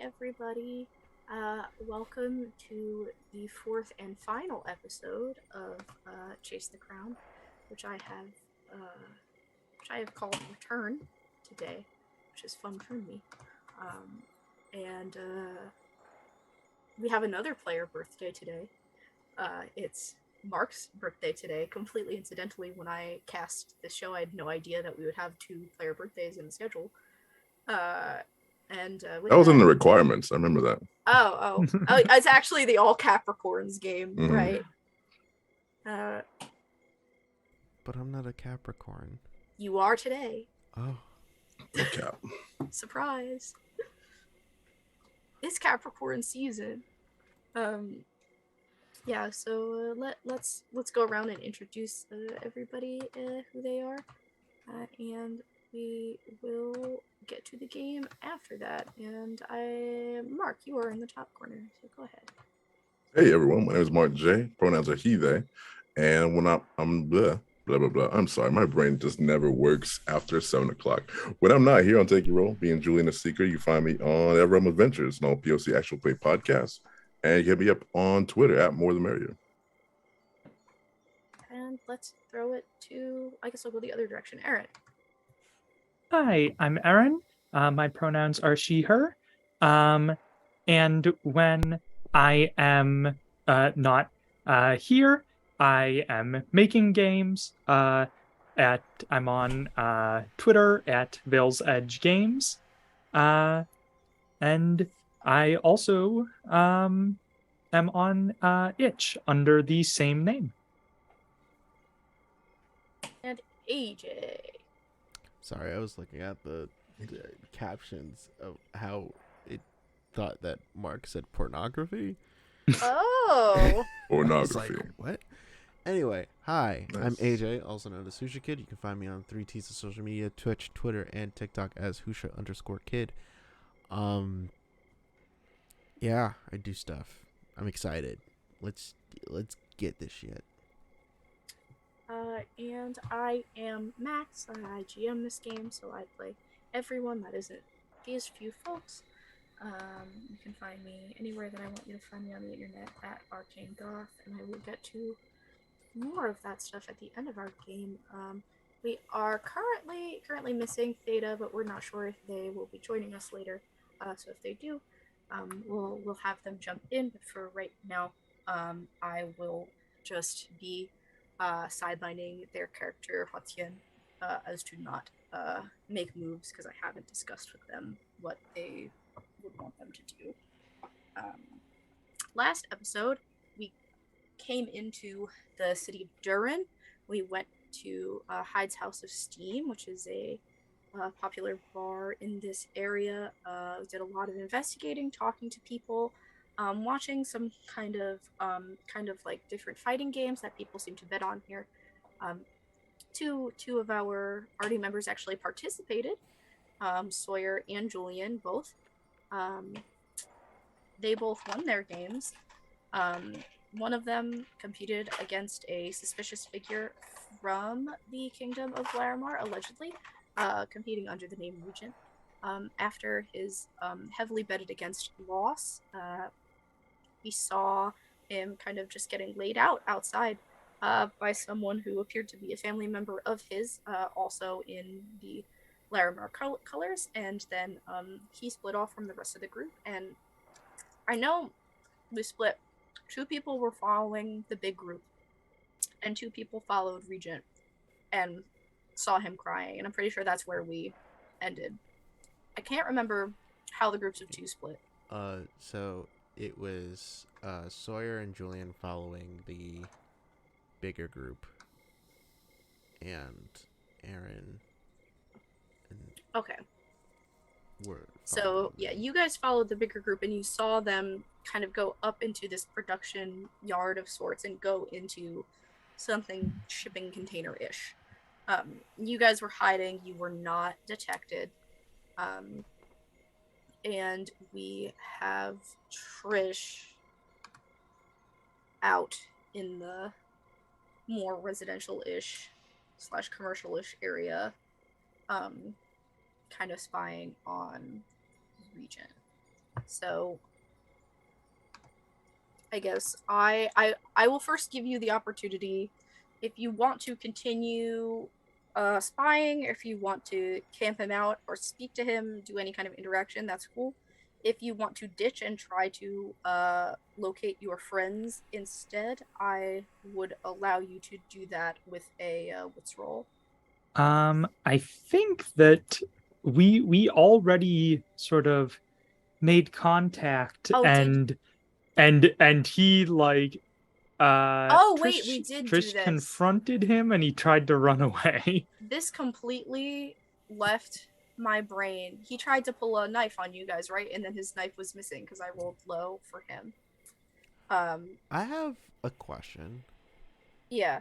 everybody. Welcome to the fourth and final episode of Chase the Crown, which I have called Return today, which is fun for me. And we have another player birthday today. It's Mark's birthday today. Completely incidentally, when I cast this show, I had no idea that we would have two player birthdays in the schedule. And with That was in that, the requirements. I remember that. oh, it's actually the all Capricorns game, right? But I'm not a Capricorn. You are today. Oh. Okay. Surprise. It's Capricorn season. Yeah, so let's go around and introduce everybody who they are, and we will get to the game after that. And Mark, you are in the top corner, so go ahead. Hey everyone, my name is Mark J. Pronouns are he, they, and when I'm blah blah blah. I'm sorry, my brain just never works after 7 o'clock. When I'm not here on Take Your Roll, being Julien the Seeker, you find me on Everrealm Adventures, no POC Actual Play Podcast, and you hit me up on Twitter at More the Merrier. And let's throw it to, I guess I'll go the other direction. Aaron. Hi, I'm Aaron. My pronouns are she, her. And when I am not here, I am making games. I'm on Twitter at Vale's Edge Games. And I also am on Itch under the same name. And AJ. Sorry, I was looking at the captions of how it thought that Mark said pornography. Oh. Pornography. Like, what? Anyway, hi, Nice. I'm AJ, also known as Husha Kid. You can find me on 3T's of social media, Twitch, Twitter, and TikTok as Husha_Kid. Yeah, I do stuff. I'm excited. Let's get this shit. And I am Max. I GM this game, so I play everyone that isn't these few folks. You can find me anywhere that I want you to find me on the internet at Arcane Goth, and I will get to more of that stuff at the end of our game. We are currently missing Theta, but we're not sure if they will be joining us later. So if they do, we'll have them jump in. But for right now, I will just be sidelining their character Hotien as to not make moves because I haven't discussed with them what they would want them to do. Last episode, we came into the city of Durin. We went to Hyde's House of Steam, which is a popular bar in this area. We did a lot of investigating, talking to people, watching some kind of like different fighting games that people seem to bet on here. Two of our party members actually participated. Sawyer and Julien both. They both won their games. One of them competed against a suspicious figure from the Kingdom of Larimar, allegedly, competing under the name Regent. After his heavily betted against loss, we saw him kind of just getting laid out outside by someone who appeared to be a family member of his, also in the Larimar colors, and then he split off from the rest of the group. And I know we split. 2 people were following the big group, and 2 people followed Regent and saw him crying, and I'm pretty sure that's where we ended. I can't remember how the groups of 2 split. So it was Sawyer and Julien following the bigger group, and Aaron and Okay. were So, yeah, you guys followed the bigger group, and you saw them kind of go up into this production yard of sorts and go into something shipping container-ish. You guys were hiding. You were not detected. And we have Trish out in the more residential-ish / commercial-ish area, kind of spying on Regent. So I guess I will first give you the opportunity, if you want to continue spying, if you want to camp him out or speak to him, do any kind of interaction, that's cool. If you want to ditch and try to locate your friends instead, I would allow you to do that with a wits roll. I think that we already sort of made contact, Oh, did and he like Oh, wait, we did do Trish this. confronted him and he tried to run away. This completely left my brain. He tried to pull a knife on you guys, right? And then his knife was missing because I rolled low for him. I have a question. Yeah.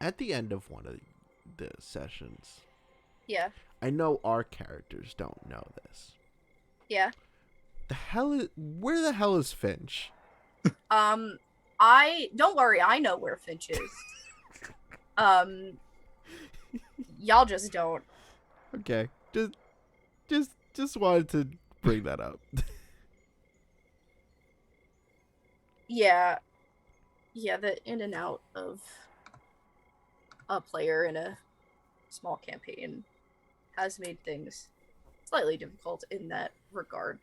At the end of one of the sessions, Yeah. I know our characters don't know this. Yeah. Where the hell is Finch? Don't worry, I know where Finch is. Y'all just don't. Okay, just wanted to bring that up. Yeah, the in and out of a player in a small campaign has made things slightly difficult in that regard.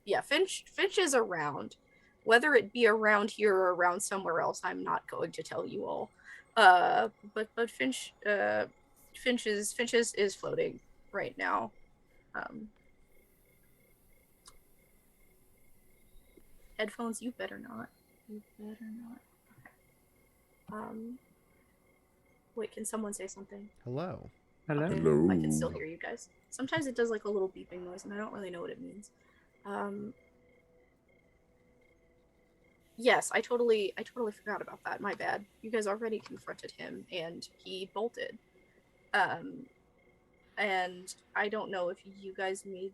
Yeah, Finch is around. Whether it be around here or around somewhere else, I'm not going to tell you all. But Finch is floating right now. Headphones, you better not. You better not. Wait, can someone say something? Hello. Hello. Okay, Hello. I can still hear you guys. Sometimes it does like a little beeping noise, and I don't really know what it means. Yes, I totally forgot about that. My bad. You guys already confronted him, and he bolted. And I don't know if you guys made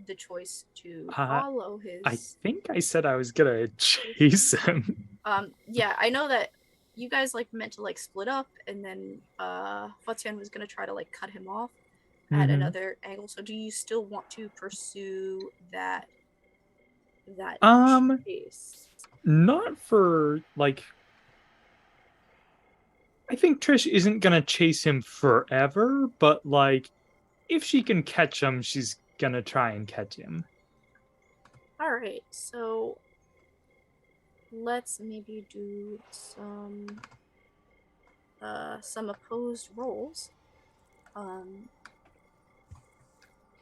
the choice to follow his. I think I said I was gonna chase him. Yeah, I know that you guys like meant to like split up, and then Futsian was gonna try to like cut him off at another angle. So do you still want to pursue that chase? Not for like, I think Trish isn't gonna chase him forever, but like if she can catch him, she's gonna try and catch him. All right, so let's maybe do some opposed rolls.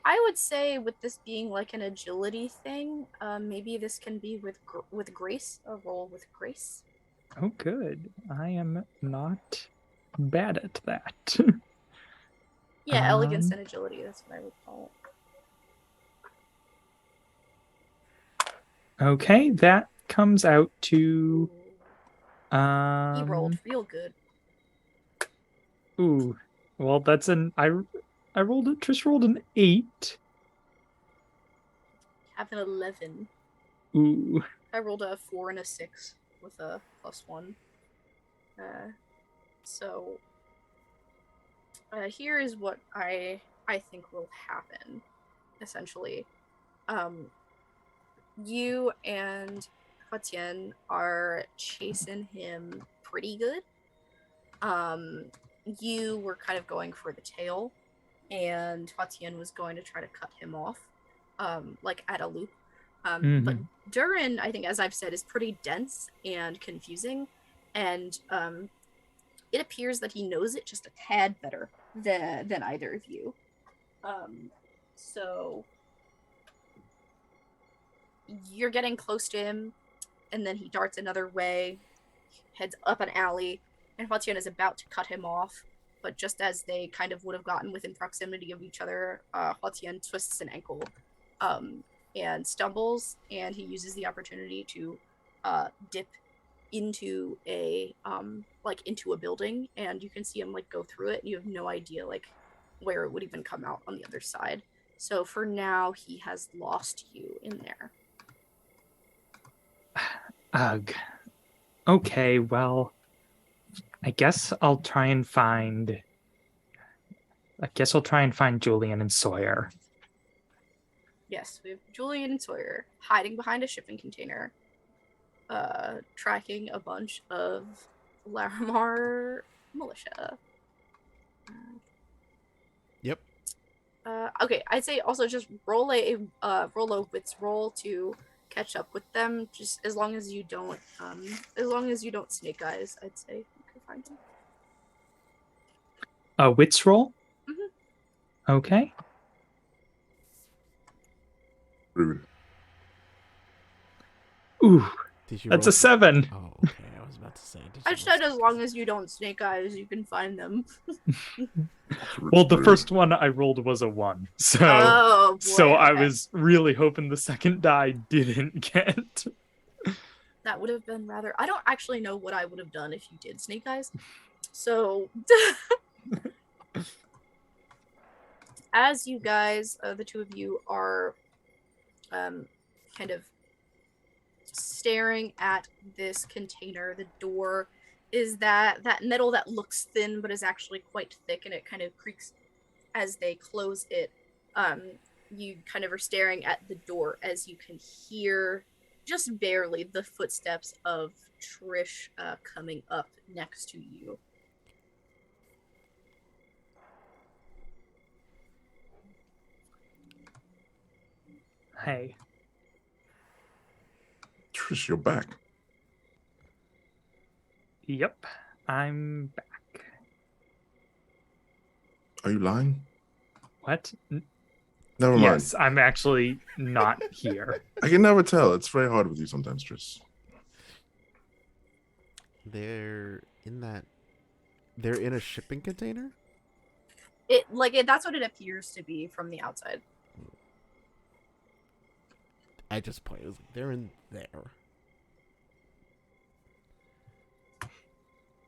I would say with this being like an agility thing, maybe this can be with grace, a roll with grace. Oh, good. I am not bad at that. Yeah, elegance and agility, that's what I would call it. Okay, that comes out to He rolled real good. Ooh. Well, that's I rolled it. Trish rolled an 8. Have an 11. Ooh. I rolled a 4 and a 6 with a +1. So here is what I think will happen. Essentially, you and Futsian are chasing him pretty good. You were kind of going for the tail, and Futsian was going to try to cut him off, like at a loop. But Durin, I think, as I've said, is pretty dense and confusing, and it appears that he knows it just a tad better than either of you. So you're getting close to him, and then he darts another way, heads up an alley, and Futsian is about to cut him off. But just as they kind of would have gotten within proximity of each other, Futsian twists an ankle and stumbles, and he uses the opportunity to dip into a into a building, and you can see him like go through it, and you have no idea like where it would even come out on the other side. So for now, he has lost you in there. Ugh. Okay, well, I guess I'll try and find I guess I'll try and find Julien and Sawyer. Yes, we have Julien and Sawyer hiding behind a shipping container, tracking a bunch of Larimar militia. Yep. Okay, I'd say also just roll a wits roll to catch up with them. Just as long as you don't snake eyes, I'd say you could find them. A wits roll? Mm-hmm. Okay. Rude. Ooh, Did you that's roll a 7. Oh, okay. I was about to say. Did I you said as long as you don't snake eyes, you can find them. Well, the first one I rolled was a 1. So Oh boy, so I okay. was really hoping the second die didn't get. That would have been rather. I don't actually know what I would have done if you did snake eyes. So, as you guys, the two of you are, kind of staring at this container, the door is that metal that looks thin but is actually quite thick, and it kind of creaks as they close it. You kind of are staring at the door as you can hear just barely the footsteps of Trish coming up next to you. Hey. Trish, you're back. Yep, I'm back. Are you lying? What? Never mind. Yes, I'm actually not here. I can never tell. It's very hard with you sometimes, Trish. They're in a shipping container? That's what it appears to be from the outside. I just pointed. They're in there.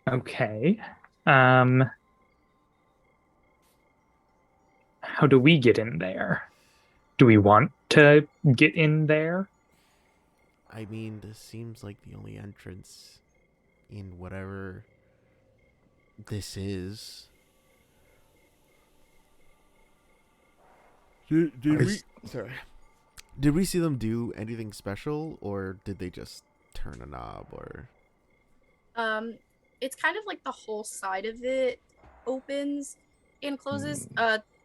Okay. How do we get in there? Do we want to get in there? I mean, this seems like the only entrance in whatever this is. Did we see them do anything special, or did they just turn a knob, or? It's kind of like the whole side of it opens and closes.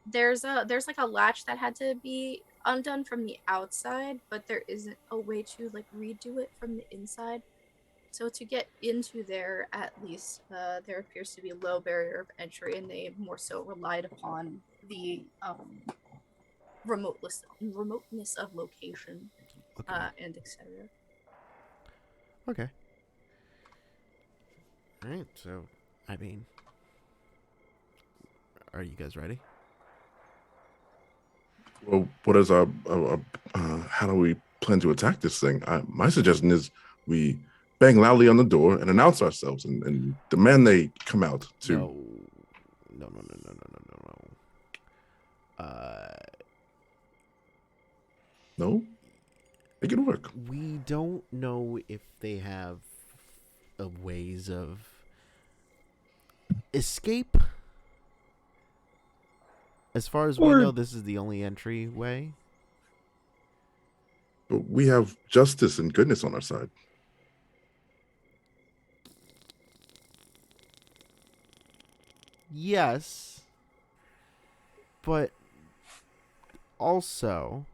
There's like a latch that had to be undone from the outside, but there isn't a way to like redo it from the inside. So to get into there, at least, there appears to be a low barrier of entry, and they more so relied upon the remoteness of location, Okay. and etc. Okay. All right. So, I mean, are you guys ready? Well, what is our how do we plan to attack this thing? My suggestion is we bang loudly on the door and announce ourselves and demand they come out to. No. No? Make it work. We don't know if they have ways of escape. As far as we know, this is the only entryway. But we have justice and goodness on our side. Yes. But also,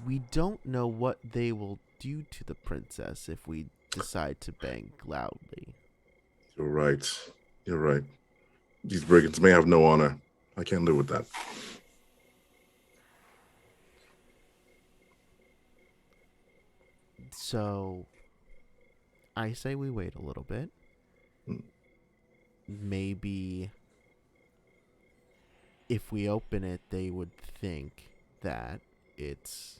we don't know what they will do to the princess if we decide to bang loudly. You're right. You're right. These brigands may have no honor. I can't live with that. So, I say we wait a little bit. Maybe if we open it, they would think that it's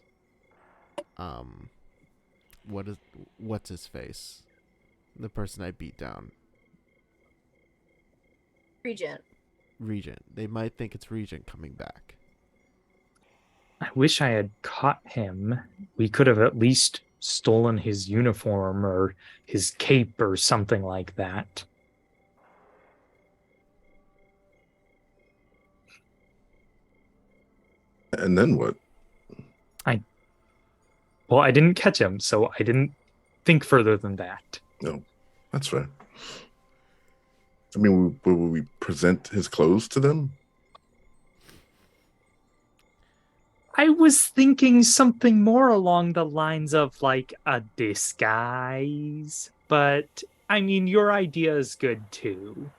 what's his face? The person I beat down. Regent. They might think it's Regent coming back. I wish I had caught him. We could have at least stolen his uniform or his cape or something like that. And then what? Well, I didn't catch him, so I didn't think further than that. No, that's fair. I mean, will we present his clothes to them? I was thinking something more along the lines of like a disguise, but I mean, your idea is good too.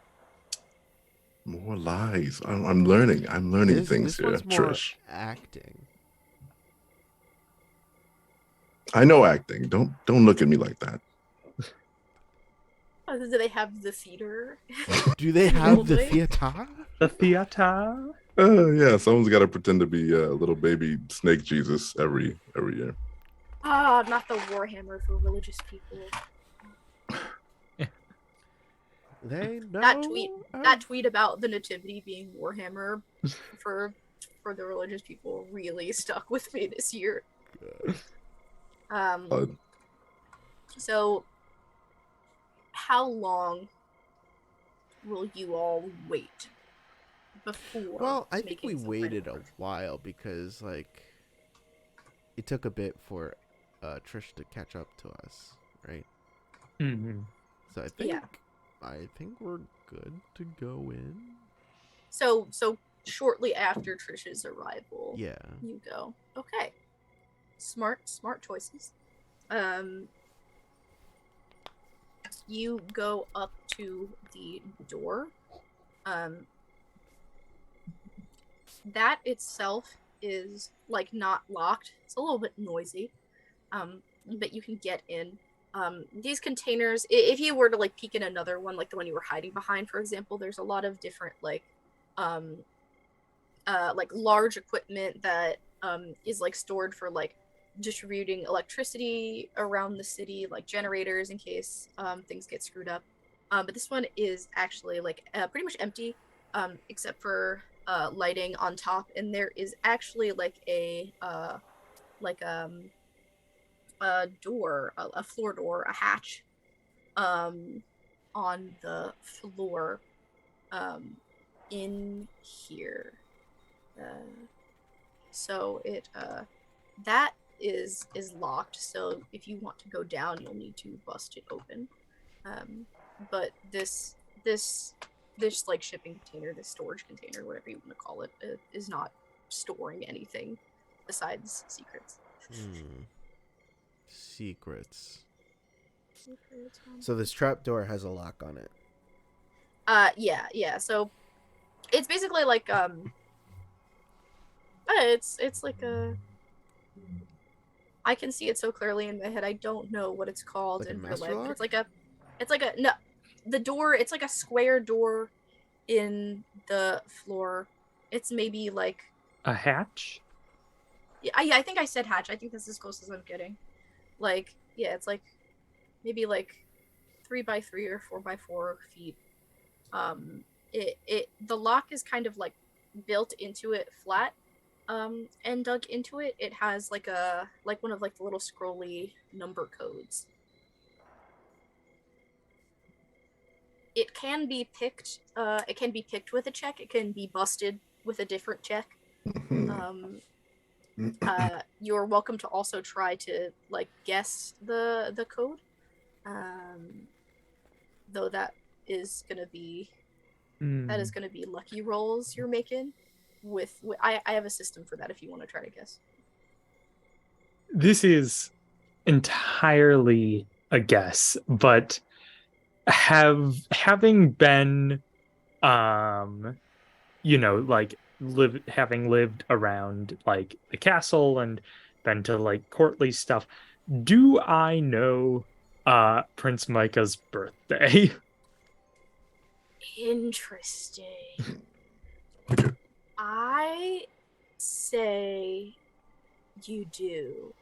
More lies. I'm learning. I'm learning things This here, one's more Trish. acting. I know acting. Don't look at me like that. Do they have the theater? Do they in have the Oldley? theater? The theater. Yeah, someone's got to pretend to be a little baby snake Jesus every year. Ah, not the Warhammer for religious people. They know That tweet about the nativity being Warhammer for the religious people really stuck with me this year. So how long will you all wait before? Well, I think we making some waited kind a of while because like it took a bit for Trish to catch up to us, right? Mm-hmm. So I Yeah. think we're good to go in. So shortly after Trish's arrival, Yeah. you go. Okay. Smart choices. You go up to the door. That itself is like not locked. It's a little bit noisy. But you can get in. These containers, if you were to like peek in another one, like the one you were hiding behind, for example, there's a lot of different like large equipment that is like stored for like distributing electricity around the city, like generators in case things get screwed up. But this one is actually like pretty much empty, except for lighting on top, and there is actually like a door, a floor door, a hatch on the floor in here. So it that is locked, so if you want to go down you'll need to bust it open. But this like shipping container, this storage container, whatever you want to call it, is not storing anything besides secrets. Secrets. So this trapdoor has a lock on it. Yeah. So it's basically like it's like a, I can see it so clearly in my head. I don't know what it's called Like a in real master life. lock? But it's like a no, the door. It's like a square door in the floor. It's maybe like A hatch? yeah. I think I said hatch. I think that's as close as I'm getting. Like yeah, it's like maybe like 3x3 or 4x4 feet. The lock is kind of like built into it flat. And dug into it, it has like one of like the little scrolly number codes. It can be picked. It can be picked with a check. It can be busted with a different check. You're welcome to also try to like guess the code. Though that is gonna be lucky rolls you're making. I have a system for that if you want to try to guess. This is entirely a guess, but having been like having lived around like the castle and been to like courtly stuff, do I know Prince Micah's birthday? Interesting. I say you do.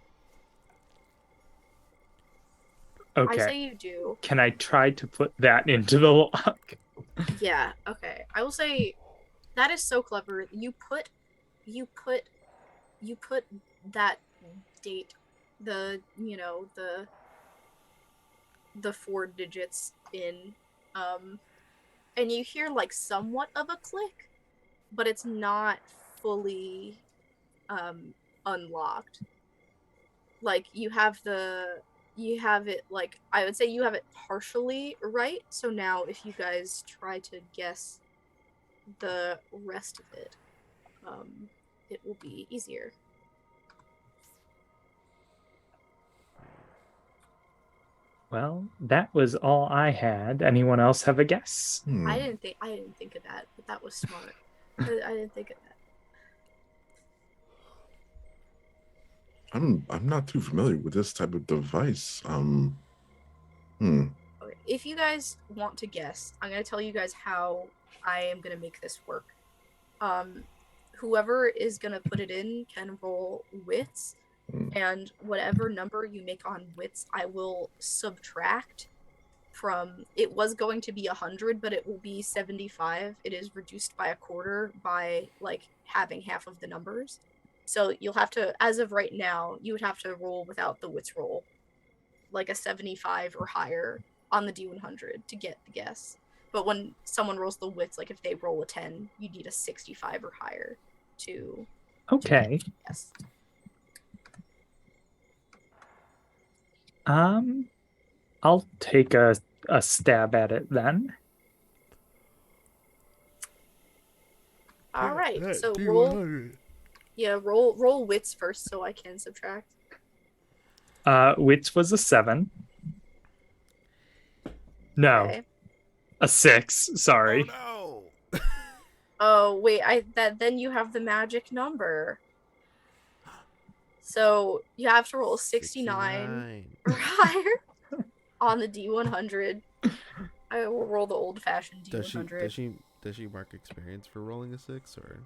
Okay. I say you do. Can I try to put that into the lock? Yeah, okay. I will say that is so clever. You put that date, the 4 digits in, and you hear like somewhat of a click, but it's not fully unlocked. Like you have it, like I would say you have it partially right. So now if you guys try to guess the rest of it, it will be easier. Well, that was all I had. Anyone else have a guess? I didn't think of that, but that was smart. I didn't think of that. I'm not too familiar with this type of device. Okay, if you guys want to guess, I'm gonna tell you guys how I am gonna make this work. Whoever is gonna put it in can roll wits, and whatever number you make on wits, I will subtract from. It was going to be 100, but it will be 75. It is reduced by a quarter by like having half of the numbers. So you'll have to, as of right now, you would have to roll without the wits roll, like a 75 or higher on the D100 to get the guess. But when someone rolls the wits, like if they roll a 10, you need a 65 or higher to Okay. guess. I'll take a stab at it then. All right, so D100. roll wits first so I can subtract. Wits was a 7. No, Okay. a 6. Sorry. Oh, Oh wait, then you have the magic number. So you have to roll 69 or higher on the D100. I will roll the old-fashioned D100. Does she mark experience for rolling a 6 or?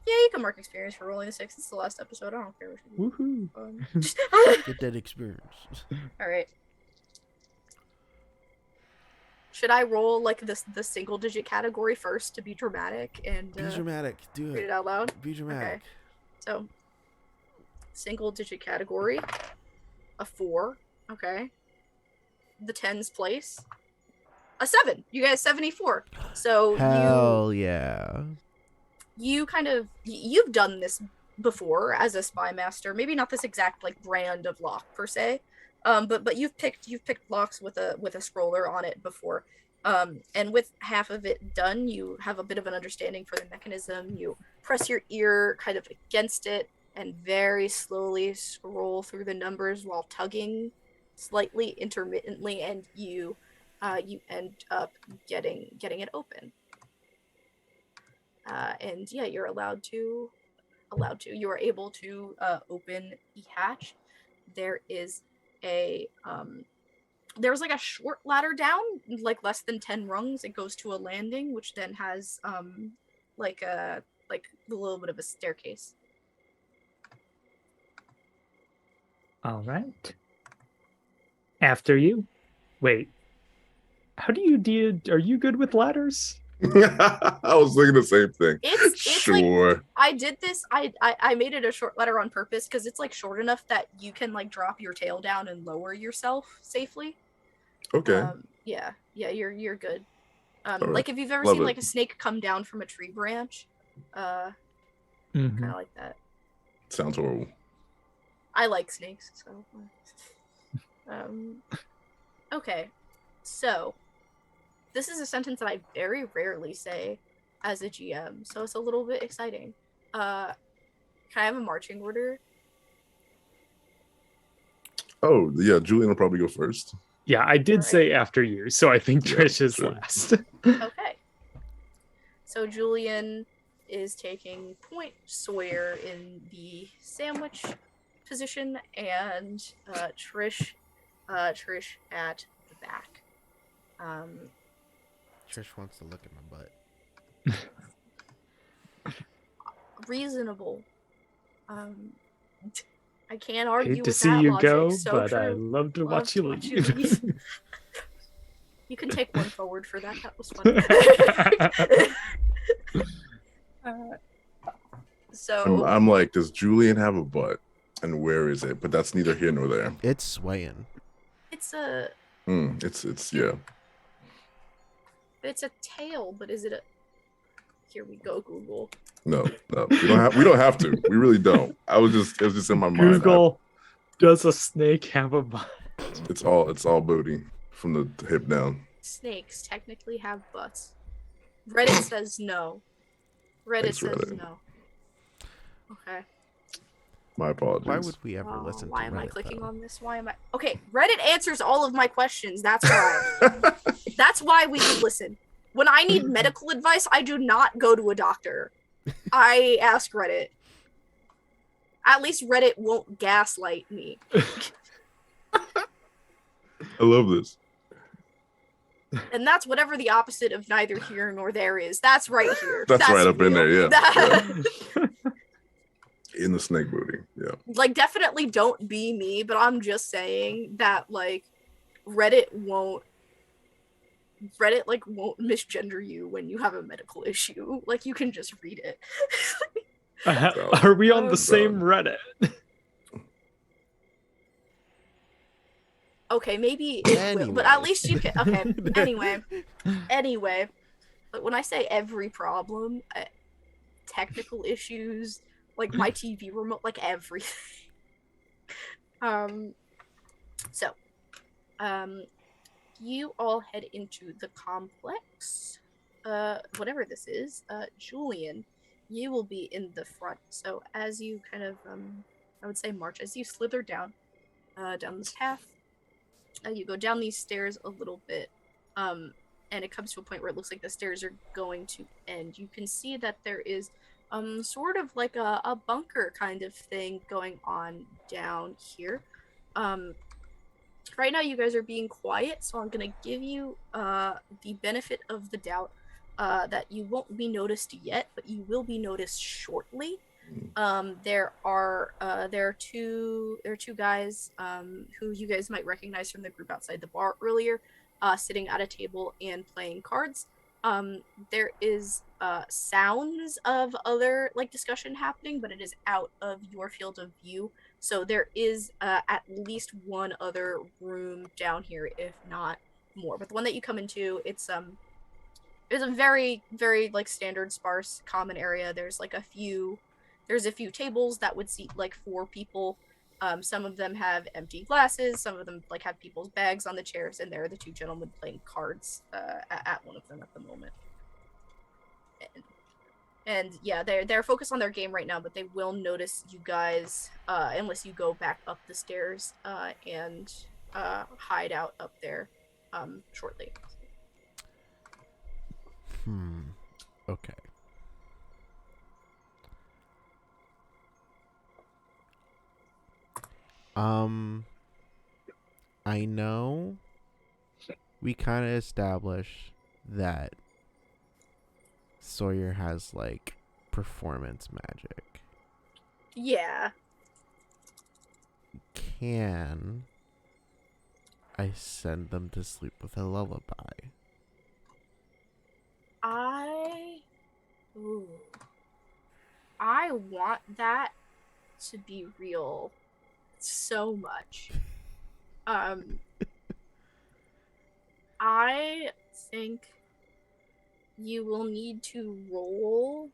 Yeah, you can mark experience for rolling a 6. It's the last episode. I don't care what you do. Woohoo. Get that experience. All right. Should I roll like the single digit category first to be dramatic and Be dramatic. Do read it it. out loud? Be dramatic. Okay. So, single digit category, a 4. Okay. The tens place, a 7. You guys 74. So Hell yeah. you kind of you've done this before as a spy master. Maybe not this exact like brand of lock per se, but you've picked locks with a scroller on it before. And with half of it done, you have a bit of an understanding for the mechanism. You press your ear kind of against it and very slowly scroll through the numbers while tugging slightly intermittently, and you end up getting it open. And yeah, you're allowed to. You are able to open the hatch. There is a there's like a short ladder down, like less than 10 rungs. It goes to a landing, which then has like a little bit of a staircase. All right. After you. Wait. How do you do? Are you good with ladders? I was thinking the same thing. It's Sure. like, I did this. I made it a short ladder on purpose because it's like short enough that you can like drop your tail down and lower yourself safely. Okay. Yeah, you're good. right. Like if you've ever Love seen it. like a snake come down from a tree branch, kind of like that. Sounds horrible. I like snakes, so. Okay, so this is a sentence that I very rarely say as a GM, so it's a little bit exciting. Can I have a marching order? Oh, yeah, Julien will probably go first. Yeah, I did Alright. say after you, so I think Yeah, Trish is sure. last. Okay. So Julien is taking point, Sawyer in the sandwich position, and Trish at the back. Trish wants to look at my butt. Reasonable. I can't argue Hate to with see that you logic. go, So but true. I love to watch you Love to leave. leave. You can take one forward for that. That was fun. So I'm like, does Julien have a butt? And where is it? But that's neither here nor there. It's swaying. it's a It's yeah. tail, but is it a Here we go, Google. No. We don't have to. We really don't. It was just in my mind. Google, does a snake have a butt? It's all booty from the hip down. Snakes technically have butts. Reddit says no. Reddit Thanks, says Reddit. no. Okay. My apologies. Why would we ever listen to Why am I Reddit, clicking though? on this? Why am I? Okay, Reddit answers all of my questions. That's why. That's why we would listen. When I need medical advice, I do not go to a doctor. I ask Reddit. At least Reddit won't gaslight me. I love this. And that's whatever the opposite of neither here nor there is. That's right here. That's right up in real. there, yeah. In the snake booty, yeah. Like, definitely don't be me, but I'm just saying that, like, Reddit won't misgender you when you have a medical issue. Like, you can just read it. Are we on the same Reddit? Okay, maybe it will, but at least you can. Okay, anyway. But when I say every problem, technical issues, like my TV remote, like everything. You all head into the complex. Whatever this is, Julien, you will be in the front. So as you kind of, I would say march, as you slither down this path, you go down these stairs a little bit, and it comes to a point where it looks like the stairs are going to end. You can see that there is sort of like a bunker kind of thing going on down here. Right now you guys are being quiet, so I'm gonna give you the benefit of the doubt that you won't be noticed yet, but you will be noticed shortly. There are two guys who you guys might recognize from the group outside the bar earlier, sitting at a table and playing cards. There is sounds of other like discussion happening, but it is out of your field of view. So there is at least one other room down here, if not more. But the one that you come into, it's a very, very like standard sparse common area. There's a few tables that would seat like 4 people. Some of them have empty glasses. Some of them like have people's bags on the chairs, and there are the 2 gentlemen playing cards at one of them at the moment. And yeah, they're focused on their game right now, but they will notice you guys unless you go back up the stairs and hide out up there shortly. Okay. I know we kind of established that Sawyer has like performance magic. Yeah. Can I send them to sleep with a lullaby? I want that to be real so much. I think you will need to roll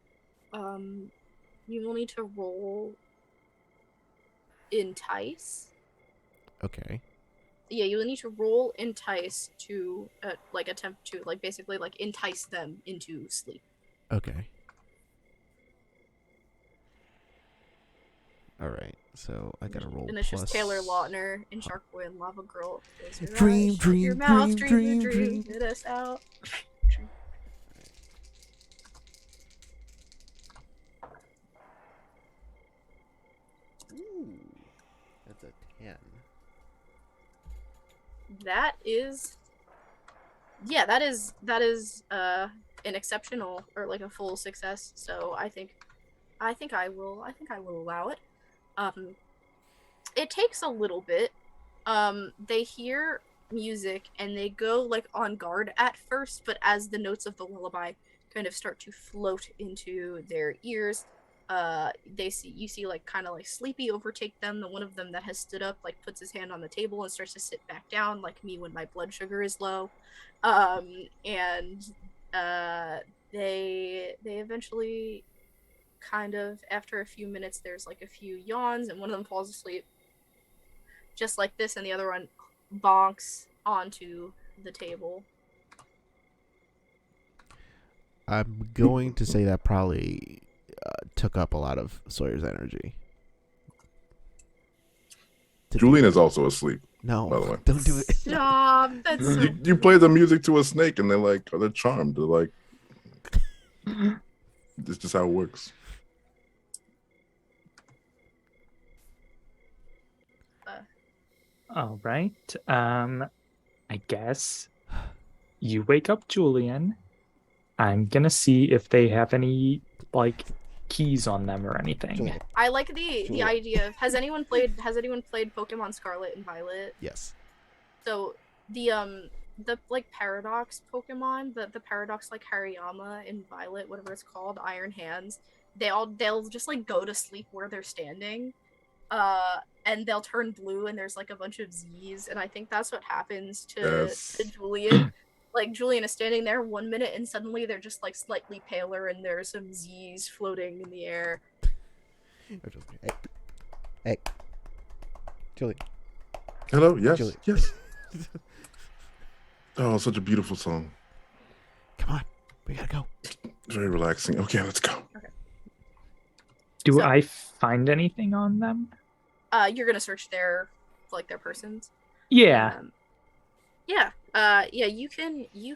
entice. Okay. Yeah, you will need to roll entice to like attempt to like basically like entice them into sleep. Okay. All right. So I gotta roll. And it's plus... just Taylor Lautner and Sharkboy and Lava Girl. Dream, eyes, dream, your mouth, dream, dream, dream. Get us out. Ooh, that's a 10. That is an exceptional or like a full success. So I think I will allow it. It takes a little bit. They hear music and they go like on guard at first, but as the notes of the lullaby kind of start to float into their ears, you see like kind of like sleepy overtake them. The one of them that has stood up like puts his hand on the table and starts to sit back down, like me when my blood sugar is low. they eventually kind of, after a few minutes, there's like a few yawns, and one of them falls asleep just like this, and the other one bonks onto the table. I'm going to say that probably took up a lot of Sawyer's energy. Julien is also asleep. No, by the way. don't do it. Stop. That's so You play the music to a snake, and they're charmed. They're like, it's just how it works. All right. I guess you wake up Julien. I'm gonna see if they have any like keys on them or anything. Julien. I like the idea of has anyone played Pokemon Scarlet and Violet? Yes. So the like Paradox Pokemon, the Paradox like Hariyama in Violet, whatever it's called, Iron Hands, they'll just like go to sleep where they're standing. And they'll turn blue and there's like a bunch of Z's, and I think that's what happens to Julien. Like Julien is standing there 1 minute and suddenly they're just like slightly paler and there's some Z's floating in the air. Hey. Julien. Hello? Yes? Julien. Yes. Oh, such a beautiful song. Come on. We gotta go. Very relaxing. Okay, let's go. Okay. Do I find anything on them? You're gonna search their persons. Yeah. You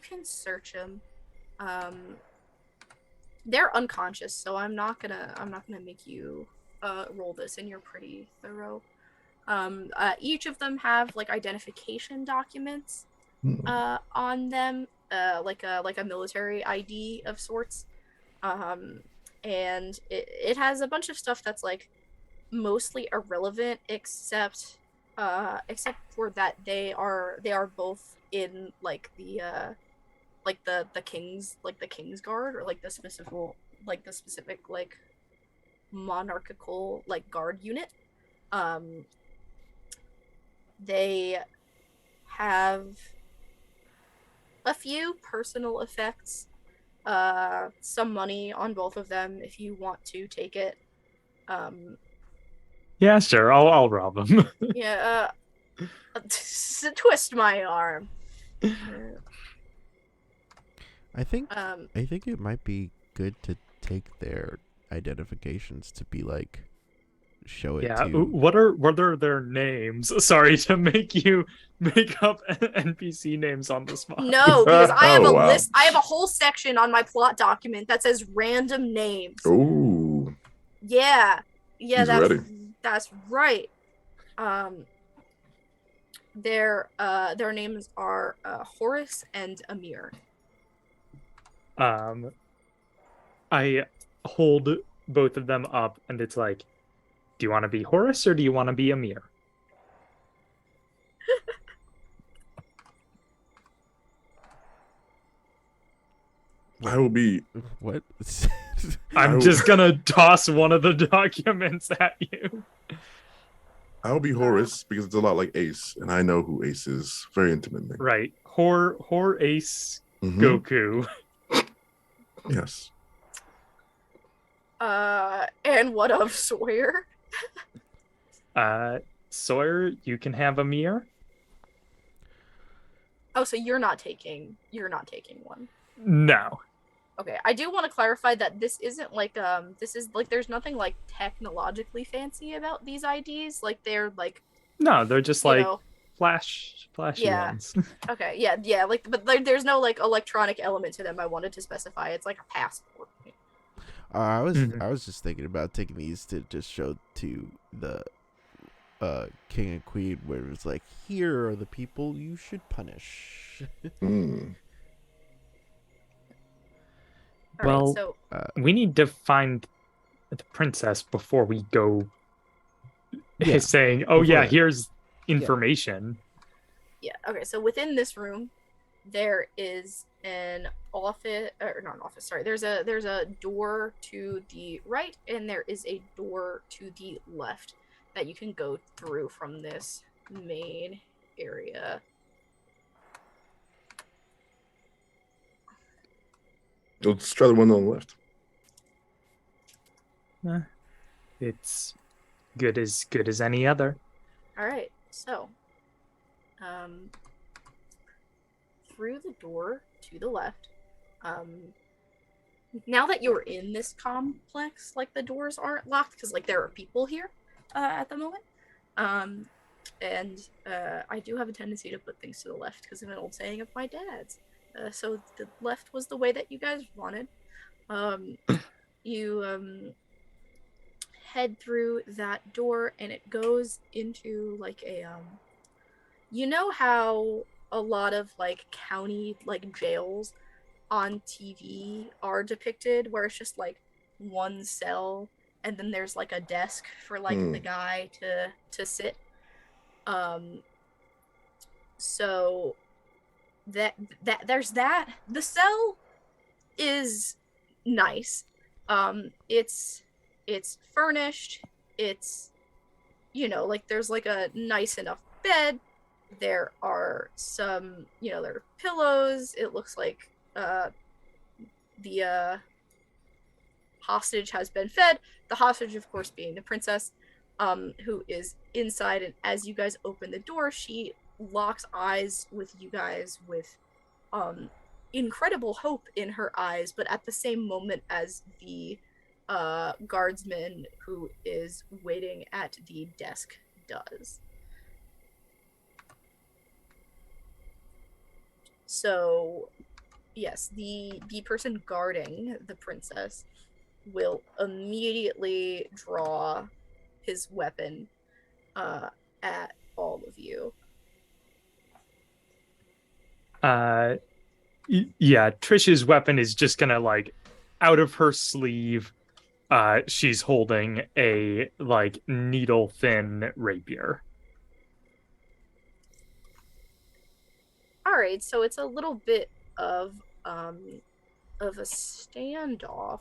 can search them. They're unconscious, so I'm not gonna make you roll this, and you're pretty thorough. Each of them have like identification documents on them, like a military ID of sorts. And it has a bunch of stuff that's like mostly irrelevant, except for that they are both in like the king's guard, or like the specific like monarchical like guard unit. They have a few personal effects, some money on both of them if you want to take it. Yeah, sure. I'll rob them. Yeah. Twist my arm. I think it might be good to take their identifications to be like show it to. What are their names? Sorry to make you make up NPC names on the spot. No, because I have a wow. list. I have a whole section on my plot document that says random names. Ooh. Yeah, He's ready. That's right. Their names are Horace and Amir. I hold both of them up, and it's like, do you want to be Horace or do you want to be Amir? I will be. What? I'm just gonna toss one of the documents at you. I'll be Horace because it's a lot like Ace, and I know who Ace is very intimately. Right. Hor Ace Goku. Yes. And what of Sawyer? Sawyer, you can have Amir. Oh, so you're not taking one. No. Okay, I do want to clarify that this isn't like this is like there's nothing like technologically fancy about these IDs. Like they're like they're just like flashy ones. Okay, yeah, like but there's no like electronic element to them. I wanted to specify it's like a passport. I was just thinking about taking these to just show to the king and queen, where it's like, here are the people you should punish. Well, we need to find the princess before we go saying, oh yeah, here's information. Yeah, okay, so within this room there is an office, or not an office, sorry, there's a door to the right and there is a door to the left that you can go through from this main area. Let's try the one on the left. It's good as any other. All right, so through the door to the left. Now that you're in this complex, like the doors aren't locked because like there are people here at the moment. And I do have a tendency to put things to the left because of an old saying of my dad's. So the left was the way that you guys wanted. You head through that door and it goes into like a you know how a lot of like county like jails on TV are depicted where it's just like one cell and then there's like a desk for like the guy to sit. So that there's that. The cell is nice. It's furnished. It's, you know, like there's like a nice enough bed. There are some, you know, there are pillows. It looks like the hostage has been fed. The hostage, of course, being the princess, who is inside. And as you guys open the door, she locks eyes with you guys with incredible hope in her eyes, but at the same moment as the guardsman who is waiting at the desk does. So, yes, the person guarding the princess will immediately draw his weapon at all of you. Yeah, Trish's weapon is just gonna like out of her sleeve. She's holding a like needle thin rapier. All right, so it's a little bit of a standoff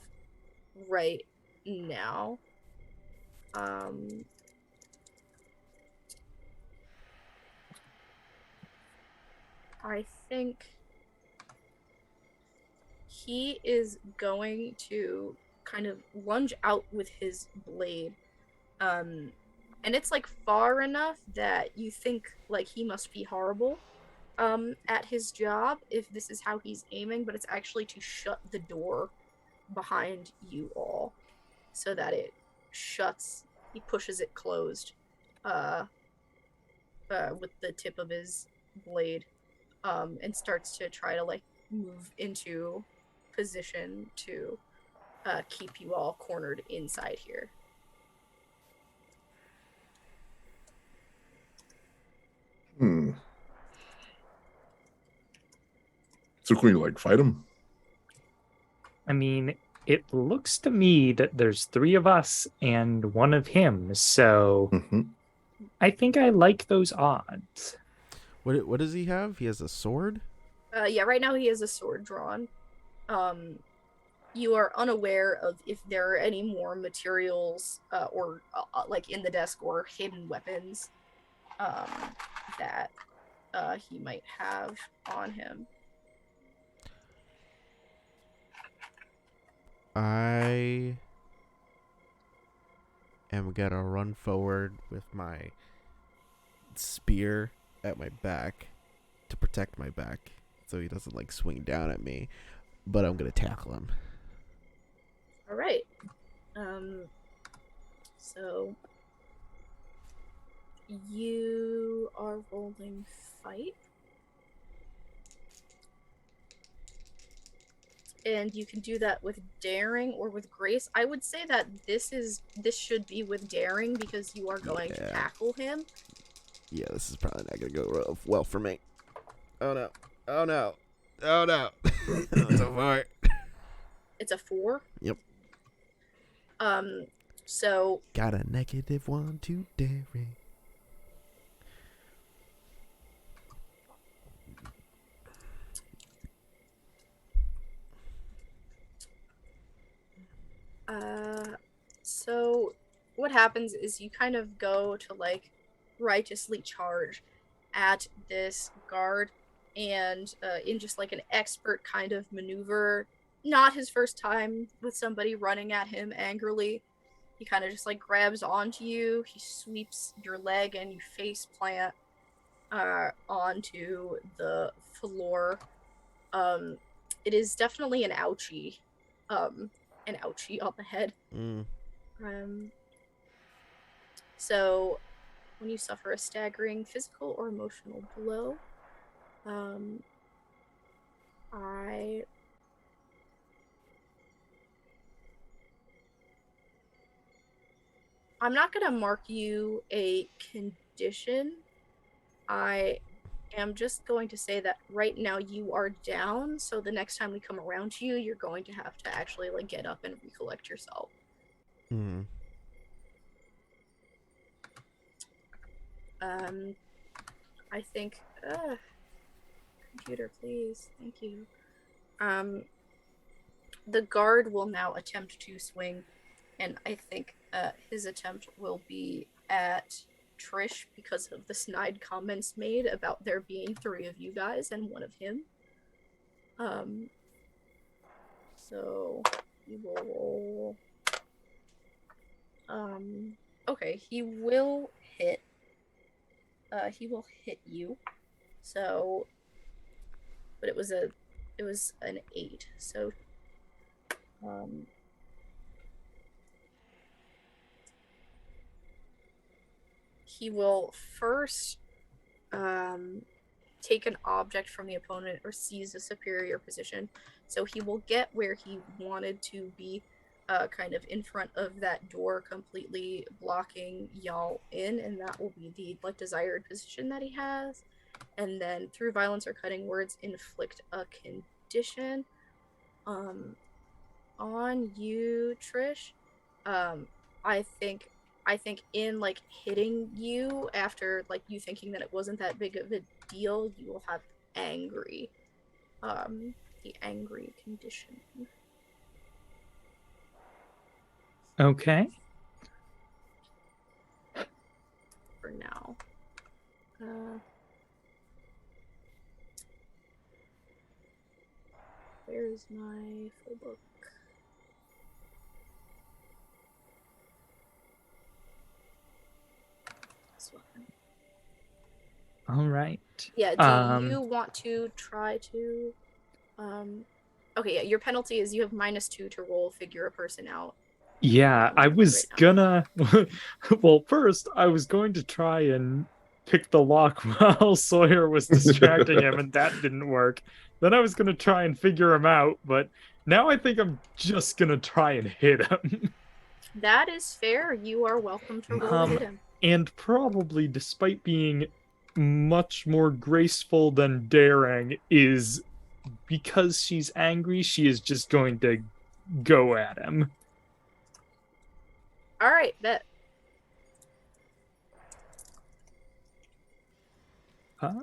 right now. I think he is going to kind of lunge out with his blade. And it's like far enough that you think like he must be horrible at his job if this is how he's aiming, but it's actually to shut the door behind you all so that it shuts. He pushes it closed with the tip of his blade and starts to try to like move into position to keep you all cornered inside here. So can we like fight him? I mean, it looks to me that there's 3 of us and 1 of him, so I think I like those odds. What does he have? He has a sword? Yeah, right now he has a sword drawn. You are unaware of if there are any more materials or like in the desk or hidden weapons that he might have on him. I am gonna run forward with my spear at my back to protect my back so he doesn't like swing down at me, but I'm gonna tackle him. All right. So you are rolling fight. And you can do that with daring or with grace. I would say that this should be with daring because you are going to tackle him. Yeah, this is probably not gonna go well for me. Oh no! Oh no! Oh no! So far. It's a 4. Yep. So got a -1 to daring. So what happens is you kind of go to like righteously charge at this guard and in just like an expert kind of maneuver not his first time with somebody running at him angrily. He kind of just like grabs onto you. He sweeps your leg and you face plant onto the floor. It is definitely an ouchie on the head. So when you suffer a staggering physical or emotional blow, I'm not gonna mark you a condition. I am just going to say that right now you are down, so the next time we come around to you, you're going to have to actually like get up and recollect yourself. I think computer, please. Thank you. The guard will now attempt to swing, and I think his attempt will be at Trish because of the snide comments made about there being 3 of you guys and 1 of him. So he will roll. Okay, he will hit. He will hit you. So, but it was an 8. So, he will first take an object from the opponent or seize a superior position. So he will get where he wanted to be, kind of in front of that door, completely blocking y'all in, and that will be the like desired position that he has. And then through violence or cutting words, inflict a condition on you, Trish. I think in like hitting you after like you thinking that it wasn't that big of a deal, you will have angry. The angry condition. Okay. For now. Where's my full book? This one. All right. Yeah, do you want to try to okay, yeah, your penalty is you have -2 to roll figure a person out. Yeah, I was gonna well, first I was going to try and pick the lock while Sawyer was distracting him, and that didn't work. Then I was gonna try and figure him out, but now I think I'm just gonna try and hit him. That is fair. You are welcome to roll to hit him. And probably, despite being much more graceful than daring, is because she's angry, she is just going to go at him. All right, bet. Huh?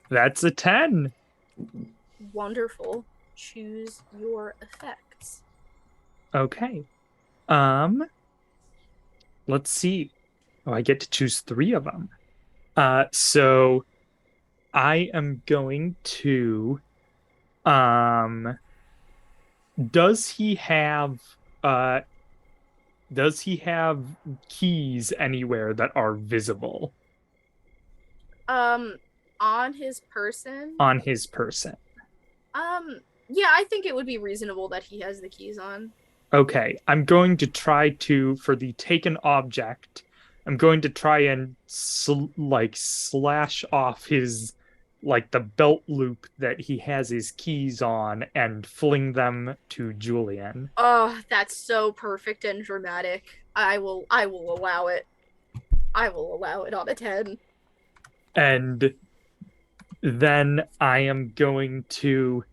That's a 10. Wonderful. Choose your effects. Okay. Let's see. Oh, I get to choose 3 of them. So I am going to does he have keys anywhere that are visible? On his person? On his person. Yeah, I think it would be reasonable that he has the keys on. Okay, I'm going to try to, for the taken object, I'm going to try and slash off his, like, the belt loop that he has his keys on and fling them to Julien. Oh, that's so perfect and dramatic. I will allow it. I will allow it on a 10. And then I am going to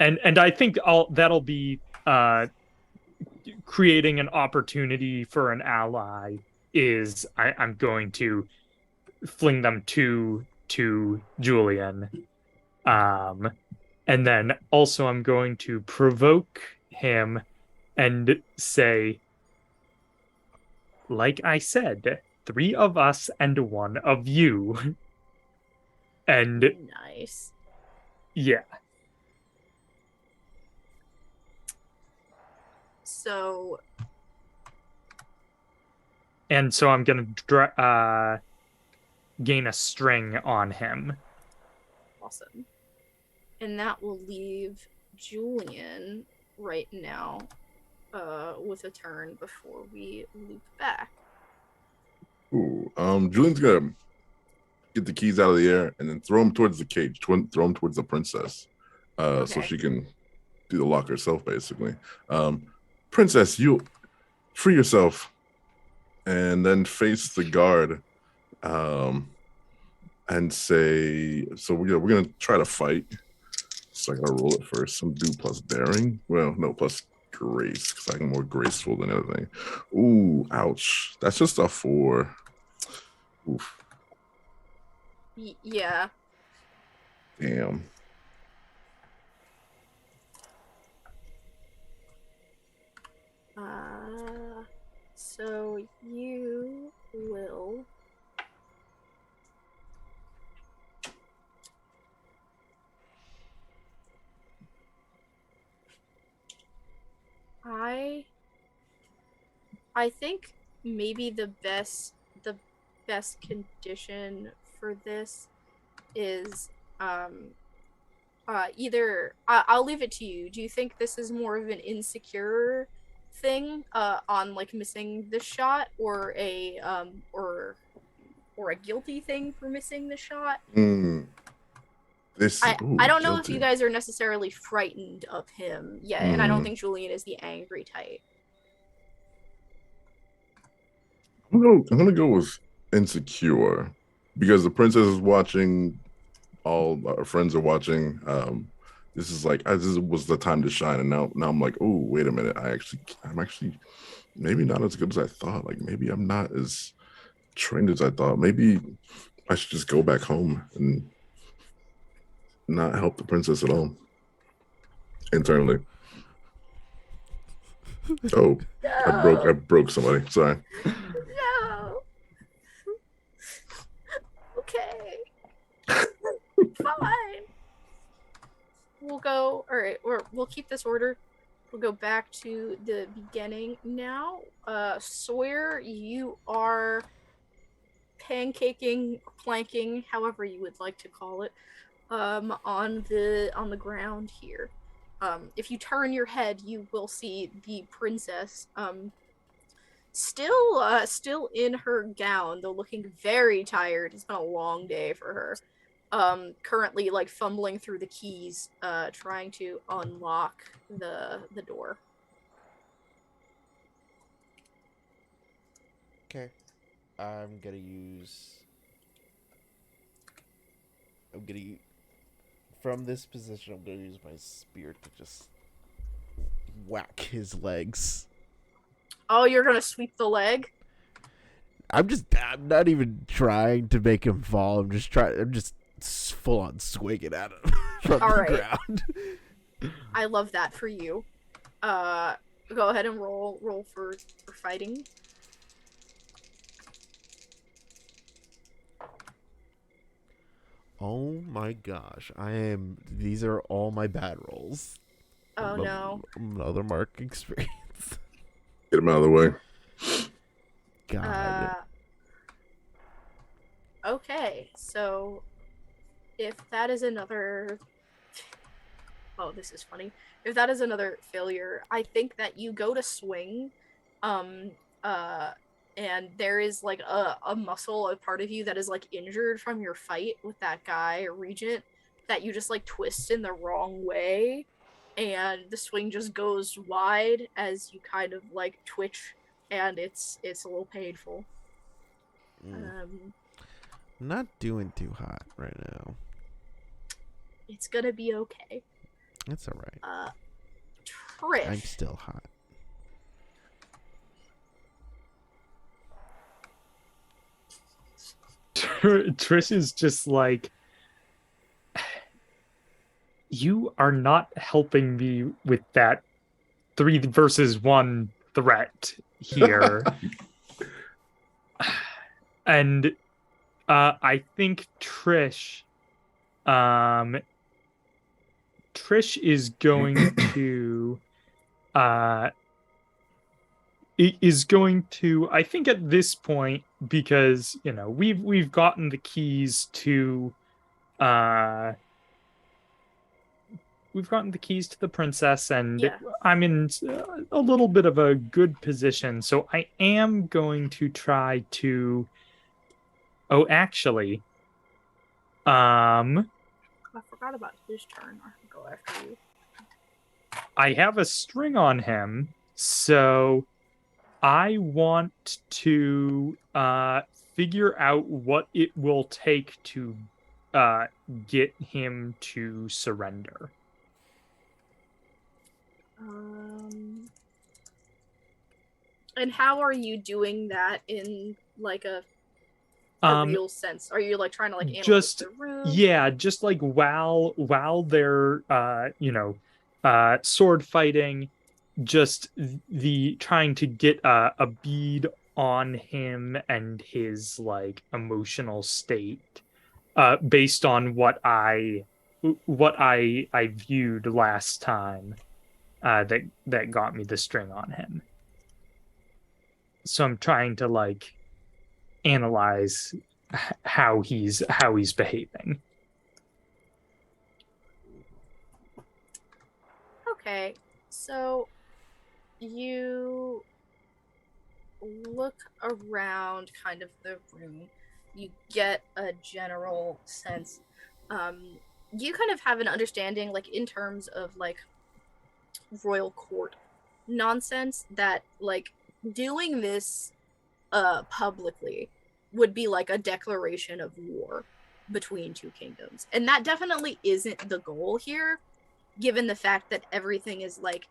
and I think that'll be creating an opportunity for an ally is I'm going to fling them to Julien. And then also I'm going to provoke him and say, like I said, 3 of us and 1 of you. And nice. Yeah. So And so I'm gonna gain a string on him. awesome. And that will leave Julien right now with a turn before we loop back. Ooh, Julian's gonna get the keys out of the air and then throw them towards the cage, throw them towards the princess, so Okay. she can do the lock herself, basically. Princess, you free yourself, and then face the guard, and say, "So we're gonna try to fight." So I gotta roll it first. Some do plus daring. Well, no, plus grace, because I'm more graceful than anything. Ooh, ouch. That's just a 4. Oof. Yeah. Damn. So you will I think maybe the best condition for this is either I'll leave it to you. Do you think this is more of an insecure thing on like missing the shot, or a guilty thing for missing the shot? I don't know if you guys are necessarily frightened of him yet, and I don't think Julien is the angry type. I'm gonna go with insecure, because the princess is watching, all our friends are watching. This is like, this was the time to shine, and now I'm like, oh, wait a minute, I'm actually maybe not as good as I thought. Like, maybe I'm not as trained as I thought. Maybe I should just go back home and not help the princess at all internally. Oh, No. I broke somebody. Sorry. No. Okay. Fine. We'll go. All right. We'll keep this order. We'll go back to the beginning now. Sawyer, you are pancaking, planking, however you would like to call it, on the ground here. If you turn your head, you will see the princess, still in her gown, though looking very tired. It's been a long day for her. Currently like fumbling through the keys, trying to unlock the door. Okay. I'm gonna from this position, I'm gonna use my spear to just whack his legs. Oh, you're gonna sweep the leg? I'm not even trying to make him fall. I'm just full on swinging at him from the ground. I love that for you. Go ahead and roll for fighting. Oh my gosh. These are all my bad rolls. Oh no. Another mark experience. Get him out of the way. God. Okay, so if that is another... Oh, this is funny. If that is another failure, I think that you go to swing, and there is like a muscle, a part of you that is like injured from your fight with that guy, Regent, that you just like twist in the wrong way, and the swing just goes wide as you kind of like twitch, and it's a little painful. Not doing too hot right now. It's gonna be okay. It's alright. Trish. I'm still hot. Trish is just like, you are not helping me with that 3 versus 1 threat here. And I think Trish Trish is going to I think at this point, because we've gotten the keys to the princess, and Yeah. I'm in a little bit of a good position, so I am going to try to actually I forgot about his turn. I can go after you. I have a string on him, so I want to figure out what it will take to get him to surrender. And how are you doing that in like a real sense? Are you like trying to like analyze the room? Yeah, just like while they're sword fighting, just the trying to get a bead on him and his like emotional state, based on what I viewed last time, that got me the string on him. So I'm trying to like analyze how he's behaving. Okay, so you look around kind of the room. You get a general sense. You kind of have an understanding, like in terms of like royal court nonsense, that like doing this publicly would be like a declaration of war between two kingdoms, and that definitely isn't the goal here, given the fact that everything is like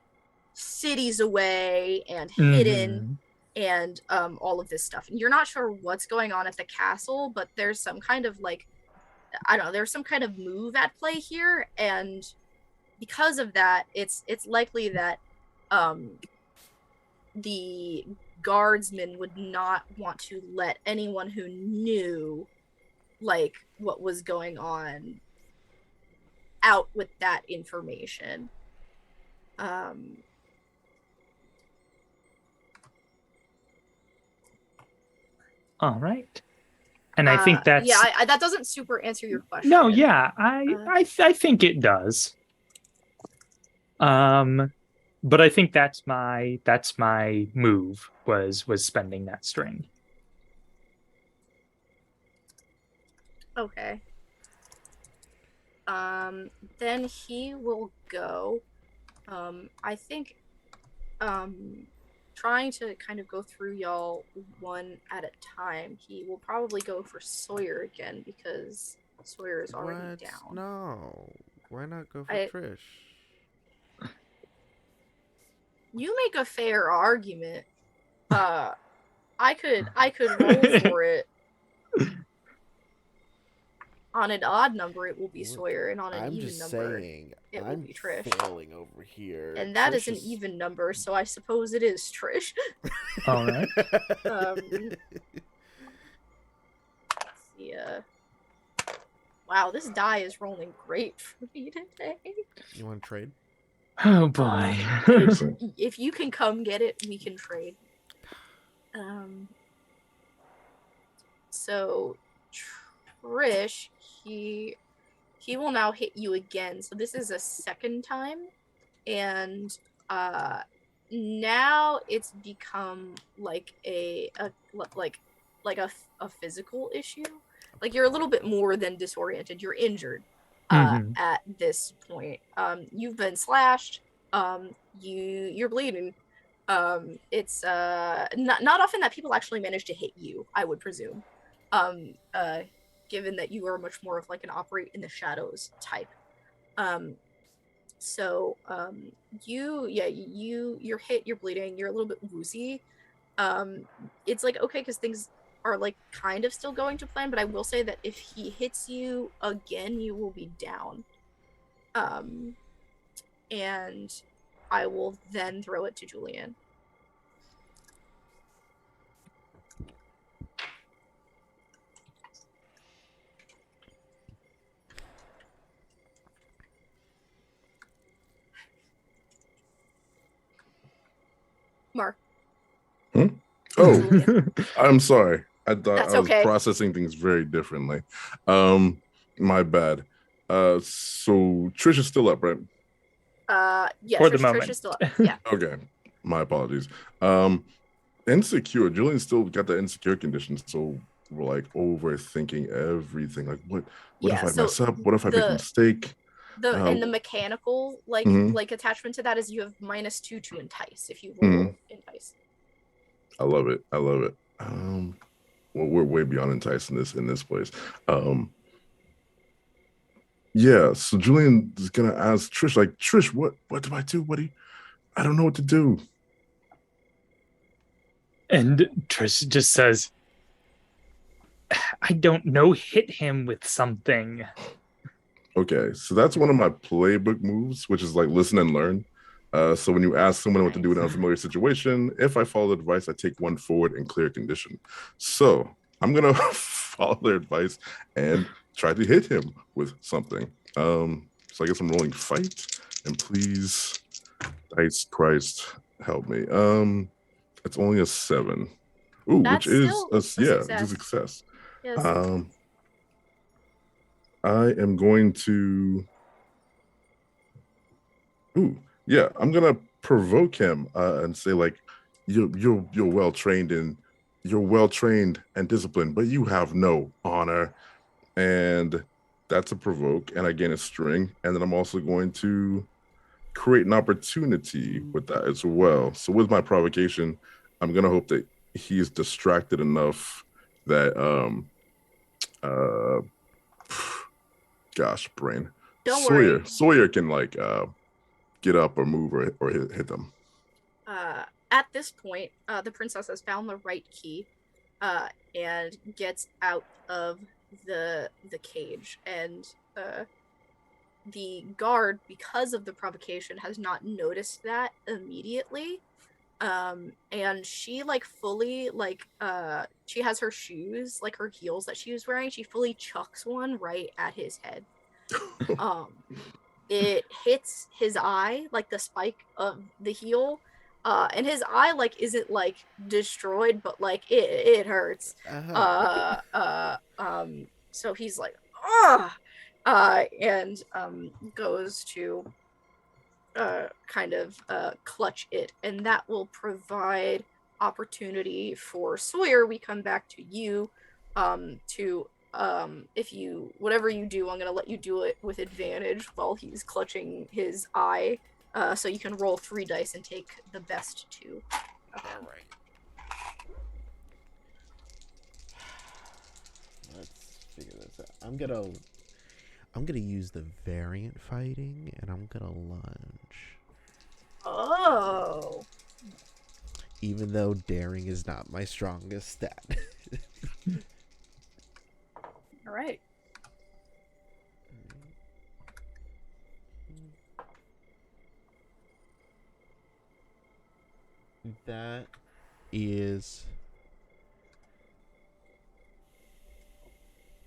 cities away and hidden, and all of this stuff, and you're not sure what's going on at the castle, but there's some kind of like, I don't know, there's some kind of move at play here, and because of that, it's likely that the guardsmen would not want to let anyone who knew like what was going on out with that information. All right. And I think that's... Yeah, that doesn't super answer your question. No, yeah, I think it does. But I think that's my move, was spending that string. Okay. Then he will go. I think trying to kind of go through y'all one at a time, he will probably go for Sawyer again because Sawyer is already down. No. Why not go for Trish? You make a fair argument. I could roll for it. On an odd number, it will be Sawyer, and on an even number, it will be Trish. Failing over here. And that is an even number, so I suppose it is Trish. All right. Yeah. Wow, this die is rolling great for me today. You want to trade? Oh boy. If you can come get it, we can trade. So Trish, he will now hit you again. So this is a second time, and now it's become like a physical issue. Like you're a little bit more than disoriented. You're injured at this point. You've been slashed. You're bleeding. It's not often that people actually manage to hit you, I would presume. Given that you are much more of like an operate in the shadows type. You're hit, you're bleeding, you're a little bit woozy. It's like okay, because things are like kind of still going to plan, but I will say that if he hits you again, you will be down. And I will then throw it to Julien. Mark. Oh, Julien. I'm sorry. I thought That's I was okay. processing things very differently. My bad. So Trish is still up, right? Yeah, For the Trish moment. is still up. Yeah. Okay. My apologies. Insecure. Julian still got that insecure condition, so we're like overthinking everything. Like, what if Yeah, I so mess up? What if I make a mistake? the mechanical Mhm. like attachment to that is you have -2 to entice if you roll Mhm. entice. I love it. I love it. Well, we're way beyond enticing this in this place. Yeah, so Julian is gonna ask Trish, like, Trish, what do I do? I don't know what to do. And Trish just says, I don't know, hit him with something. Okay, so that's one of my playbook moves, which is like listen and learn. So when you ask someone what to do in an unfamiliar situation, if I follow the advice, I take one forward and clear condition. So I'm gonna follow their advice and try to hit him with something. So I guess I'm rolling fight, and please, dice Christ, help me. It's only a 7. Ooh, That's which is still a a success. success. Yes. I am going to. Ooh, yeah, I'm gonna provoke him and say like, you're well trained and disciplined, but you have no honor, and that's a provoke, and I gain a string, and then I'm also going to create an opportunity with that as well. So with my provocation, I'm gonna hope that he's distracted enough that uh gosh, brain. Don't worry. Sawyer can like get up or move or hit them. At this point, the princess has found the right key, and gets out of the cage, and the guard, because of the provocation, has not noticed that immediately. And she like fully like she has her shoes, like her heels that she was wearing, she fully chucks one right at his head. It hits his eye, like the spike of the heel, and his eye like isn't like destroyed, but like it hurts. So he's like, ugh, and goes to kind of clutch it, and that will provide opportunity for Sawyer. We come back to you, to if you whatever you do, I'm gonna let you do it with advantage while he's clutching his eye. So you can roll 3 dice and take the best 2. Okay. All right. Let's figure this out. I'm gonna use the variant fighting, and I'm gonna lunge. Oh. Even though daring is not my strongest stat. All right. That is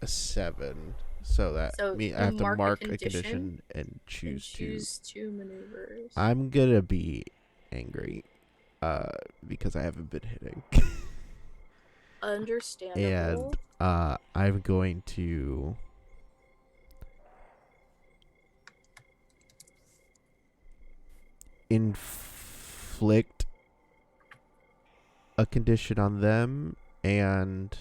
a 7. So that So I you have to mark a mark a condition condition and choose to. 2 maneuvers. I'm gonna be angry, because I haven't been hitting. Understandable. And I'm going to inflict a condition on them and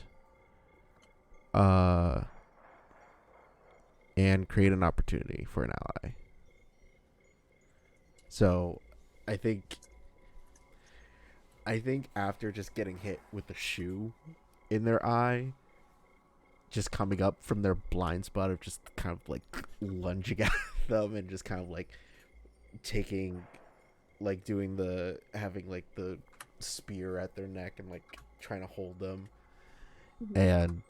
create an opportunity for an ally. So I think after just getting hit with the shoe in their eye, just coming up from their blind spot of just kind of like lunging at them and just kind of like taking, like doing having like the spear at their neck and like trying to hold them, and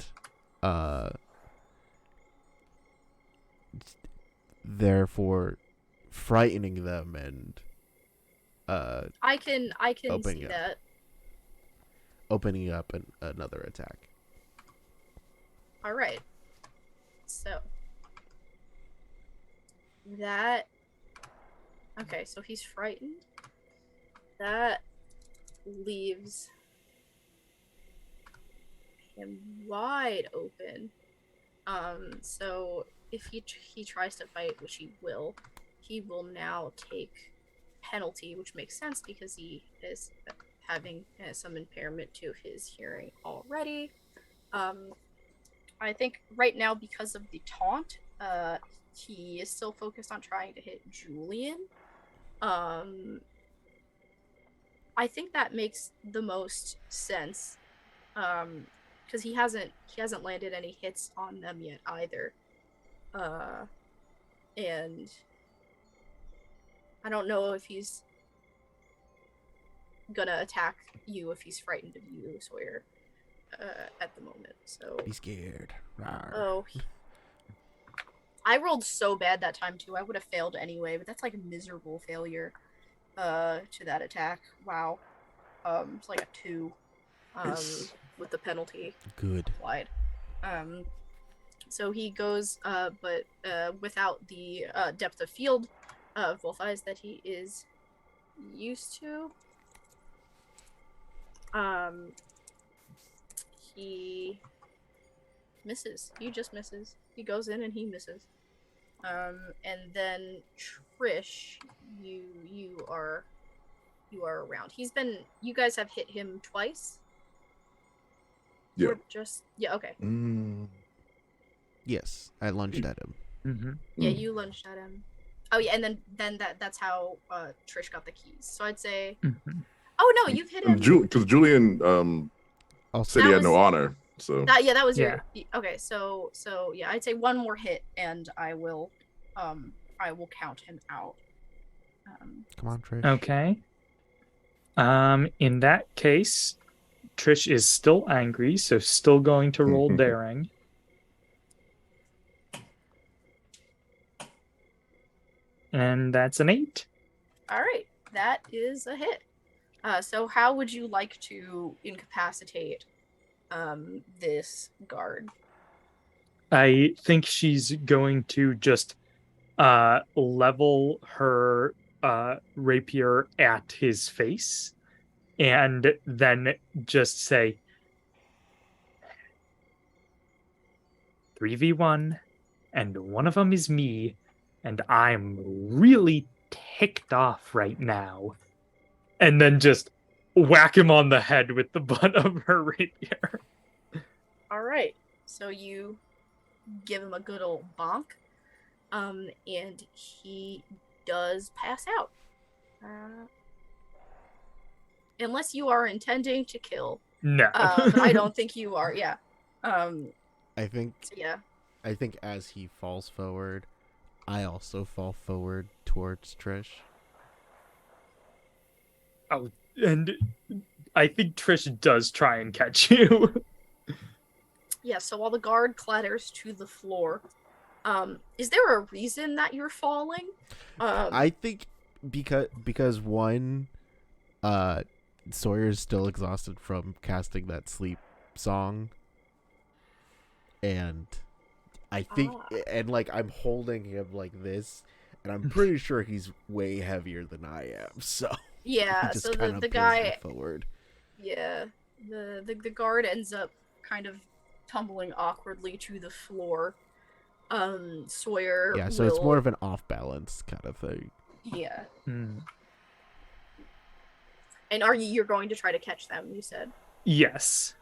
therefore frightening them and I can opening see up. that. Opening up another attack. All right. So that. Okay, so he's frightened. That leaves him wide open. So if he tries to fight, which he will now take penalty, which makes sense because he is having some impairment to his hearing already. I think right now, because of the taunt, he is still focused on trying to hit Julien. I think that makes the most sense, because he hasn't landed any hits on them yet either, and I don't know if he's gonna attack you if he's frightened of you, Sawyer, at the moment. So Be scared. Rawr. oh, I rolled so bad that time too. I would have failed anyway, but that's like a miserable failure to that attack. Wow. It's like a 2 with the penalty Good. applied. So he goes, but without the depth of field of both eyes that he is used to. He misses. He just misses. He goes in and he misses. And then Trish, you are around. You guys have hit him twice? Yeah. Or just, yeah, okay. Yes, I lunged at him. Mm-hmm. Yeah, you lunged at him. Oh yeah, and then that's how Trish got the keys. So I'd say, oh no, you've hit him. Because Julien said he had no honor. So that was Yeah. your okay. So yeah, I'd say one more hit, and I will count him out. Come on, Trish. Okay. In that case, Trish is still angry, so still going to roll daring. And that's an 8. All right, that is a hit. So how would you like to incapacitate this guard? I think she's going to just level her rapier at his face and then just say 3v1 and one of them is me and I'm really ticked off right now, and then just whack him on the head with the butt of her rapier. All right, so you give him a good old bonk, and he does pass out. Unless you are intending to kill. No. But I don't think you are, yeah. I think So yeah. I think as he falls forward, I also fall forward towards Trish. Oh, and I think Trish does try and catch you. Yeah, so while the guard clatters to the floor, is there a reason that you're falling? I think because one, Sawyer's still exhausted from casting that sleep song, and I think, and like I'm holding him like this, and I'm pretty sure he's way heavier than I am. So yeah, he just so kinda the pulls guy, me forward. yeah, the guard ends up kind of tumbling awkwardly to the floor. Sawyer. Yeah, so it's more of an off balance kind of thing. Yeah. Hmm. And you're going to try to catch them, you said? Yes.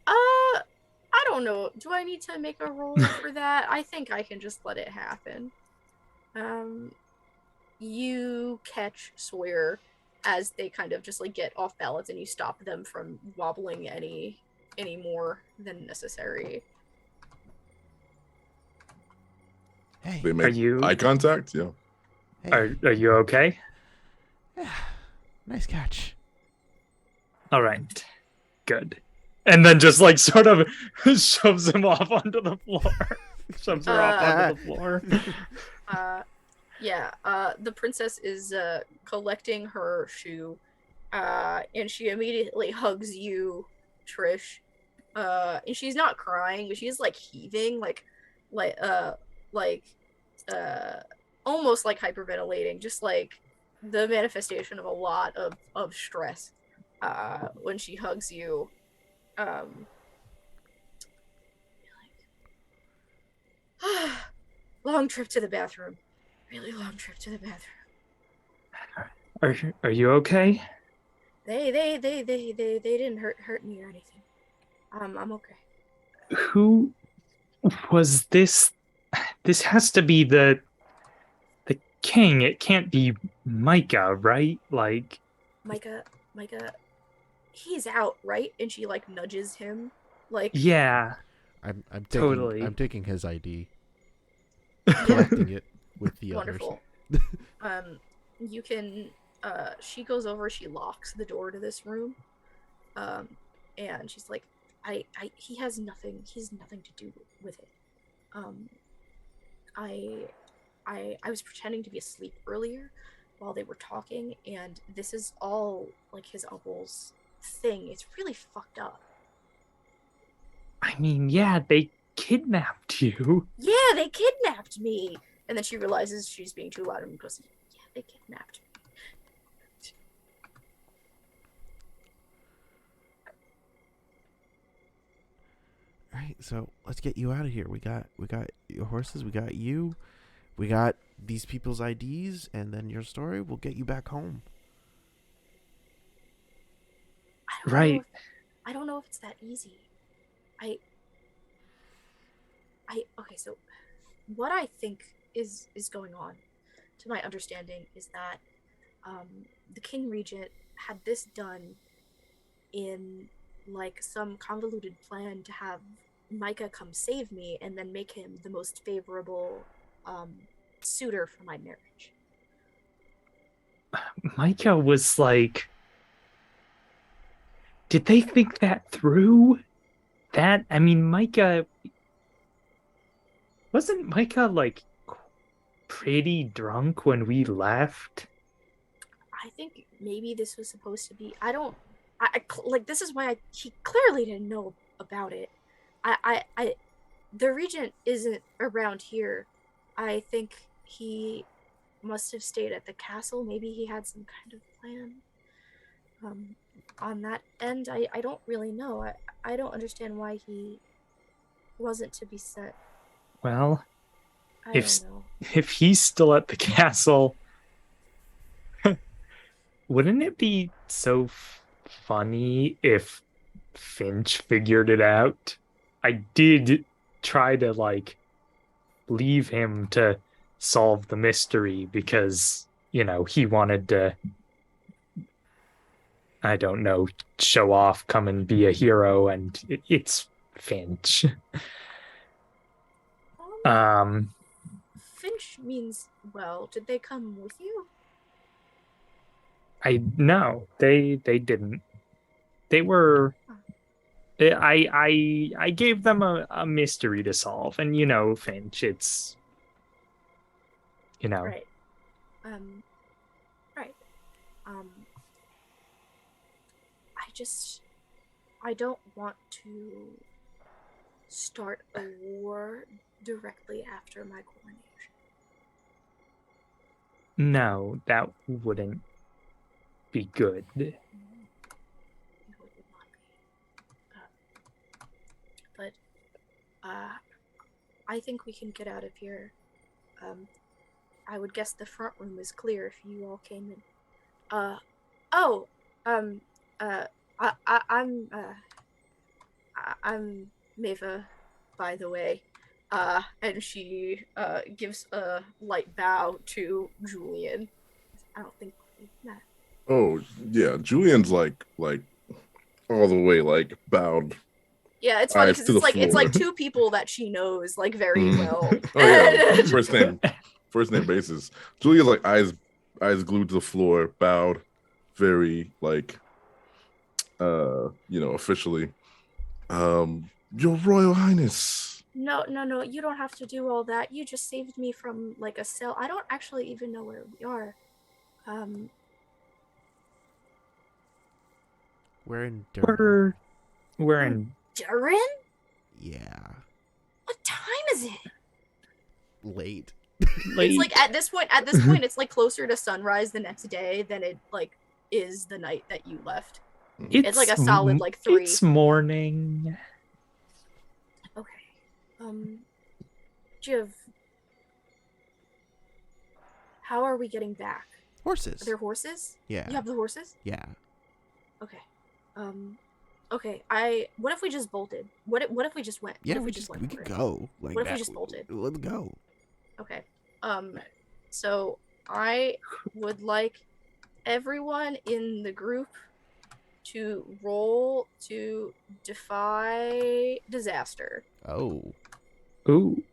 I don't know. Do I need to make a roll for that? I think I can just let it happen. You catch Sawyer as they kind of just like get off balance, and you stop them from wobbling any more than necessary. Hey, they make you- eye contact. Yeah. hey, Are you okay? nice catch. All right. Good. And then just like sort of shoves him off onto the floor. Shoves her off onto the floor. Yeah, the princess is collecting her shoe, and she immediately hugs you, Trish. And she's not crying, but she's like heaving, like almost like hyperventilating, just like the manifestation of a lot of stress when she hugs you. Long trip to the bathroom. Really long trip to the bathroom. Are you okay? They didn't hurt me or anything. I'm okay. Who was this? This has to be the king. It can't be Micah, right? Like Micah, he's out, right? And she like nudges him, like yeah, I'm totally. I'm taking his ID, yeah, collecting it with the wonderful. You can. She goes over. She locks the door to this room. And she's like, he has nothing. He's nothing to do with it. I was pretending to be asleep earlier while they were talking, and this is all like his uncle's thing. It's really fucked up. I mean, yeah, they kidnapped you. Yeah, they kidnapped me. And then she realizes she's being too loud and goes, yeah, they kidnapped me. Right, so let's get you out of here. We got your horses, we got you, we got these people's IDs, and then your story. We'll get you back home. Right. I don't know if it's that easy. Okay, so what I think is going on, to my understanding, is that the King Regent had this done in like some convoluted plan to have Micah come save me and then make him the most favorable suitor for my marriage. Micah was like, did they think that through? I mean, Micah wasn't Micah like pretty drunk when we left? I think maybe this was supposed to be. I like this is why he clearly didn't know about it. The regent isn't around here. I think he must have stayed at the castle. Maybe he had some kind of plan on that end. I don't really know. I don't understand why he wasn't to be sent. Well, I don't know. If he's still at the castle, wouldn't it be so funny if Finch figured it out? I did try to like leave him to solve the mystery because, you know, he wanted to, I don't know, show off, come and be a hero, and it's Finch. Finch means well. Did they come with you? No, they didn't. They were. I gave them a mystery to solve, and you know, Finch, it's, you know, Right. Right. I don't want to start a war directly after my coronation. No, that wouldn't be good. No, it would not be. But I think we can get out of here. I would guess the front room is clear if you all came in. I'm Mava, by the way. And she gives a light bow to Julien. I don't think we've met. Oh yeah, Julian's like all the way like bowed. Yeah, it's funny Eyes because to the it's like floor. two people that she knows like very well. Oh yeah, first name basis. Julia's like eyes glued to the floor, bowed, very like officially. Your Royal Highness. No, you don't have to do all that. You just saved me from like a cell. I don't actually even know where we are. We're in Durham. We're in Durham? Yeah. What time is it? Late. late. It's like at this point, it's like closer to sunrise the next day than it like is the night that you left. It's like a solid like 3. It's morning. Okay. Jiv, how are we getting back? Horses. Are there horses? Yeah. You have the horses? Yeah. Okay. Okay. What if we just bolted? What if we just went? Yeah, what if we just went? we could go. Like What if that. we just bolted? Let's go. Okay. So I would like everyone in the group to roll to defy disaster. Oh. Ooh.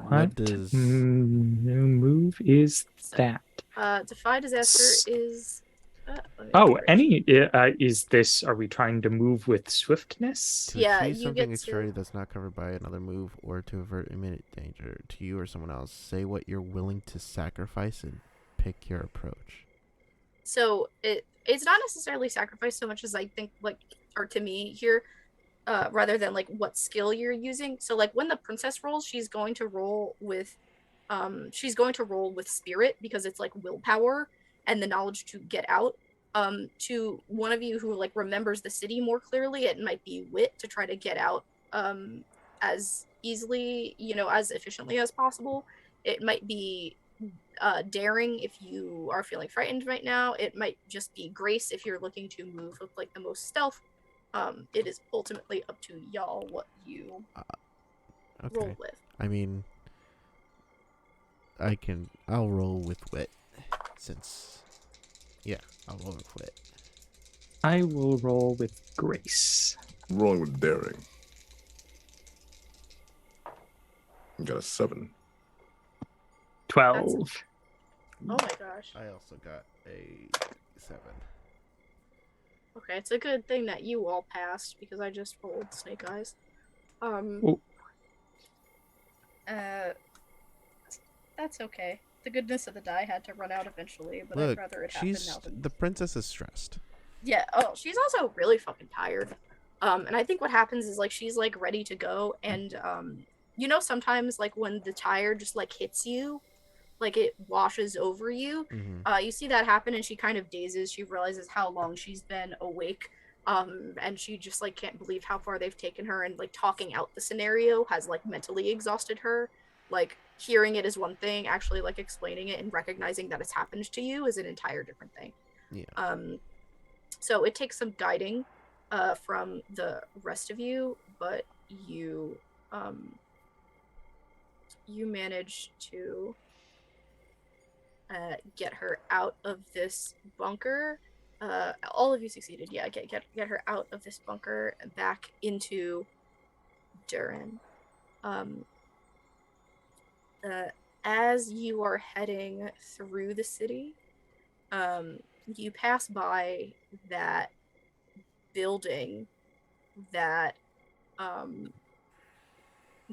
What does move is that? Defy disaster is. Oh, is this? Are we trying to move with swiftness? to Yeah, achieve you something get extraordinary to. that's not covered by another move, or to avert imminent danger to you or someone else? Say what you're willing to sacrifice and pick your approach. So it's not necessarily sacrifice so much as I think like, or to me here, rather than like what skill you're using. So like when the princess rolls, she's going to roll with spirit because it's like willpower and the knowledge to get out. To one of you who like remembers the city more clearly, it might be wit to try to get out as easily, as efficiently as possible. It might be daring if you are feeling frightened right now. It might just be grace if you're looking to move with like the most stealth. It is ultimately up to y'all what you roll with. I mean, I'll roll with wit, since, yeah, I'll roll with wit. I will roll with grace. I'm rolling with daring. I got a 7. 12. Oh my gosh. I also got a 7. Okay, it's a good thing that you all passed because I just rolled snake eyes. Ooh. That's okay. The goodness of the die had to run out eventually, but Look, I'd rather it happen now than... the princess is stressed. Yeah, she's also really fucking tired. And I think what happens is, like, she's, like, ready to go, and, sometimes, like, when the tire just, like, hits you, like, it washes over you, Mm-hmm. you see that happen, and she kind of dazes. She realizes how long she's been awake, and she just, like, can't believe how far they've taken her, and, like, talking out the scenario has, like, mentally exhausted her. Like, hearing it is one thing, actually, like, explaining it and recognizing that it's happened to you is an entire different thing. Yeah. So it takes some guiding from the rest of you, but you manage to get her out of this bunker. All of you succeeded. Yeah, get her out of this bunker and back into Durin. As you are heading through the city, you pass by that building that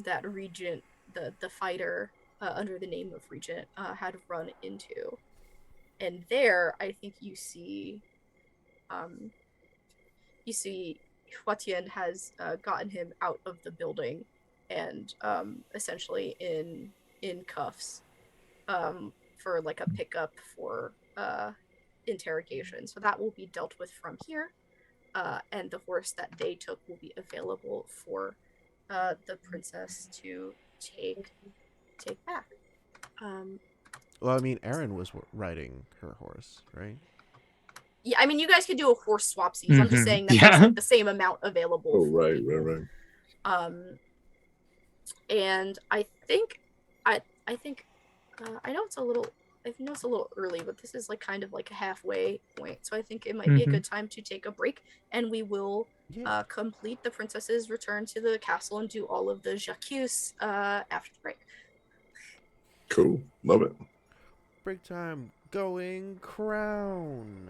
that Regent, the fighter under the name of Regent, had run into, and there I think you see Huatien has gotten him out of the building and essentially in cuffs for like a pickup for interrogation. So that will be dealt with from here, and the horse that they took will be available for the princess to take back. Well, I mean, Erin was riding her horse, right? Yeah, I mean, you guys could do a horse swapsies. I'm just saying that Yeah. there's like the same amount available. Oh, right. And I think I know it's a little early, but this is like kind of like a halfway point, so I think it might be a good time to take a break, and we will complete the princess's return to the castle and do all of the j'accuse after the break. Cool. Love it. Break time. Going crown.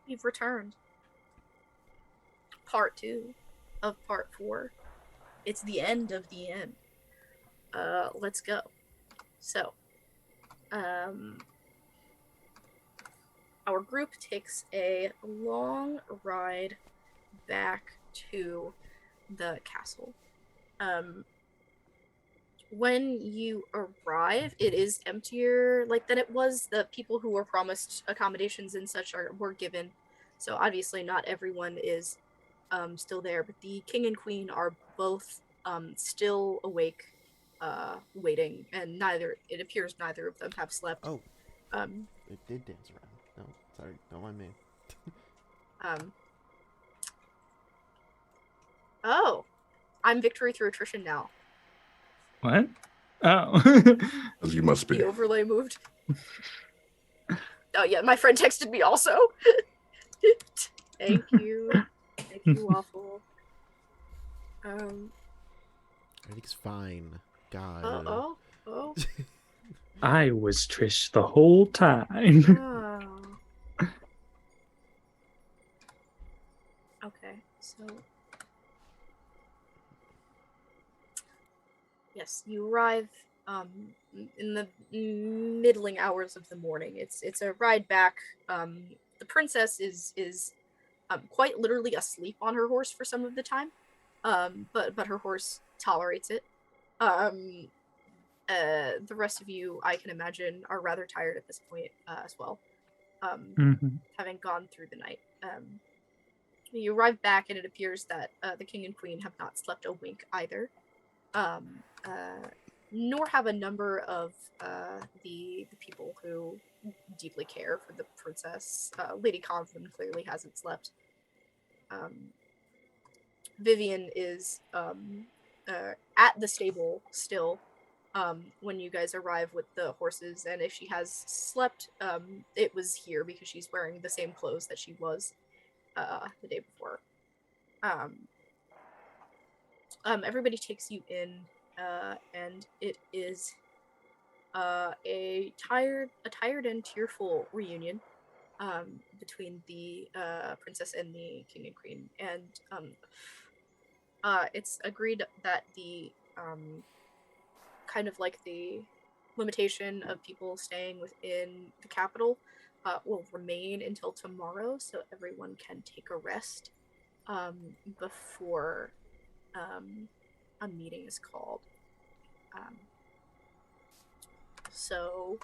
We've returned. Part 2 of part 4. It's the end of the end. Let's go. So, our group takes a long ride back to the castle. When you arrive, it is emptier than it was. The people who were promised accommodations and such were given. So obviously not everyone is still there, but the king and queen are both still awake, waiting, and it appears neither of them have slept. Oh, it did dance around. No, sorry, don't mind me. Oh, I'm victory through attrition now. What? Oh. As you must be. The overlay moved. Oh yeah, my friend texted me also. Thank you. Thank you, Waffle. Everything's fine. God. Oh. I was Trish the whole time. Oh. Okay, so yes, you arrive in the middling hours of the morning. It's a ride back. The princess is quite literally asleep on her horse for some of the time, but her horse tolerates it. The rest of you, I can imagine, are rather tired at this point as well, having gone through the night. You arrive back, and it appears that the king and queen have not slept a wink either. Nor have a number of the people who deeply care for the princess. Lady Convin clearly hasn't slept. Vivian is at the stable still when you guys arrive with the horses, and if she has slept, it was here because she's wearing the same clothes that she was the day before. Everybody takes you in, and it is a tired and tearful reunion between the princess and the king and queen, and it's agreed that the kind of the limitation of people staying within the capital will remain until tomorrow, so everyone can take a rest before a meeting is called. So,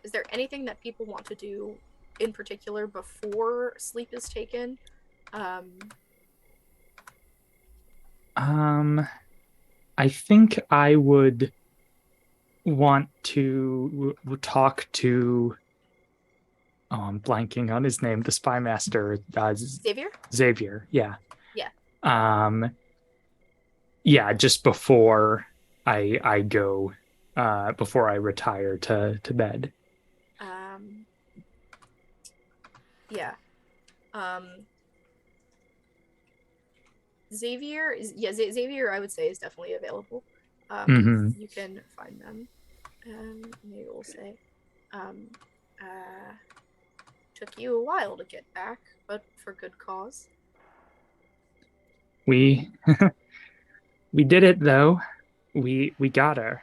is there anything that people want to do in particular before sleep is taken? I think I would want to talk to. Oh, I'm blanking on his name. The spy master, Xavier. Xavier, yeah. Yeah. Yeah. Just before I go, before I retire to bed. Yeah. Xavier is Xavier, I would say, is definitely available. You can find them. Maybe we'll say took you a while to get back, but for good cause. We we did it though. We got her.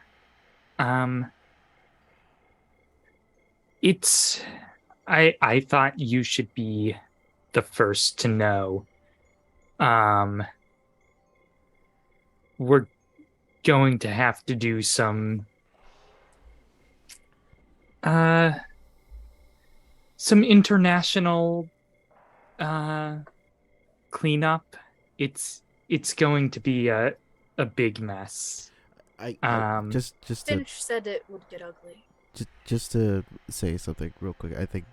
It's I thought you should be the first to know. We're going to have to do some international cleanup. It's going to be a big mess. Just Finch said it would get ugly. Just to say something real quick, I think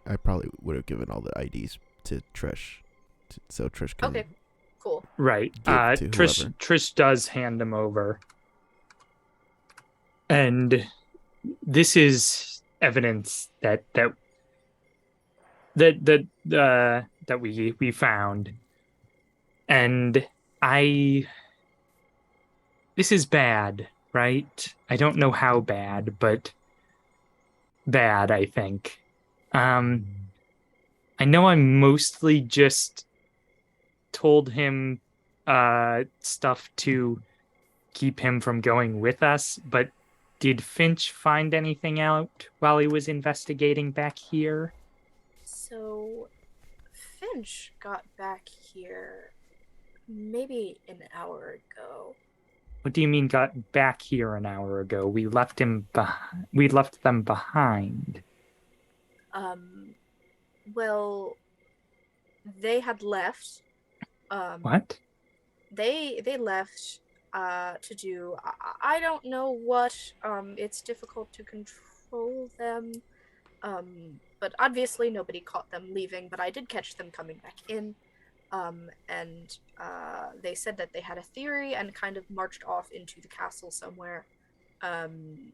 I probably would have given all the IDs to Trish, so Trish can. Okay, cool. Right. Trish does hand them over, and this is evidence that we found, and this is bad, right? I don't know how bad, but bad, I think. I know I mostly just told him stuff to keep him from going with us, but did Finch find anything out while he was investigating back here? So, Finch got back here maybe an hour ago. What do you mean got back here an hour ago? We left them behind. Well, they had left. What? They left to do I don't know what. It's difficult to control them. But obviously nobody caught them leaving, but I did catch them coming back in. And they said that they had a theory and kind of marched off into the castle somewhere. And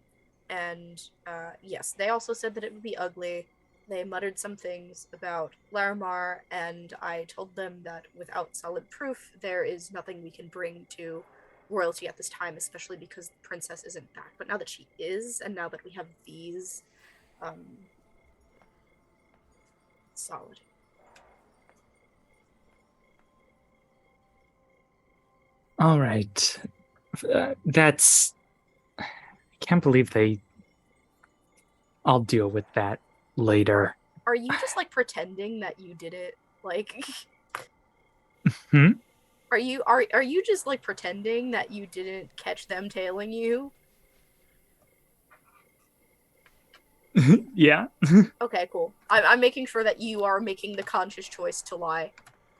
yes, they also said that it would be ugly. They muttered some things about Larimar, and I told them that without solid proof, there is nothing we can bring to royalty at this time, especially because the princess isn't back. But now that she is, and now that we have these, solid. All right. That's... I can't believe they... I'll deal with that later. Are you just like pretending that you did it? Like, Hmm? are you just like pretending that you didn't catch them tailing you? Yeah. Okay, cool. I'm making sure that you are making the conscious choice to lie.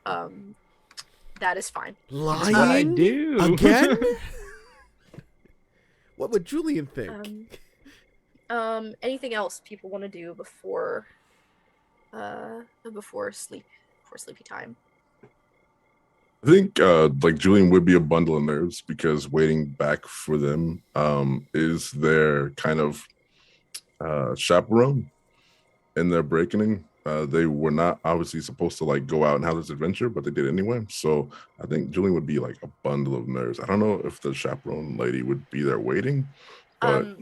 That is fine. Lying? What I do. Again? What would Julien think? Anything else people want to do before sleepy time? I think like Julien would be a bundle of nerves because waiting back for them is their kind of chaperone in their breaking. They were not obviously supposed to like go out and have this adventure, but they did anyway. So I think Julien would be like a bundle of nerves. I don't know if the chaperone lady would be there waiting, but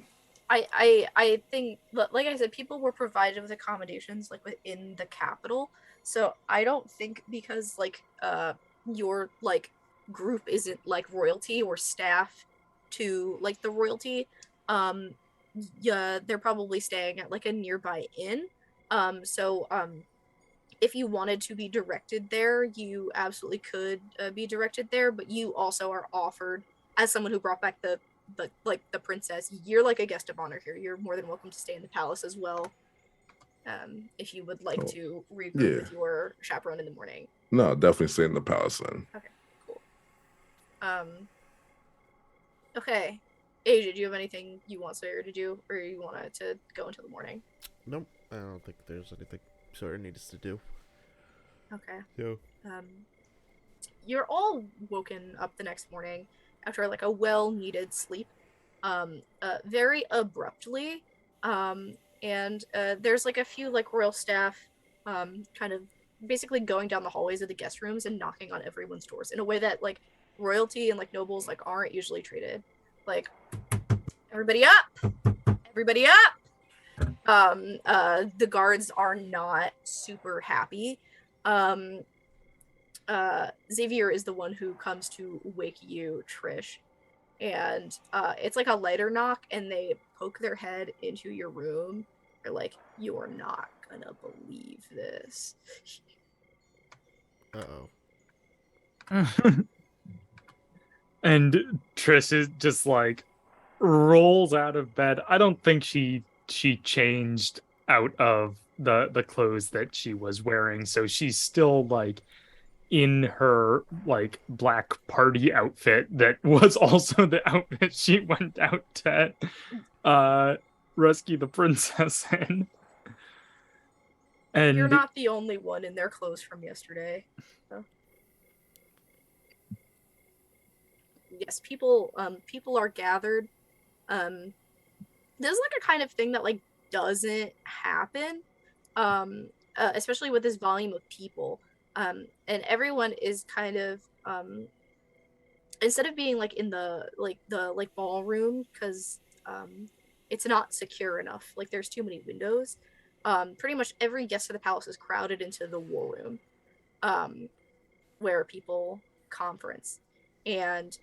I think, like I said, people were provided with accommodations like within the capital. So I don't think, because like your like group isn't like royalty or staff to like the royalty, yeah, they're probably staying at like a nearby inn. So if you wanted to be directed there, you absolutely could be directed there, but you also are offered, as someone who brought back the princess, you're like a guest of honor here. You're more than welcome to stay in the palace as well. If you would like to regroup with your chaperone in the morning. No, definitely stay in the palace then. Okay, cool. Okay. Asia, do you have anything you want Sawyer to do, or you want it to go until the morning? Nope, I don't think there's anything Sawyer needs to do. Okay. So, you're all woken up the next morning after like a well-needed sleep, very abruptly, and there's like a few like royal staff, kind of basically going down the hallways of the guest rooms and knocking on everyone's doors in a way that like royalty and like nobles like aren't usually treated. Like, everybody up, everybody up. The guards are not super happy. Xavier is the one who comes to wake you, Trish, and it's like a lighter knock, and they poke their head into your room. They're like, "You are not gonna believe this." And Trish is just like rolls out of bed. I don't think she changed out of the clothes that she was wearing, so she's still like in her like black party outfit that was also the outfit she went out to rescue the princess in. And you're not the only one in their clothes from yesterday. So. Yes, people are gathered. This is like a kind of thing that like doesn't happen, especially with this volume of people. And everyone is kind of instead of being like in the ballroom, because it's not secure enough. Like there's too many windows. pretty much every guest of the palace is crowded into the war room, where people conference. And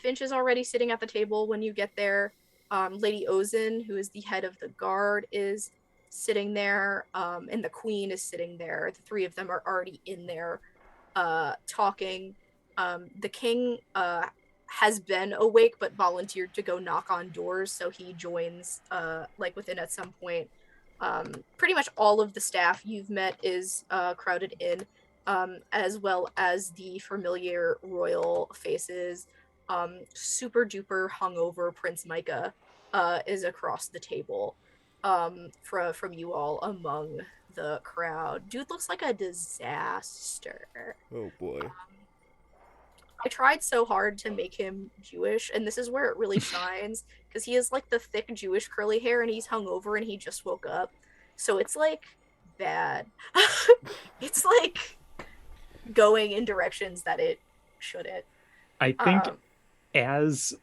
Finch is already sitting at the table when you get there. Lady Ozin, who is the head of the guard, is sitting there, and the queen is sitting there. The three of them are already in there talking. The king has been awake but volunteered to go knock on doors, so he joins within at some point. Pretty much all of the staff you've met is crowded in, as well as the familiar royal faces. Super duper hungover Prince Micah is across the table from you all among the crowd. Dude looks like a disaster. Oh boy. I tried so hard to make him Jewish, and this is where it really shines, because he has like the thick Jewish curly hair and he's hungover and he just woke up. So it's like bad. It's like going in directions that it shouldn't. I think as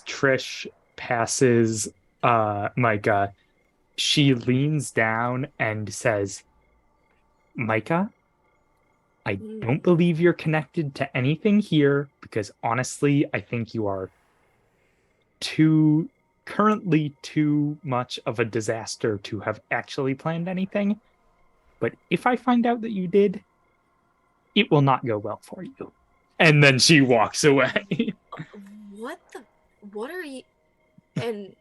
Trish passes Micah, she leans down and says, Micah, I don't believe you're connected to anything here, because honestly, I think you are currently too much of a disaster to have actually planned anything. But if I find out that you did, it will not go well for you. And then she walks away. What are you? And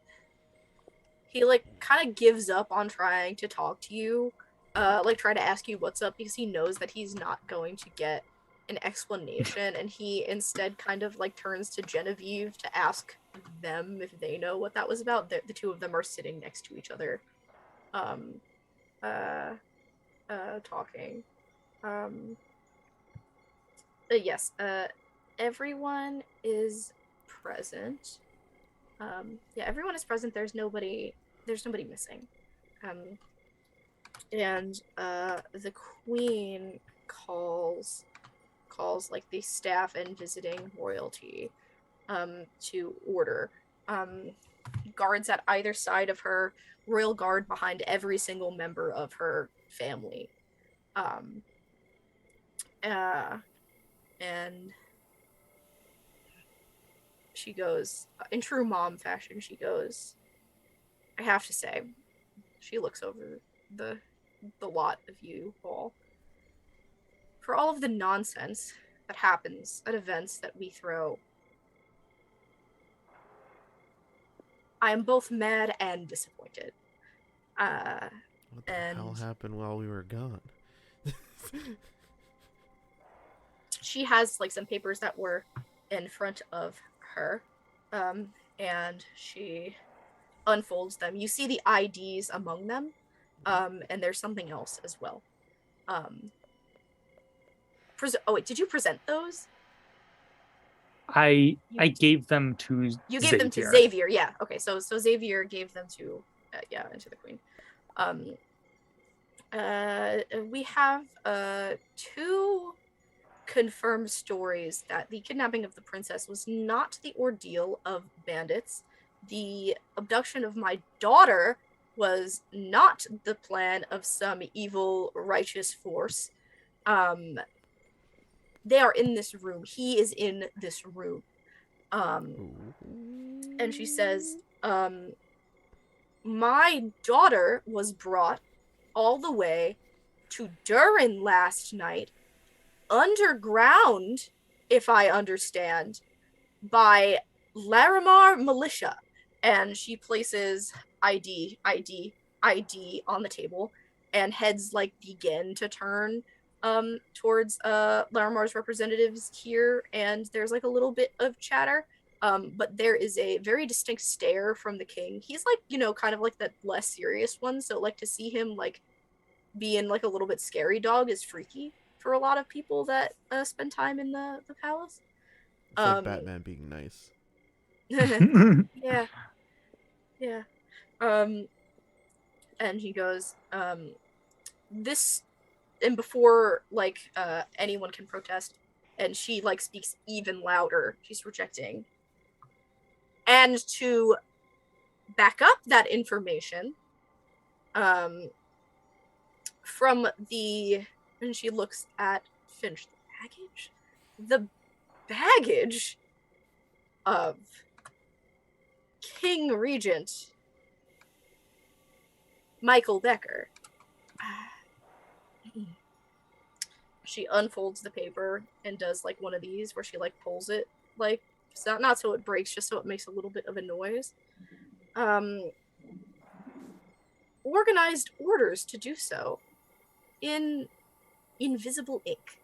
he like kind of gives up on trying to talk to you, try to ask you what's up, because he knows that he's not going to get an explanation, and he instead kind of like turns to Genevieve to ask them if they know what that was about. The two of them are sitting next to each other, talking. Yes, everyone is present. Yeah, everyone is present. There's nobody missing. And the queen calls like the staff and visiting royalty to order. Guards at either side of her, royal guard behind every single member of her family. And she goes, in true mom fashion, she goes, I have to say, she looks over the lot of you all. For all of the nonsense that happens at events that we throw, I am both mad and disappointed. What the hell happened while we were gone? She has like some papers that were in front of her, and she unfolds them. You see the IDs among them, and there's something else as well. Did you present those? I gave them to You gave them to Xavier, yeah. Okay, so Xavier gave them to into the queen. We have two confirmed stories that the kidnapping of the princess was not the ordeal of bandits. The abduction of my daughter was not the plan of some evil righteous force. They are in this room. He is in this room. And she says, my daughter was brought all the way to Durin last night, underground, if I understand, by Larimar militia. And she places ID on the table and heads like begin to turn towards Larimar's representatives here, and there's like a little bit of chatter, but there is a very distinct stare from the king. He's like, kind of like that less serious one, so like to see him like being like a little bit scary dog is freaky for a lot of people that spend time in the palace. It's like Batman being nice. Yeah. And he goes, this, and before like anyone can protest, and she like speaks even louder, she's projecting, and to back up that information from the, and she looks at Finch, the baggage of King Regent Michael Becker. She unfolds the paper and does like one of these where she like pulls it, like, so not so it breaks, just so it makes a little bit of a noise. Organized orders to do so in invisible ink.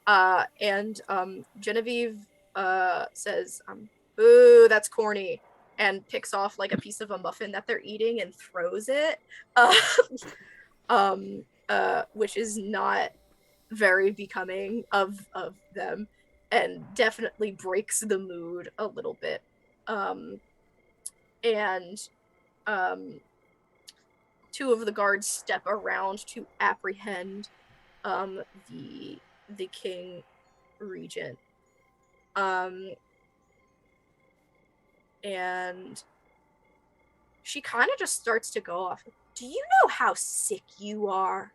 And Genevieve says, "Ooh, that's corny," and picks off like a piece of a muffin that they're eating and throws it, which is not very becoming of them, and definitely breaks the mood a little bit. And two of the guards step around to apprehend the King Regent. And she kind of just starts to go off. Do you know how sick you are?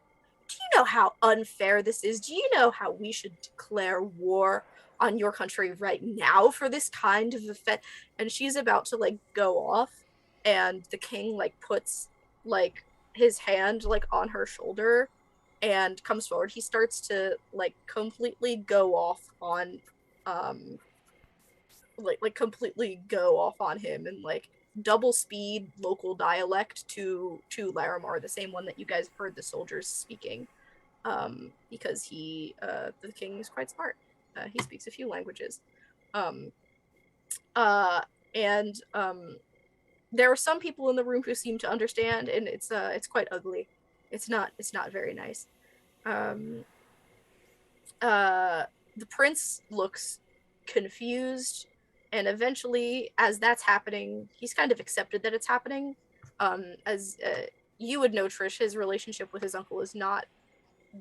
Do you know how unfair this is? Do you know how we should declare war on your country right now for this kind of effect? And she's about to like go off, and the king like puts like his hand like on her shoulder and comes forward. He starts to like completely go off on like completely go off on him and like double speed local dialect to Larimar, the same one that you guys heard the soldiers speaking, because he the king is quite smart. He speaks a few languages, and there are some people in the room who seem to understand, and it's quite ugly. It's not very nice. The prince looks confused, and eventually, as that's happening, he's kind of accepted that it's happening. As you would know, Trish, his relationship with his uncle is not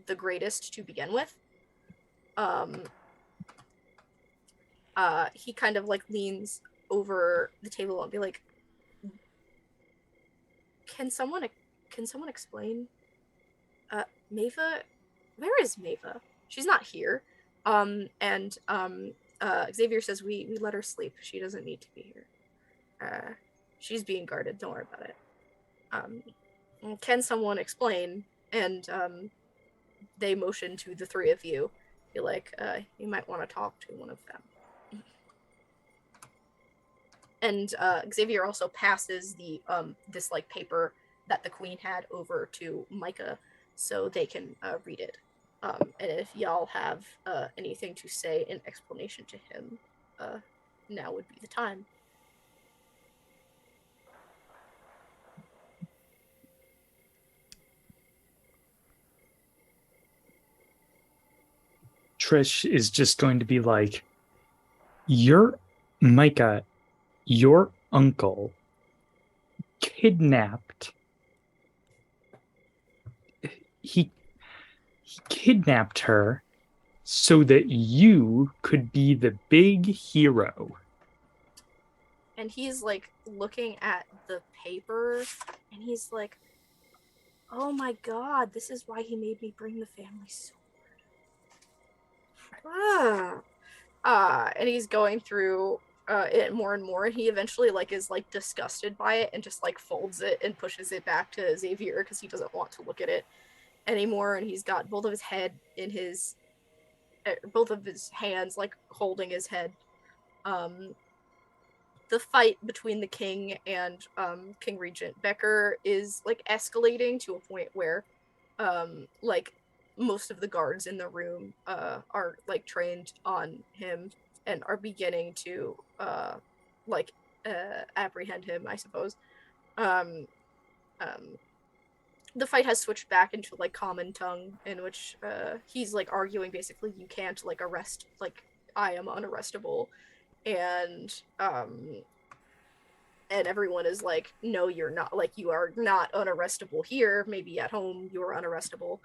the greatest to begin with. He kind of like leans over the table and be like, Can someone explain? Maeva, where is Maeva? She's not here. Xavier says we let her sleep. She doesn't need to be here. She's being guarded. Don't worry about it. Can someone explain? And they motion to the three of you. Be like, you might want to talk to one of them. And Xavier also passes the this like paper that the queen had over to Micah, so they can read it. And if y'all have anything to say in explanation to him, now would be the time. Trish is just going to be like, Micah, your uncle kidnapped. He kidnapped her so that you could be the big hero. And he's like looking at the paper, and he's like, oh my god, this is why he made me bring the family sword. And he's going through it more and more. He eventually like is like disgusted by it and just like folds it and pushes it back to Xavier because he doesn't want to look at it anymore. And he's got both of his head in his both of his hands like holding his head. The fight between the king and King Regent Becker is like escalating to a point where like most of the guards in the room are like trained on him and are beginning to apprehend him, I suppose. The fight has switched back into like common tongue, in which he's like arguing basically you can't like arrest, like I am unarrestable, and everyone is like, no, you're not, like you are not unarrestable here. Maybe at home you are unarrestable.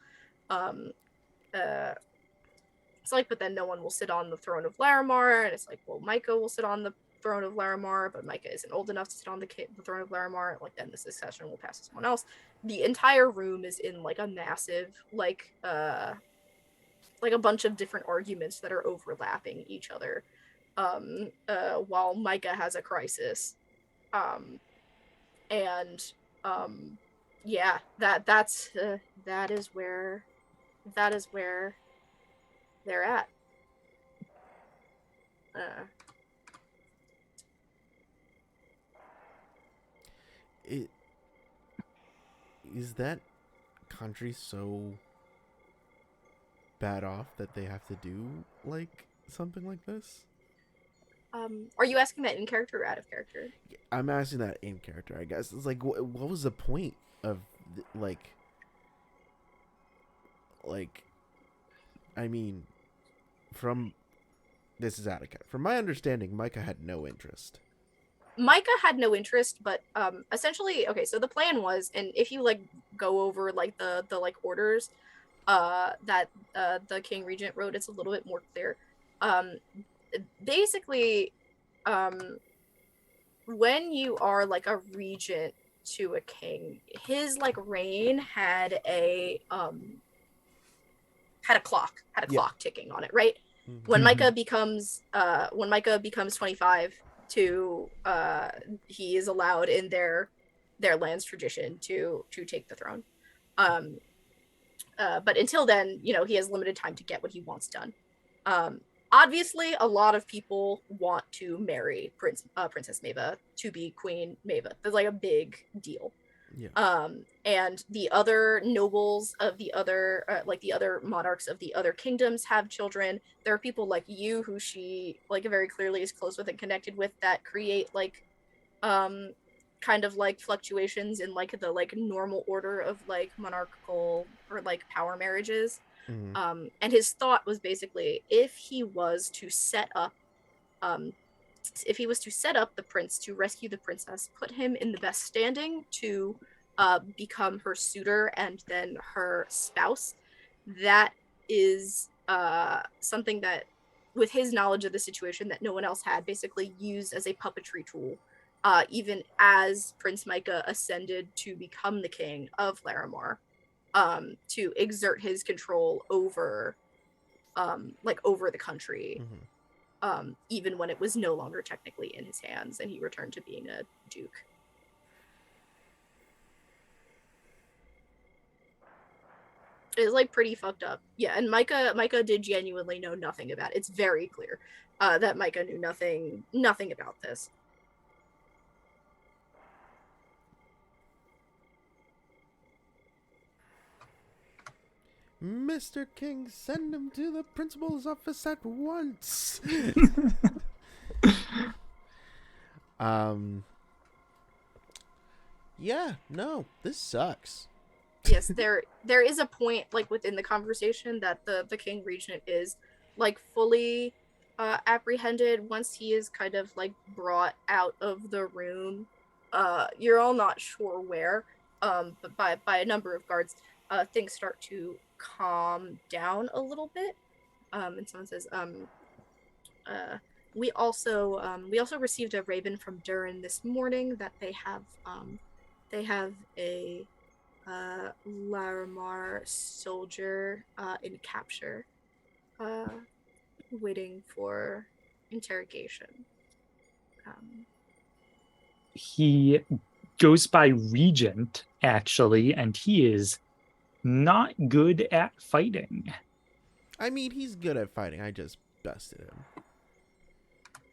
It's like, but then no one will sit on the throne of Larimar, and it's like, well, Micah will sit on the throne of Larimar, but Micah isn't old enough to sit on the throne of Larimar. Like, then the succession will pass to someone else. The entire room is in like a massive like a bunch of different arguments that are overlapping each other. While Micah has a crisis. Yeah, that is where they're at. Is that country so bad off that they have to do like something like this? Are you asking that in character or out of character? I'm asking that in character, I guess. It's like, what was the point of like, I mean, this is out of character. From my understanding, Micah had no interest. Micah had no interest, but essentially, okay, so the plan was, and if you like go over like the like orders that the King Regent wrote, it's a little bit more clear. Basically, when you are like a regent to a king, his like reign had a clock ticking on it, right? Mm-hmm. When Micah becomes 25 to he is allowed in their land's tradition to take the throne. But until then, you know, he has limited time to get what he wants done. Obviously, a lot of people want to marry Princess Maeva to be Queen Maeva. There's like a big deal. Yeah. And the other nobles of the other, like the other monarchs of the other kingdoms have children. There are people like you who she like very clearly is close with and connected with that create like, kind of like fluctuations in like the like normal order of like monarchical or like power marriages. Mm-hmm. And his thought was basically if he was to set up the prince to rescue the princess, put him in the best standing to become her suitor and then her spouse, that is something that, with his knowledge of the situation that no one else had, basically used as a puppetry tool. Even as Prince Micah ascended to become the king of Larimar, to exert his control over the country, even when it was no longer technically in his hands and he returned to being a duke. It's like pretty fucked up. Yeah, and Micah did genuinely know nothing about it. It's very clear that Micah knew nothing about this. Mr. King, send him to the principal's office at once. Yeah, no, this sucks. Yes, there is a point like within the conversation that the King Regent is like fully apprehended once he is kind of like brought out of the room. You're all not sure where, but by a number of guards, things start to calm down a little bit. And someone says, we also received a raven from Durin this morning that they have a Larimar soldier in capture, waiting for interrogation. He goes by Regent, actually, and he is not good at fighting. I mean, he's good at fighting. I just bested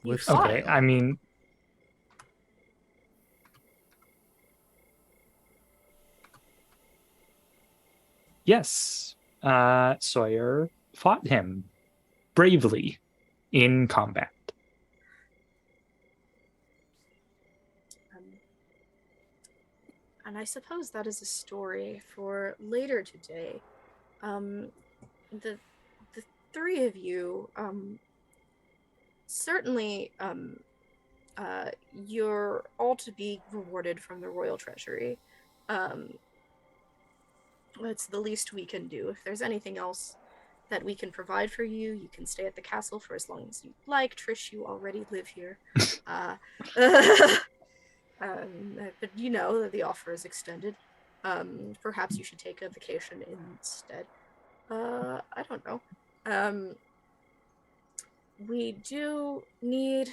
him. Okay, I mean, yes, Sawyer fought him bravely in combat. And I suppose that is a story for later today. The three of you, certainly, you're all to be rewarded from the royal treasury. It's the least we can do. If there's anything else that we can provide for you. You can stay at the castle for as long as you like. Trish, you already live here. But you know that the offer is extended. Perhaps you should take a vacation instead. I don't know. We do need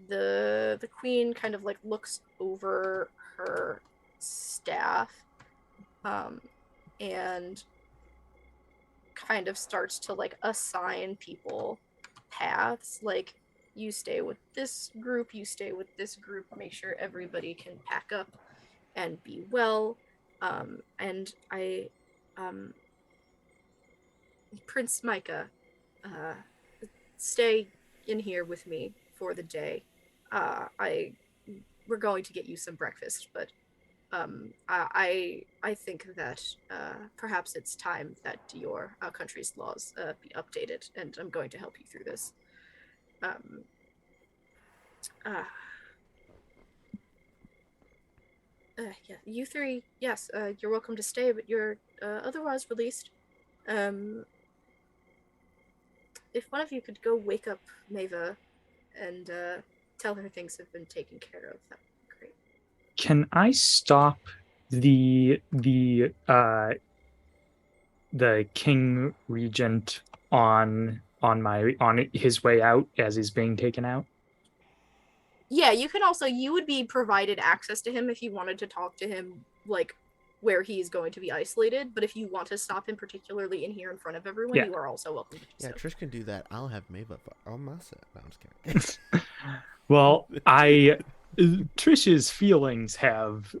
the queen kind of like looks over her staff and kind of starts to like assign people paths, like you stay with this group, you stay with this group, make sure everybody can pack up and be well. And I Prince Micah, stay in here with me for the day. We're going to get you some breakfast, but I think that perhaps it's time that your country's laws be updated, and I'm going to help you through this. Yeah, you three, yes, you're welcome to stay, but you're otherwise released. If one of you could go wake up Maeva and tell her things have been taken care of, that would be great. Can I stop the King Regent on his way out as he's being taken out? Yeah, you would be provided access to him if you wanted to talk to him, like where he's going to be isolated, but if you want to stop him particularly in here in front of everyone, you are also welcome to do so. Yeah, Trish can do that. I'll have Maeva on my set. No, I'm just kidding. Well, Trish's feelings have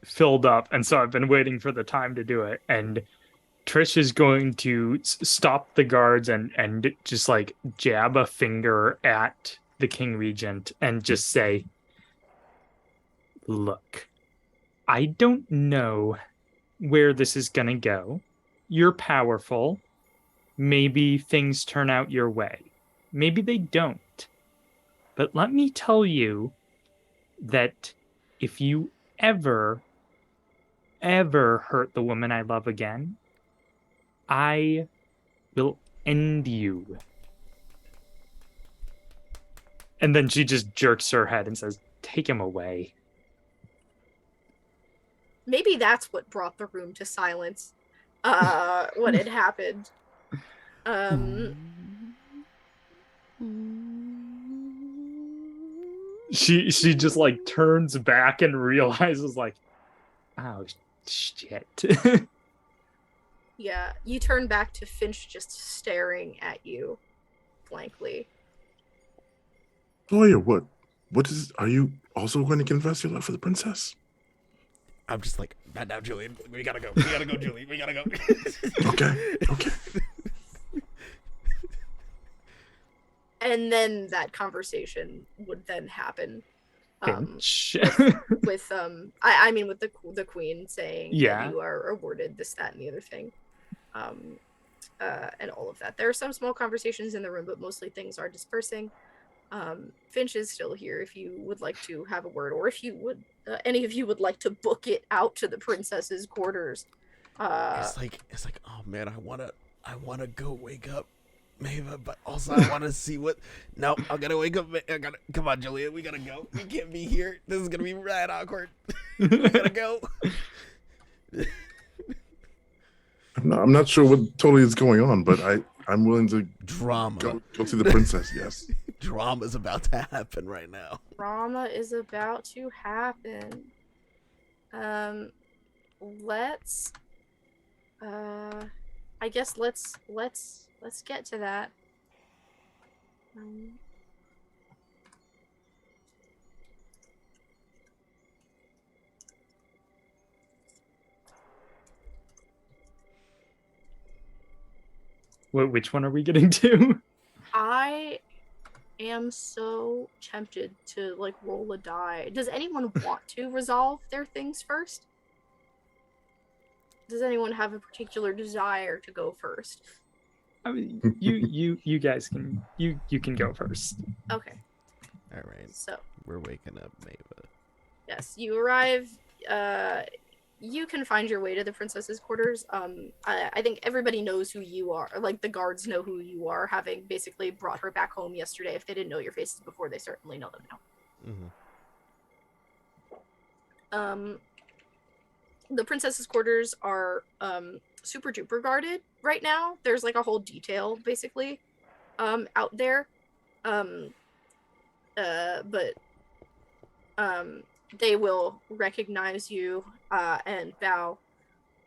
filled up, and so I've been waiting for the time to do it, and Trish is going to stop the guards and just like jab a finger at the King Regent and just say, look, I don't know where this is going to go. You're powerful. Maybe things turn out your way. Maybe they don't. But let me tell you that if you ever hurt the woman I love again, I will end you. And then she just jerks her head and says, take him away. Maybe that's what brought the room to silence when it happened. She just like turns back and realizes like, oh shit. Yeah, you turn back to Finch just staring at you blankly. Sawyer, are you also going to confess your love for the princess? I'm just like, not now, Julien. We gotta go. We gotta go, Julien. We gotta go. Okay. And then that conversation would then happen. With the queen saying that you are awarded this, that, and the other thing. And all of that. There are some small conversations in the room, but mostly things are dispersing. Finch is still here if you would like to have a word, or if you would, any of you would like to book it out to the princess's quarters. It's like, oh man, I wanna go wake up Maeva, but also I wanna see what. No, I gotta wake up. Come on, Julien, we gotta go. We can't be here. This is gonna be right awkward. We gotta go. I'm not sure what totally is going on, but I'm willing to drama go see the princess. Yes. Drama's about to happen right now. Drama is about to happen. Let's I guess let's get to that. Which one are we getting to? I am so tempted to like roll a die. Does anyone want to resolve their things first? Does anyone have a particular desire to go first? I mean, you guys can you can go first. Okay. All right. So we're waking up Maeva. Yes, you arrive. you can find your way to the princess's quarters. I think everybody knows who you are. Like, the guards know who you are, having basically brought her back home yesterday. If they didn't know your faces before, they certainly know them now. The princess's quarters are super duper guarded right now. There's like a whole detail basically out there. But they will recognize you and bow.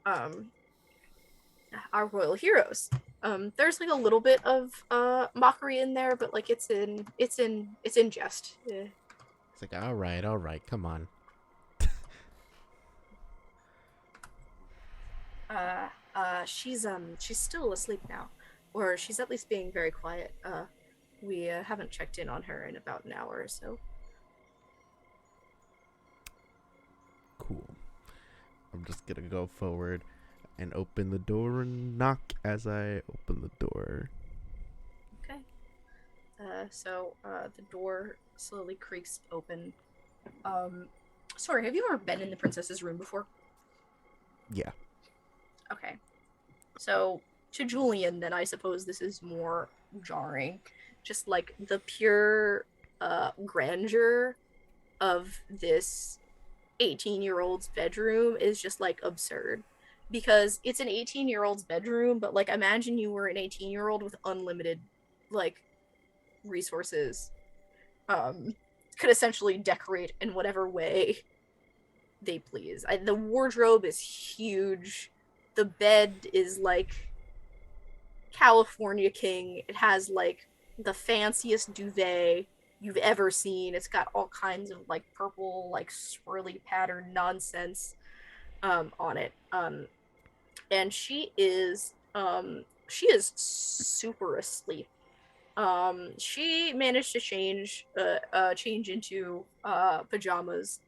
Our royal heroes. There's like a little bit of mockery in there, but like it's in jest. Yeah. It's like, all right, come on. She's still asleep now, or she's at least being very quiet. We haven't checked in on her in about an hour or so. Cool. I'm just gonna go forward and open the door and knock as I open the door. Okay. So the door slowly creaks open. Sorry, have you ever been in the princess's room before? Yeah. Okay. So to Julien, then I suppose this is more jarring. Just like the pure grandeur of this 18-year-old's bedroom is just like absurd. Because it's an 18-year-old's bedroom, but like imagine you were an 18-year-old with unlimited like resources. Could essentially decorate in whatever way they please. The wardrobe is huge. The bed is like California King. It has like the fanciest duvet you've ever seen. It's got all kinds of like purple, like swirly pattern nonsense on it. And she is super asleep. She managed to change into pajamas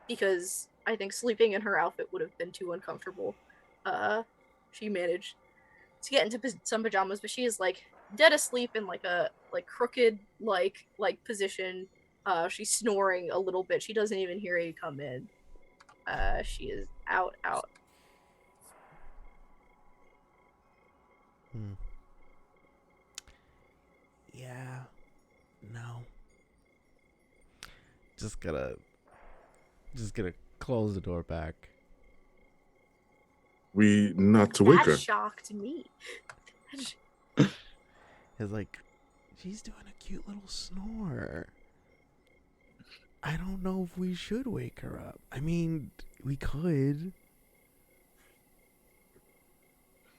because I think sleeping in her outfit would have been too uncomfortable. She managed to get into some pajamas, but she is like dead asleep in like a crooked like position. She's snoring a little bit. She doesn't even hear you come in. She is out. Yeah. No. Just gonna close the door back. We not to wake her. That shocked me. It's like, she's doing a cute little snore. I don't know if we should wake her up. I mean, we could.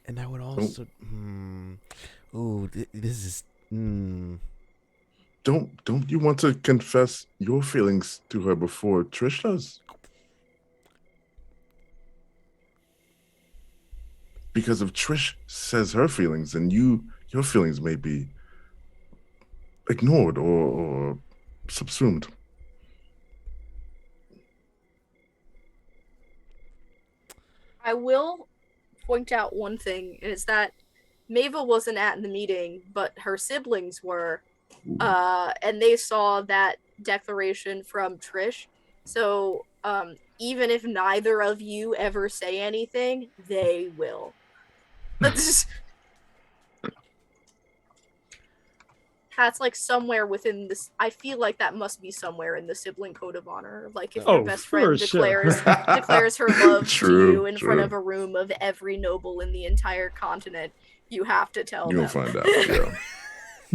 And that would also... this is... Don't you want to confess your feelings to her before Trish does? Because if Trish says her feelings, then your feelings may be ignored or subsumed. I will point out one thing, is that Maeva wasn't at the meeting, but her siblings were, and they saw that declaration from Trish. So even if neither of you ever say anything, they will. That's like somewhere within this. I feel like that must be somewhere in the sibling code of honor. Like if your best friend declares her love to you in front of a room of every noble in the entire continent, you have to tell them. You'll find out. Yeah.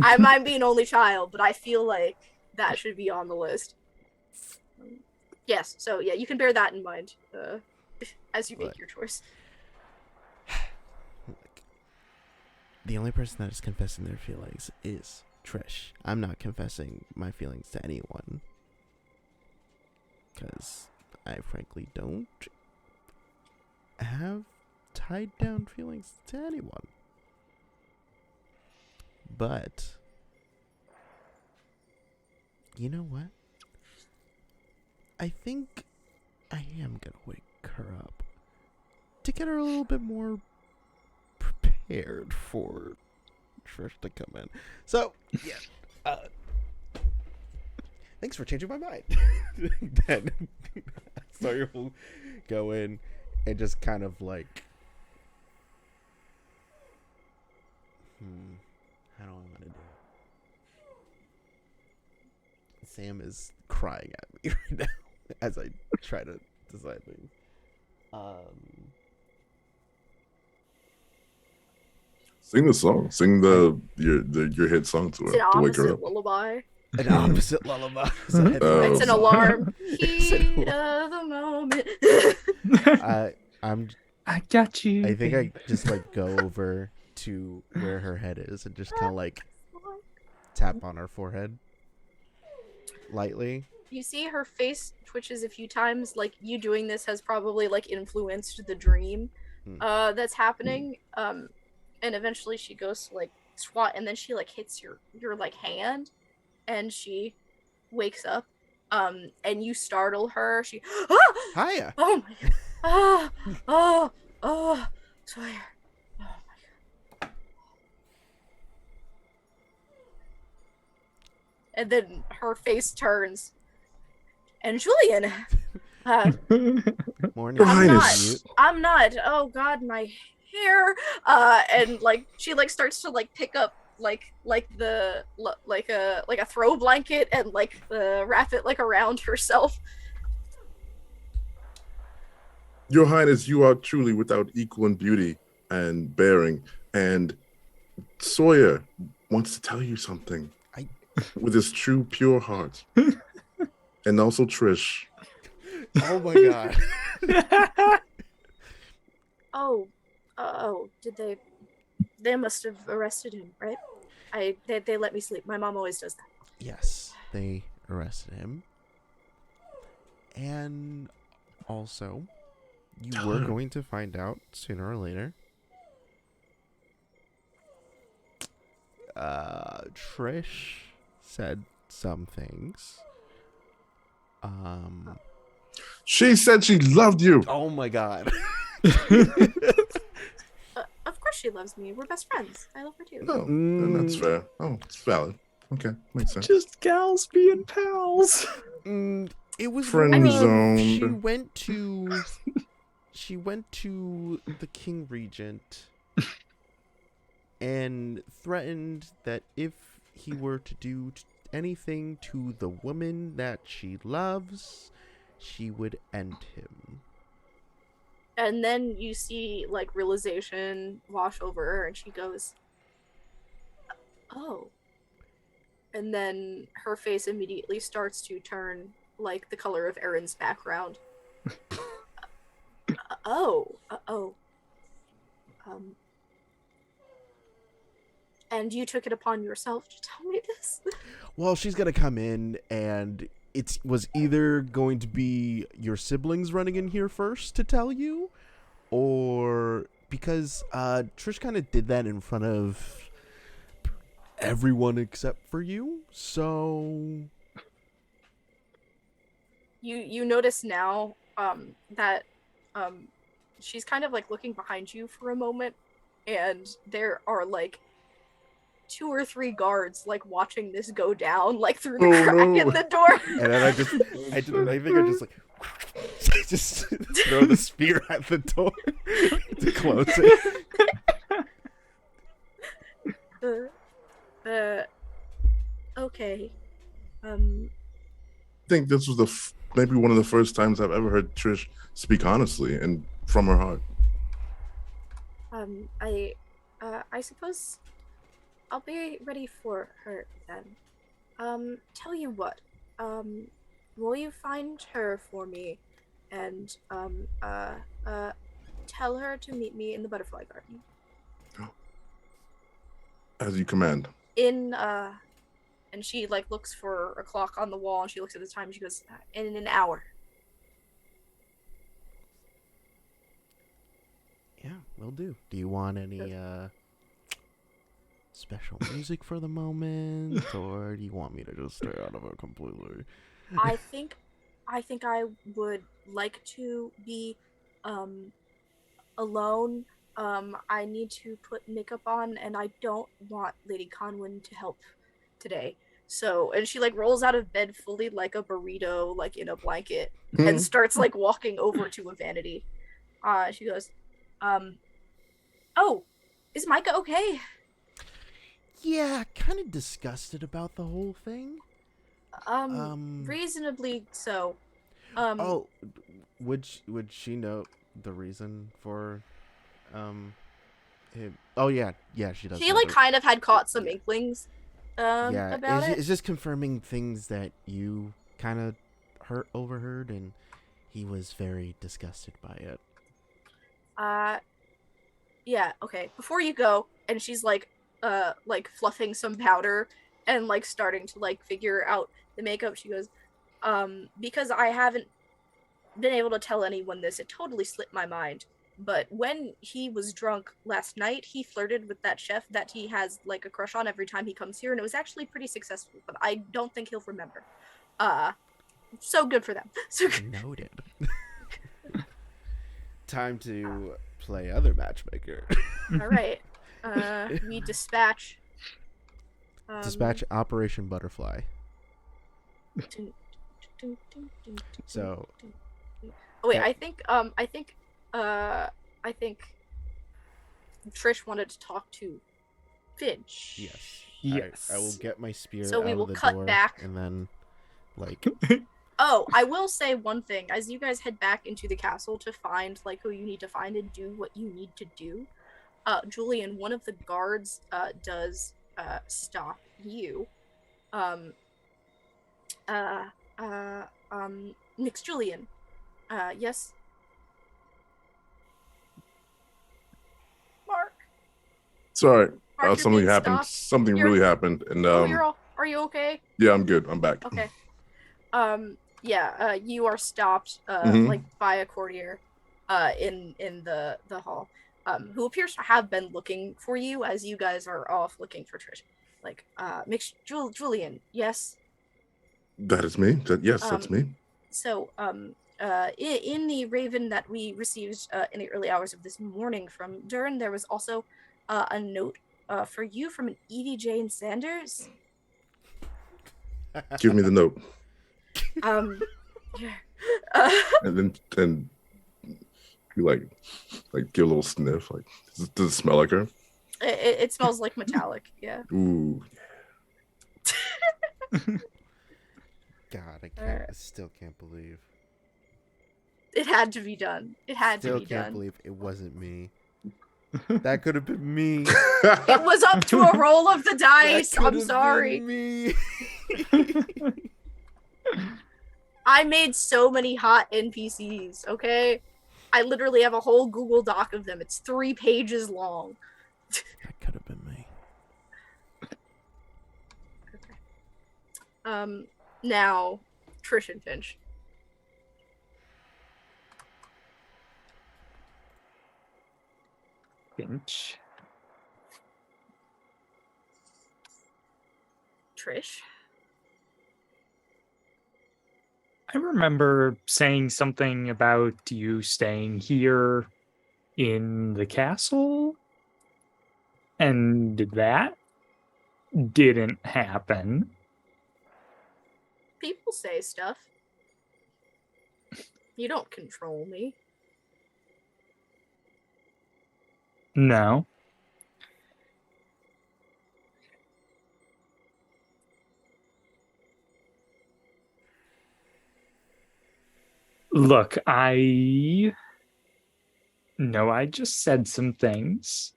I might be an only child, but I feel like that should be on the list. Yes, so yeah, you can bear that in mind as you make your choice. The only person that is confessing their feelings is Trish. I'm not confessing my feelings to anyone. Because I frankly don't have tied down feelings to anyone. But, you know what? I think I am going to wake her up to get her a little bit more prepared for Trish to come in. So, yeah. Thanks for changing my mind. Then, Sawyer will go in and just kind of like, how do I want to do it? Sam is crying at me right now as I try to decide things. Sing the song. Sing your hit song to her It's an to wake her opposite up. lullaby. An opposite lullaby. It's an Oh. alarm. It's an Heat of the moment. I got you. I think I just like go over to where her head is and just kind of like tap on her forehead lightly. You see her face twitches a few times. Like, you doing this has probably like influenced the dream that's happening. And eventually she goes to like swat, and then she like hits your like hand, and she wakes up. And you startle her. She Hiya. Oh my god. Oh, Sawyer. Oh my god. And then her face turns. And Julien, Morning. Your Highness. I'm not. Oh god, my hair. And like she like starts to like pick up like a throw blanket and like wrap it like around herself. Your Highness, you are truly without equal in beauty and bearing. And Sawyer wants to tell you something with his true, pure heart. And also Trish. Oh my god. Did they must have arrested him, right? They let me sleep. My mom always does that. Yes, they arrested him. And also, you were going to find out sooner or later. Trish said some things. She said she loved you. Oh my god. Of course she loves me. We're best friends. I love her too. Oh, then that's fair. Oh, it's valid. Okay, makes sense. Just gals being pals. It was Friend more of zoned. she went to the King Regent and threatened that if he were to do anything to the woman that she loves, she would end him. And then you see like realization wash over her, and she goes, "Oh." And then her face immediately starts to turn like the color of Erin's background. And you took it upon yourself to tell me this? Well, she's gonna come in, and it was either going to be your siblings running in here first to tell you, or because Trish kind of did that in front of everyone except for you, so you notice now that she's kind of like looking behind you for a moment, and there are like 2 or 3 guards like watching this go down like through the crack in the door. And then I think I just like just throw the spear at the door to close it. Okay. I think this was maybe one of the first times I've ever heard Trish speak honestly and from her heart. I suppose I'll be ready for her then. Tell you what, will you find her for me and tell her to meet me in the butterfly garden? As you command. And she like looks for a clock on the wall, and she looks at the time, and she goes, in an hour. Yeah, will do. Do you want any special music for the moment, or do you want me to just stay out of it completely? I think I would like to be alone. I need to put makeup on, and I don't want Lady Conwyn to help today. So, and she like rolls out of bed fully like a burrito, like in a blanket, and starts like walking over to a vanity. She goes, oh, is Micah okay? Yeah, kind of disgusted about the whole thing. Reasonably so. Oh, would she know the reason for him? Oh yeah, she does. She know like the- kind of had caught some Yeah. inklings it's, about it. it's just confirming things that you kind of overheard, and he was very disgusted by it. Yeah, okay. Before you go, and she's like fluffing some powder and like starting to like figure out the makeup, she goes, because I haven't been able to tell anyone this, it totally slipped my mind. But when he was drunk last night, he flirted with that chef that he has like a crush on every time he comes here, and it was actually pretty successful, but I don't think he'll remember. So good for them. So good. Noted. Time to play other matchmaker. All right. We dispatch. Dispatch Operation Butterfly. So. Oh wait, Yeah. I think Trish wanted to talk to Finch. Yes. Yes. I will get my spear So we out will of the cut door back. and then, like, Oh, I will say one thing. As you guys head back into the castle to find like who you need to find and do what you need to do, Julien, one of the guards does stop you. Nix Julien. Yes. Mark. Sorry, Mark, you're something being happened. stopped. Something You're- really happened, and Are you okay? yeah, I'm good. I'm back. Okay. You are stopped Mhm. like by a courtier in the hall, who appears to have been looking for you as you guys are off looking for Trish. Like, Julien, yes. That is me. Yes, that's me. So, in the raven that we received in the early hours of this morning from Dern, there was also a note for you from an Evie Jane Sanders. Give me the note, Here. and you like give a little sniff. Like, does it smell like her? It smells like metallic. Yeah. Ooh, God, I still can't believe. It had to be done. It had Still to be can't done. believe it wasn't me. That could have been me. It was up to a roll of the dice. That could I'm have sorry. been me. I made so many hot NPCs, okay? I literally have a whole Google Doc of them. It's 3 pages long. That could have been me. Now, Trish and Finch. Finch. Trish. I remember saying something about you staying here in the castle, and that didn't happen. People say stuff. You don't control me. No. Look, I know I just said some things.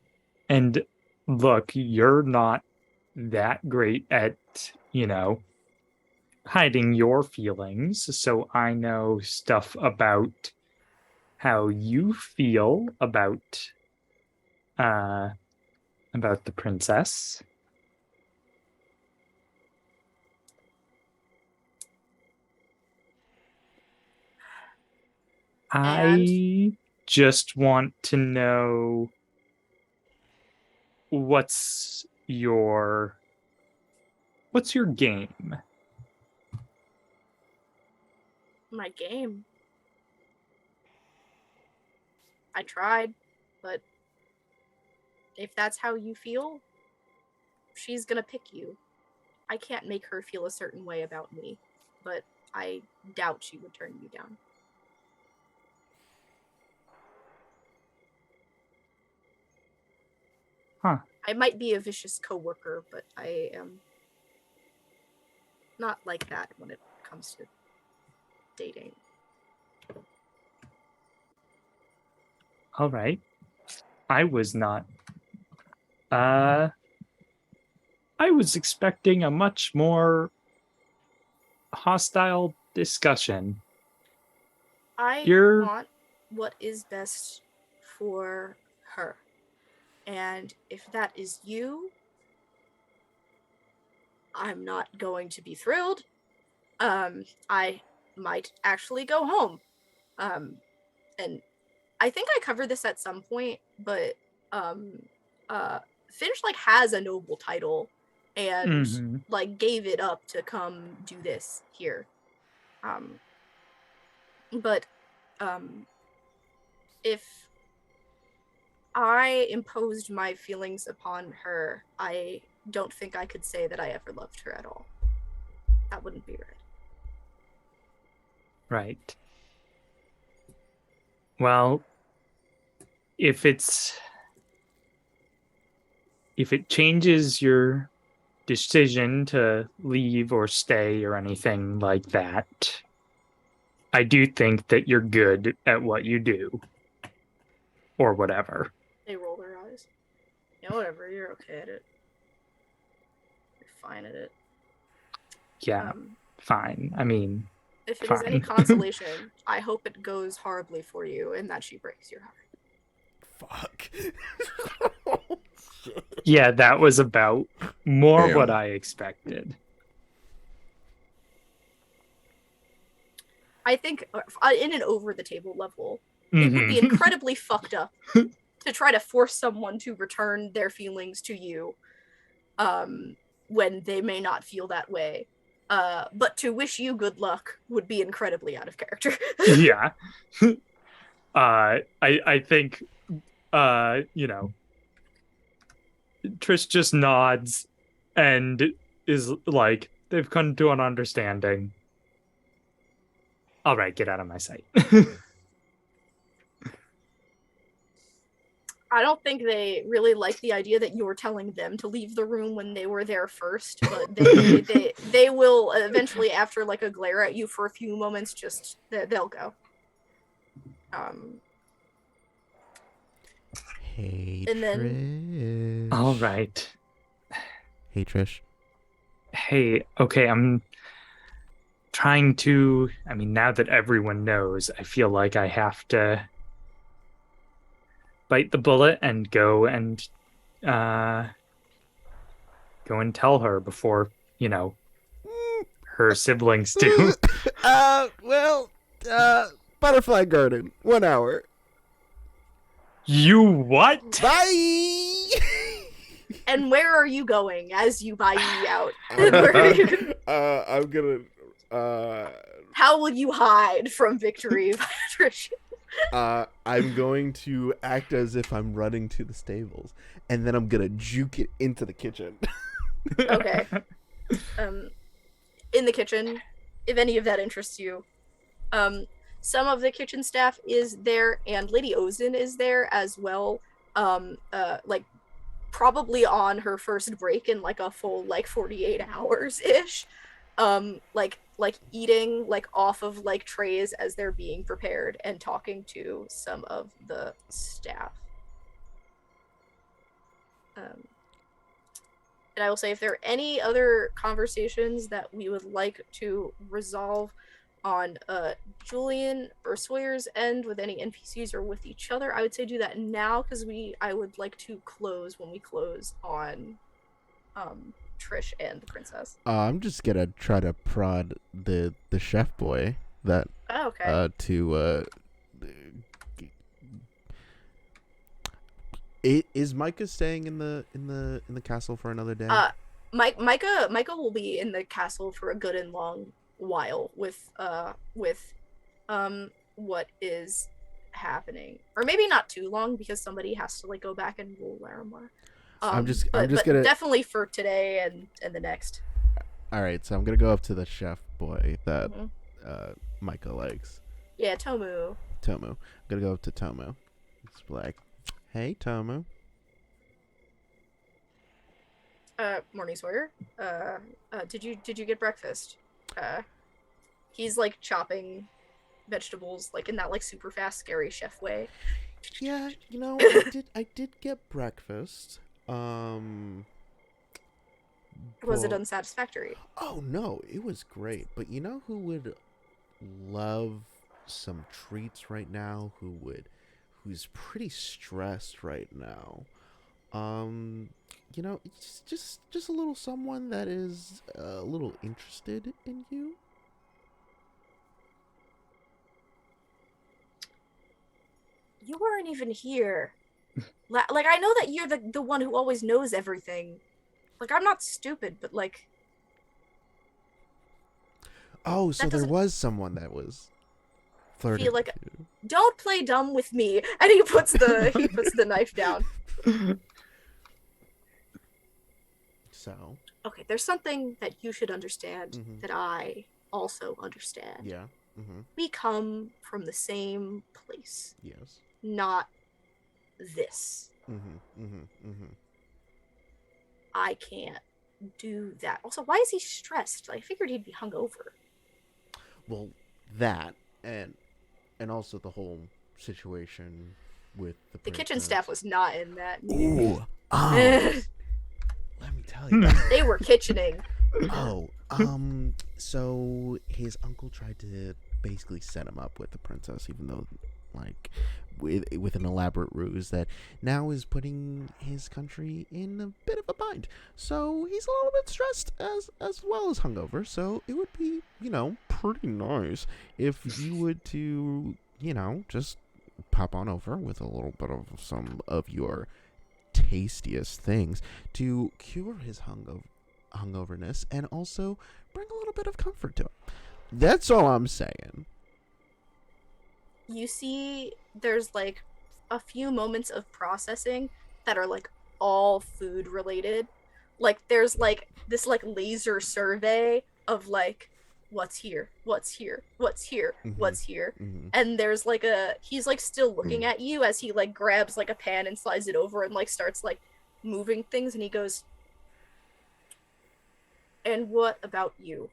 And look, you're not that great at, hiding your feelings. So I know stuff about how you feel about the princess. I just want to know what's your game? My game. I tried, but if that's how you feel, she's gonna pick you. I can't make her feel a certain way about me, but I doubt she would turn you down. I might be a vicious coworker, but I am not like that when it comes to dating. All right. I was not. I was expecting a much more hostile discussion. I You're want what is best for her. And if that is you, I'm not going to be thrilled. I might actually go home. And I think I covered this at some point, but Finch like has a noble title and like gave it up to come do this here. But if I imposed my feelings upon her, I don't think I could say that I ever loved her at all. That wouldn't be right. right. Well, if it changes your decision to leave or stay or anything like that, I do think that you're good at what you do. Or whatever. They roll their eyes. Yeah, whatever, you're okay at it. You're fine at it. Yeah, fine. I mean, if it fine. is any consolation, I hope it goes horribly for you and that she breaks your heart. Fuck. Yeah, that was about more Damn. what I expected. I think in an over-the-table level, it would be incredibly fucked up to try to force someone to return their feelings to you when they may not feel that way. But to wish you good luck would be incredibly out of character. Yeah. I think, you know, Trish just nods and is like, they've come to an understanding. All right, get out of my sight. I don't think they really like the idea that you're telling them to leave the room when they were there first, but they will eventually, after like a glare at you for a few moments, just they'll go. Hey, and Trish. All right. Hey, Trish. Hey, okay, I'm trying to, I mean, now that everyone knows, I feel like I have to bite the bullet and go and tell her before, you know, her siblings do. Butterfly Garden, 1 hour. You what? Bye! And where are you going as you buy out? I'm gonna, How will you hide from victory, Trish? I'm going to act as if I'm running to the stables, and then I'm gonna juke it into the kitchen. Okay. In the kitchen, if any of that interests you, some of the kitchen staff is there, and Lady Ozin is there as well. Like probably on her first break in like a full like 48 hours ish. Like eating like off of like trays as they're being prepared and talking to some of the staff. And I will say, if there are any other conversations that we would like to resolve on Julien or Sawyer's end with any NPCs or with each other, I would say do that now, because I would like to close when we close on Trish and the princess. I'm just gonna try to prod the chef boy that is Micah staying in the castle for another day? Micah will be in the castle for a good and long while with what is happening, or maybe not too long, because somebody has to like go back and rule Larimar. I'm just but gonna definitely for today and the next. All right, so I'm gonna go up to the chef boy that Micah likes. Yeah, Tomu. I'm gonna go up to Tomu. It's like, hey, Tomu. Morning, Sawyer. Did you get breakfast? He's like chopping vegetables like in that like super fast scary chef way. Yeah, I did get breakfast. Was it but- unsatisfactory? Oh no, it was great. But you know who would love some treats right now? Who's pretty stressed right now? It's just a little someone that is a little interested in you. You weren't even here. Like I know that you're the one who always knows everything. Like I'm not stupid, but like. Oh, so That there doesn't was someone that was flirting feel like with you. don't play dumb with me. And he puts the knife down. So, Okay, there's something that you should understand Mhm. that I also understand. yeah. Mm-hmm. We come from the same place, Yes. not this. Mm-hmm. Mm-hmm. Mm-hmm. I can't do that. Also, why is he stressed? I figured he'd be hungover. Well, that and also the whole situation with The kitchen princess. staff was not in that meeting. Ooh. Let me tell you. They were kitchening. So his uncle tried to basically set him up with the princess, even though, like, with an elaborate ruse that now is putting his country in a bit of a bind. So he's a little bit stressed as well as hungover. So it would be, pretty nice if you would to, just pop on over with a little bit of some of your tastiest things to cure his hungoverness and also bring a little bit of comfort to him. That's all I'm saying. You see, there's like a few moments of processing that are like all food related. Like there's like this like laser survey of like what's here, what's here, what's here, what's here. Mm-hmm. And there's like he's like still looking at you as he like grabs like a pan and slides it over and like starts like moving things, and he goes, and what about you?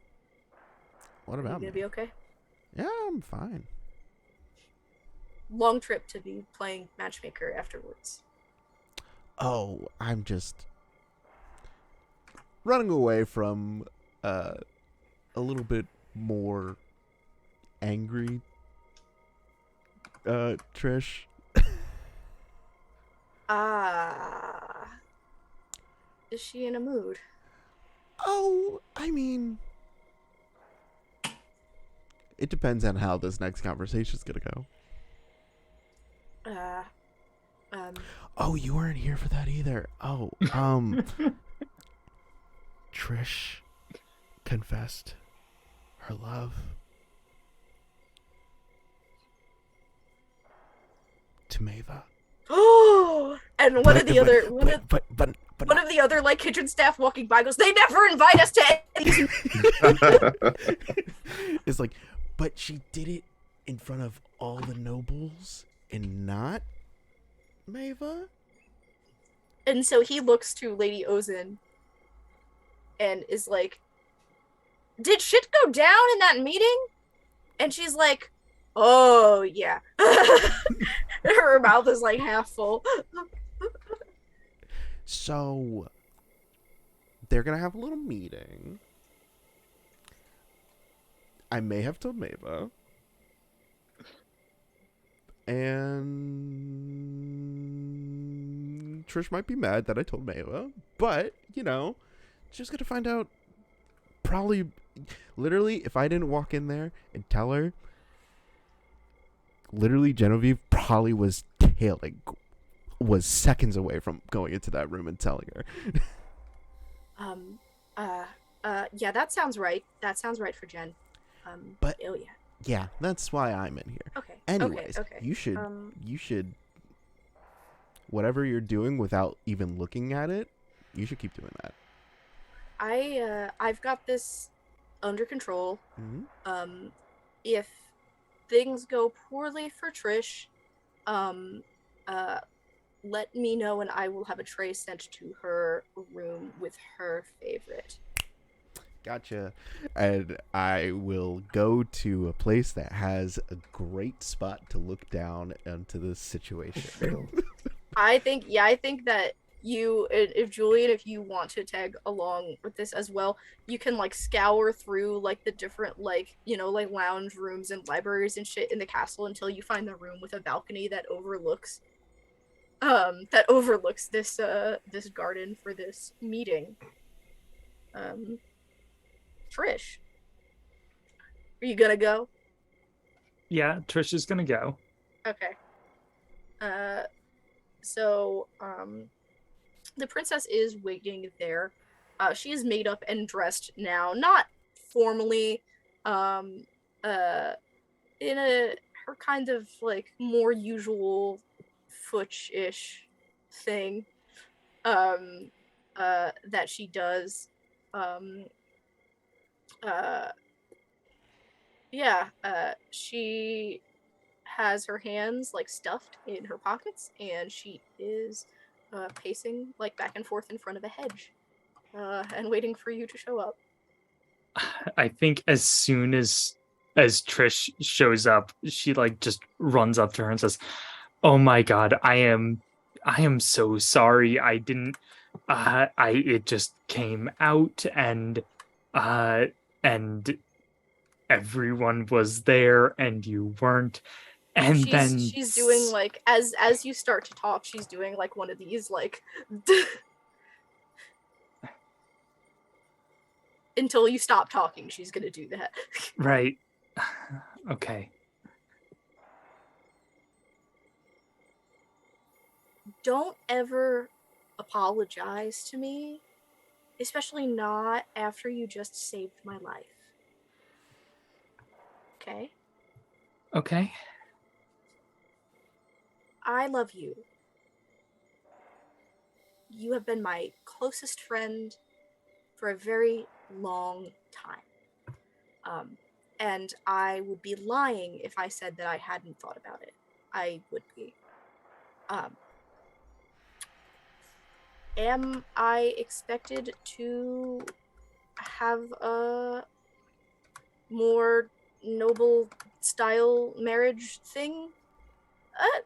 What You about gonna me? be okay? Yeah, I'm fine. Long trip to be playing matchmaker afterwards. Oh, I'm just running away from a little bit more angry Trish. Is she in a mood? Oh, I mean, it depends on how this next conversation's gonna go. Oh, you weren't here for that either. Oh, Trish confessed her love to Maeva. Oh, and one of the other like kitchen staff walking by goes, "They never invite us to any." It's like, but she did it in front of all the nobles and not Maeva. And so he looks to Lady Ozin and is like, "Did shit go down in that meeting?" And she's like, "Oh yeah." Her mouth is like half full. So they're gonna have a little meeting. I may have told Maeva. And Trish might be mad that I told Maeva, but she's gonna find out. Probably, literally, if I didn't walk in there and tell her, literally Genevieve probably was seconds away from going into that room and telling her. Yeah, that sounds right. That sounds right for Jen. But oh yeah. Yeah, that's why I'm in here. Okay. Anyways, okay. you should whatever you're doing without even looking at it, you should keep doing that. I've got this under control. Mm-hmm. If things go poorly for Trish, let me know and I will have a tray sent to her room with her favorite. Gotcha. And I will go to a place that has a great spot to look down into this situation. I think that if Julien, if you want to tag along with this as well, you can like scour through like the different like, you know, like lounge rooms and libraries and shit in the castle until you find the room with a balcony that overlooks this this garden for this meeting. Trish, are you gonna go? Yeah, Trish is gonna go. Okay. So the princess is waiting there. She is made up and dressed now, not formally, in her kind of like more usual futch-ish thing, that she does. She has her hands like stuffed in her pockets, and she is pacing like back and forth in front of a hedge, and waiting for you to show up. I think as soon as Trish shows up, she like just runs up to her and says, "Oh my god, I am so sorry. I didn't it just came out and everyone was there and you weren't." And she's doing like as you start to talk, she's doing like one of these like until you stop talking, she's gonna do that. Right. Okay. Don't ever apologize to me, especially not after you just saved my life. Okay? Okay. I love you. You have been my closest friend for a very long time. And I would be lying if I said that I hadn't thought about it. I would be. Am I expected to have a more noble style marriage thing?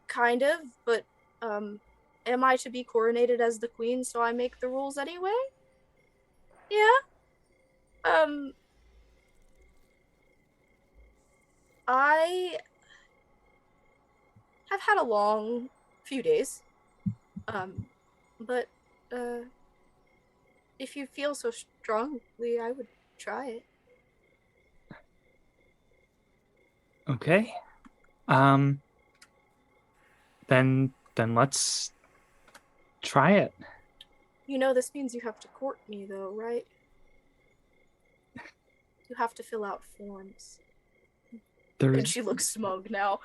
Kind of, but am I to be coronated as the queen so I make the rules anyway? Yeah. I have had a long few days. But if you feel so strongly, I would try it. Okay. Then let's try it. You know this means you have to court me though, right? You have to fill out forms. And she looks smug now.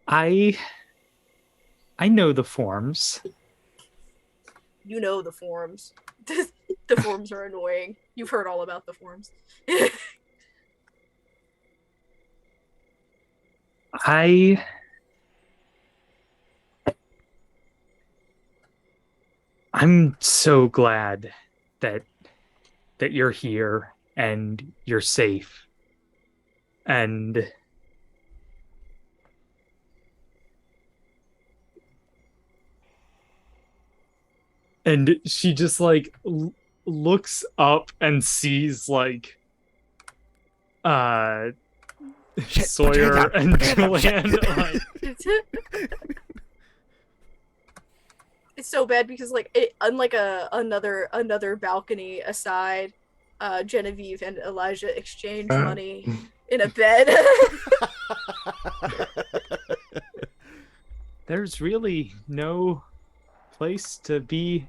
I know the forms. You know the forms. The forms are annoying. You've heard all about the forms. I'm so glad that you're here and you're safe. And she just like looks up and sees like Shit, Sawyer and Julien. It's so bad because like unlike another balcony aside, Genevieve and Elijah exchange money in a bed. There's really no place to be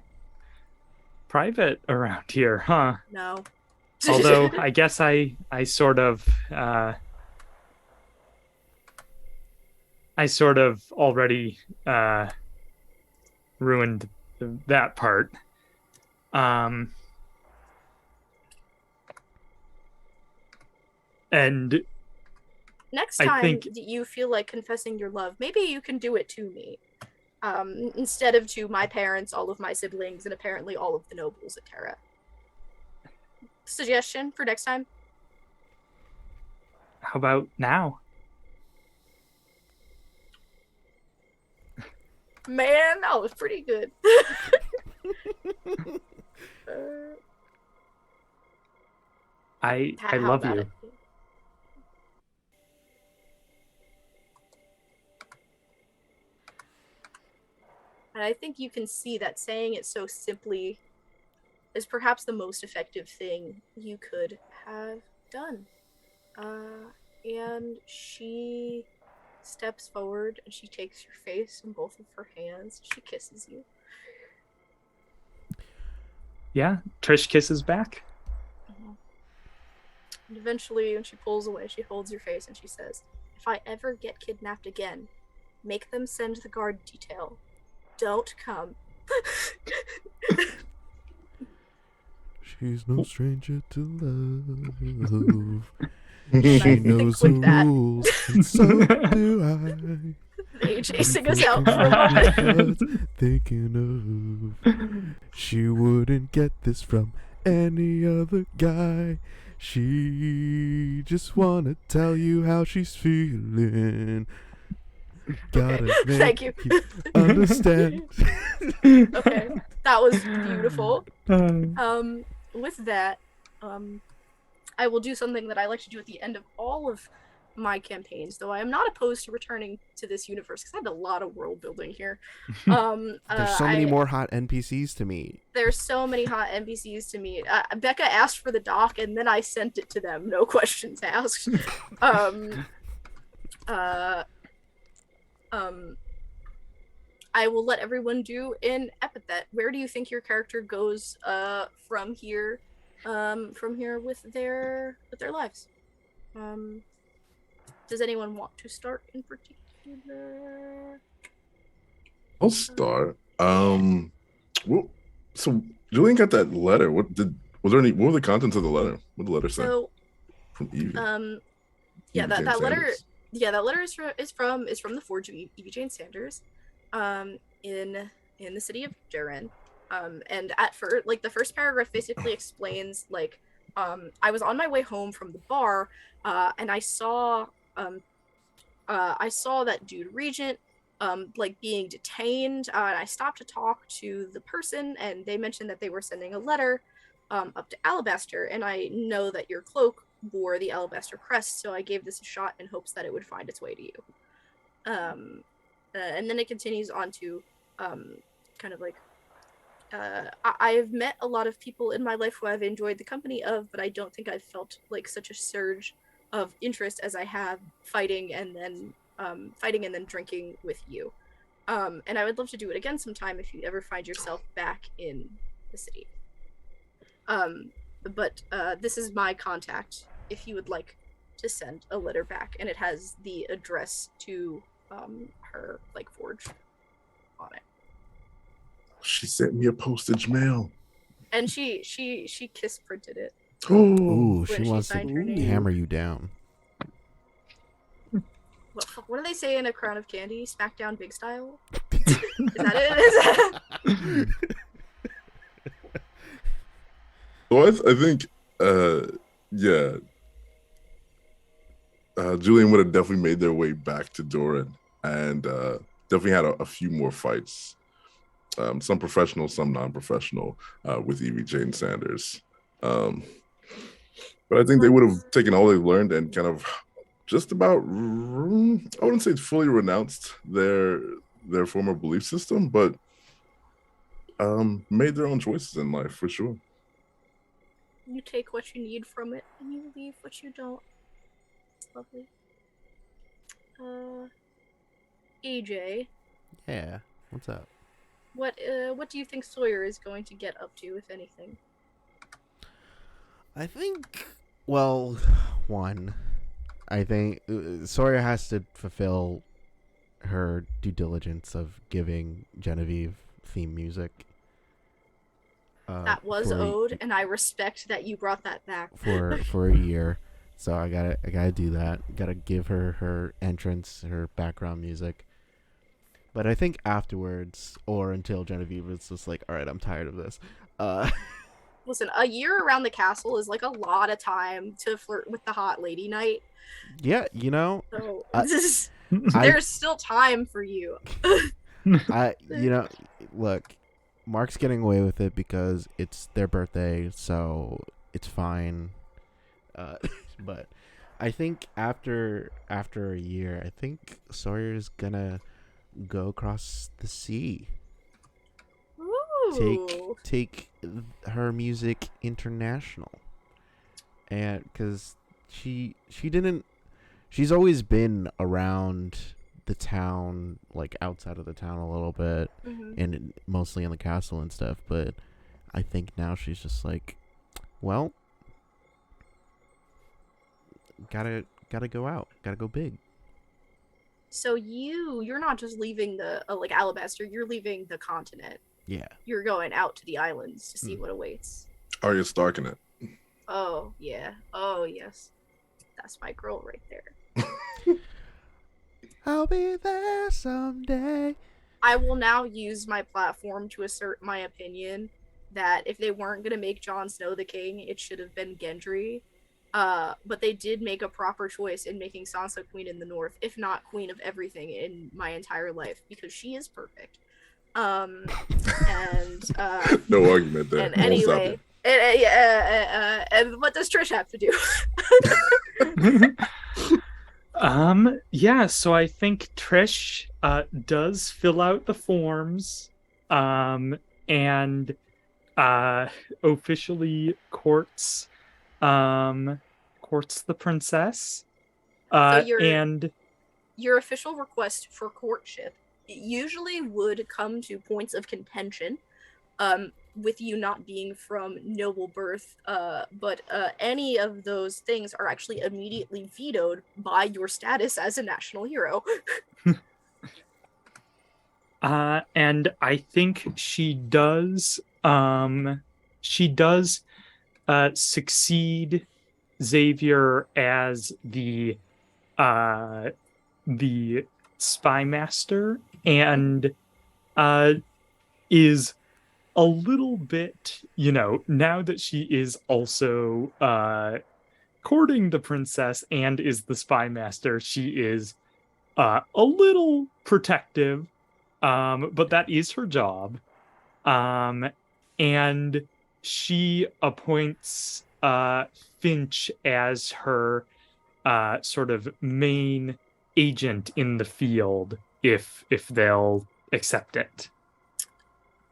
private around here, huh? No. Although I guess I sort of already ruined that part. And next I time think- that you feel like confessing your love, maybe you can do it to me. Instead of to my parents, all of my siblings, and apparently all of the nobles at Terra. Suggestion for next time? How about now? Man, that was pretty good. I How love about you. it? And I think you can see that saying it so simply is perhaps the most effective thing you could have done. And she steps forward and she takes your face in both of her hands. She kisses you. Yeah, Trish kisses back. And eventually, when she pulls away, she holds your face and she says, "If I ever get kidnapped again, make them send the guard detail. Don't come." She's no stranger to love. And She I think knows the with that, rules, and so do I. they chasing us out for a moment. Thinking of, she wouldn't get this from any other guy. She just wanna tell you how she's feeling. Gotta make Thank you. understand. Okay, that was beautiful. With that, I will do something that I like to do at the end of all of my campaigns, though I am not opposed to returning to this universe because I had a lot of world building here. There's so many more hot NPCs to meet. There's so many hot NPCs to meet. Becca asked for the doc, and then I sent it to them. No questions asked. I will let everyone do an epithet. Where do you think your character goes from here? From here with their lives. Does anyone want to start in particular? I'll start. Well, so Julien got that letter. What were the contents of the letter? What did the letter say? So, From Evie. yeah, Evie that Jane letter. Sanders. Yeah, that letter is from the forge of Evie Jane Sanders, in the city of Durin. And at first, like, the first paragraph basically explains, like, I was on my way home from the bar, and I saw that dude Regent, like, being detained, and I stopped to talk to the person, and they mentioned that they were sending a letter, up to Alabaster, and I know that your cloak bore the Alabaster crest, so I gave this a shot in hopes that it would find its way to you. And then it continues on to, kind of like, I've met a lot of people in my life who I've enjoyed the company of, but I don't think I've felt like such a surge of interest as I have fighting and then drinking with you. And I would love to do it again sometime if you ever find yourself back in the city. But this is my contact if you would like to send a letter back, and it has the address to her, like, forge on it. She sent me a postage mail. And she kiss printed it. Oh, Ooh, she When she wants to signed her name. hammer you down. What do they say in A Crown of Candy? Smackdown big style? Is that it? so I think, yeah, Julien would have definitely made their way back to Durin and definitely had a few more fights. Some professional, some non-professional, with Evie Jane Sanders. But I think they would have taken all they've learned and kind of just about, I wouldn't say fully renounced their former belief system, but made their own choices in life, for sure. You take what you need from it, and you leave what you don't. It's lovely. AJ, Yeah, what's up? what do you think Sawyer is going to get up to, if anything? I think, well, I think Sawyer has to fulfill her due diligence of giving Genevieve theme music. That was for a- owed, and I respect that you brought that back. for a year. So I gotta do that. Gotta give her her entrance, her background music. But I think afterwards, or until Genevieve is just like, all right, I'm tired of this. Uh, Listen, a year around the castle is like a lot of time to flirt with the hot lady knight. yeah, So I, there's still time for you. look, Mark's getting away with it because it's their birthday, so it's fine. But I think after a year, I think Sawyer's gonna go across the sea. Ooh. Take her music international, and because she's always been around the town, like outside of the town a little bit, and mostly in the castle and stuff. But I think now she's just like, well, gotta go out, gotta go big. So you're not just leaving the like Alabaster, you're leaving the continent. Yeah. You're going out to the islands to see what awaits. Arya Stark in it. Oh yeah. Oh yes. That's my girl right there. I'll be there someday. I will now use my platform to assert my opinion that if they weren't gonna make Jon Snow the king, it should have been Gendry. But they did make a proper choice in making Sansa queen in the north, if not queen of everything in my entire life, because she is perfect. And no argument there. and anyway, and what does Trish have to do? Yeah, so I think Trish does fill out the forms and officially courts the princess. So and your official request for courtship usually would come to points of contention, with you not being from noble birth, but any of those things are actually immediately vetoed by your status as a national hero. And I think she does succeed Xavier as the spy master, and is a little bit, now that she is also courting the princess and is the spy master, she is a little protective, but that is her job. And she appoints Finch as her sort of main agent in the field, if they'll accept it.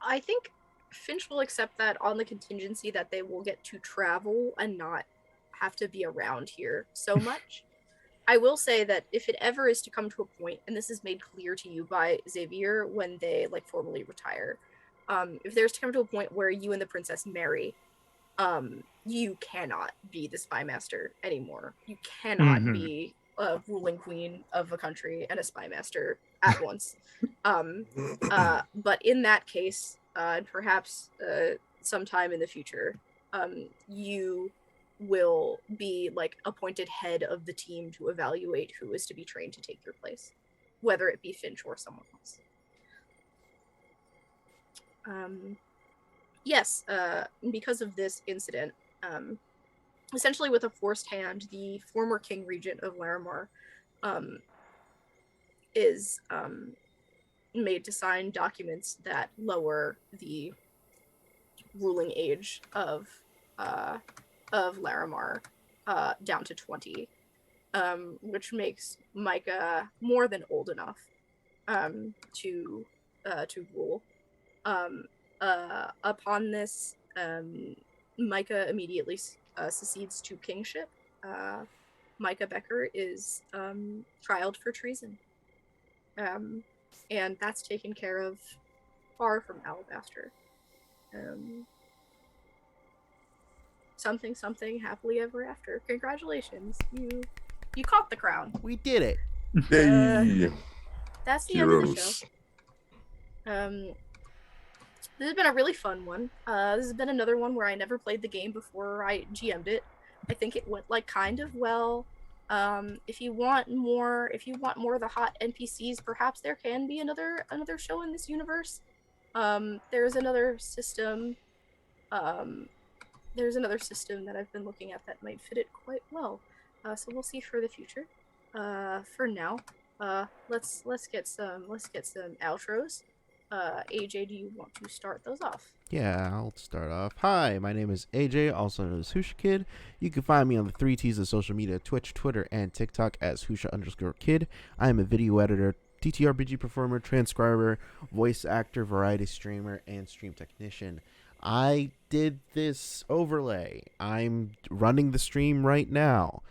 I think Finch will accept that on the contingency that they will get to travel and not have to be around here so much. I will say that if it ever is to come to a point, and this is made clear to you by Xavier when they formally retire, if there's to come to a point where you and the princess marry, you cannot be the spy master anymore. You cannot be a ruling queen of a country and a spy master at once. But in that case, perhaps sometime in the future, you will be appointed head of the team to evaluate who is to be trained to take your place, whether it be Finch or someone else. Yes, because of this incident, essentially with a forced hand, the former King Regent of Laramar is made to sign documents that lower the ruling age of Laramar down to 20, which makes Micah more than old enough to rule. Upon this, Micah immediately succeeds to kingship. Micah Becker is trialed for treason. And that's taken care of far from Alabaster. Something happily ever after. Congratulations, you caught the crown. We did it. Hey, that's the heroes. end of the show. This has been a really fun one. This has been another one where I never played the game before I GM'd it. I think it went like kind of well. If you want more of the hot NPCs, perhaps there can be another show in this universe. There's another system. There's another system that I've been looking at that might fit it quite well. So we'll see for the future. For now, let's get some outros. AJ, do you want to start those off? Yeah, I'll start off. Hi, my name is AJ, also known as Husha Kid. You can find me on the 3 T's of social media, Twitch, Twitter, and TikTok as Husha_Kid. I am a video editor, TTRPG performer, transcriber, voice actor, variety streamer, and stream technician. I did this overlay. I'm running the stream right now.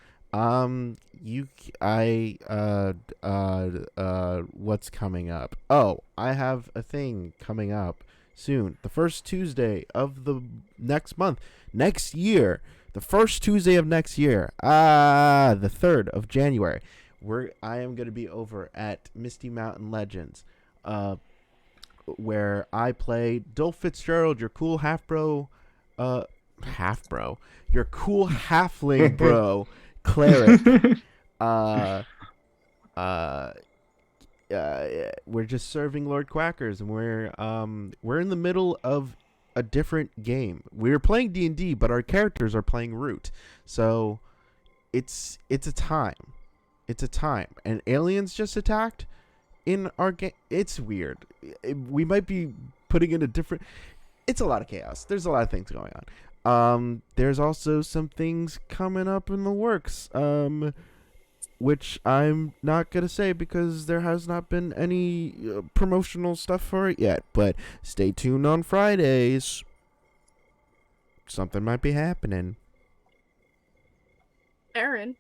What's coming up? Oh, I have a thing coming up soon. The first Tuesday of the next month, next year, the first Tuesday of next year, the 3rd of January, I am going to be over at Misty Mountain Legends, where I play Dol Fitzgerald, your cool your cool halfling bro, cleric. We're just serving Lord Quackers, and we're in the middle of a different game. We're playing D&D, but our characters are playing Root. So it's a time. It's a time. And aliens just attacked in our game. It's weird. We might be putting in a different... It's a lot of chaos. There's a lot of things going on. There's also some things coming up in the works, which I'm not going to say because there has not been any promotional stuff for it yet. But stay tuned on Fridays. Something might be happening. Aaron.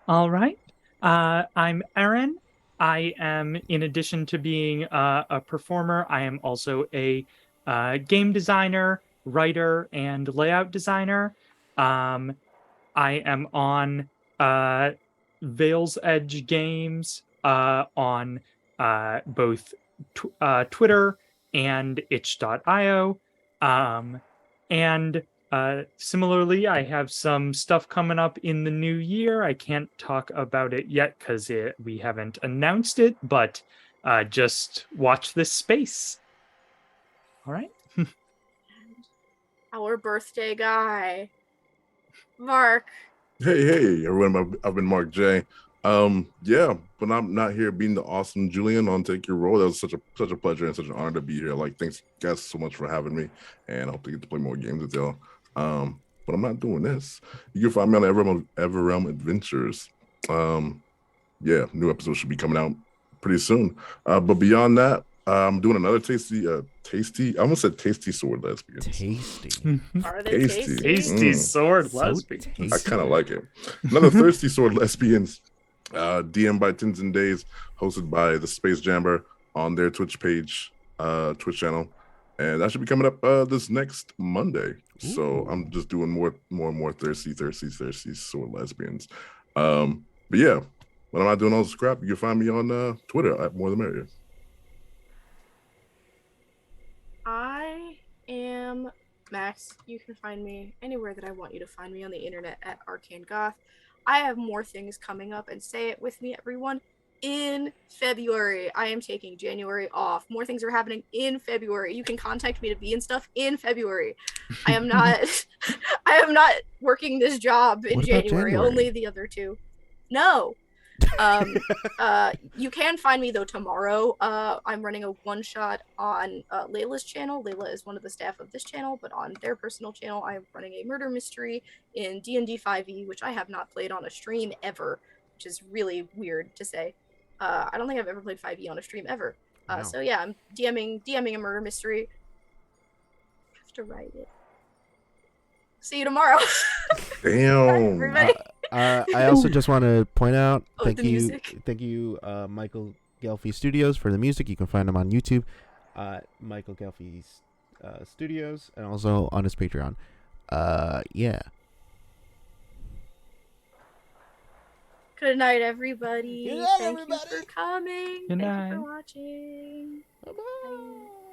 All right. I'm Aaron. I am, in addition to being a performer, I am also a game designer, writer, and layout designer. I am on Veil's Edge Games on both Twitter and itch.io. And similarly, I have some stuff coming up in the new year. I can't talk about it yet because we haven't announced it, but just watch this space. All right. Our birthday guy, Mark. Hey, everyone. I've been Mark J. Yeah, but I'm not here being the awesome Julien on Take Your Role. That was such a pleasure and such an honor to be here. Like, thanks guys so much for having me, and I hope to get to play more games with y'all. But I'm not doing this. You can find me on Everrealm Adventures. Yeah, new episodes should be coming out pretty soon. But beyond that, I'm doing another tasty. I almost said Tasty Sword Lesbian. Tasty. Are they tasty? Tasty Sword So Lesbian. tasty. I kind of like it. Another Thirsty Sword Lesbians. DM by Tins and Days, hosted by the Space Jammer on their Twitch page, Twitch channel, and that should be coming up this next Monday. So I'm just doing more and more thirsty Sword Lesbians. But yeah, when I'm not doing all this crap, you can find me on Twitter at More the Merrier. I am Max. You can find me anywhere that I want you to find me on the internet at Arcane Goth. I have more things coming up, and say it with me, everyone. In February, I am taking January off. More things are happening in February. You can contact me to be in stuff in February. I am not working this job in January, only the other two. No. You can find me though tomorrow. I'm running a one-shot on Layla's channel. Layla is one of the staff of this channel, but on their personal channel, I am running a murder mystery in D&D 5e, which I have not played on a stream ever, which is really weird to say. I don't think I've ever played 5e on a stream ever. No. So yeah, I'm DMing a murder mystery. I have to write it. See you tomorrow. Damn. Bye, everybody. I also just want to point out, thank the you, Michael Gelfi Studios for the music. You can find him on YouTube, Michael Gelfi's Studios, and also on his Patreon. Yeah. Good night, everybody. Good night, Thank everybody. you for coming. Good Thank night. you for watching. Bye-bye. Bye.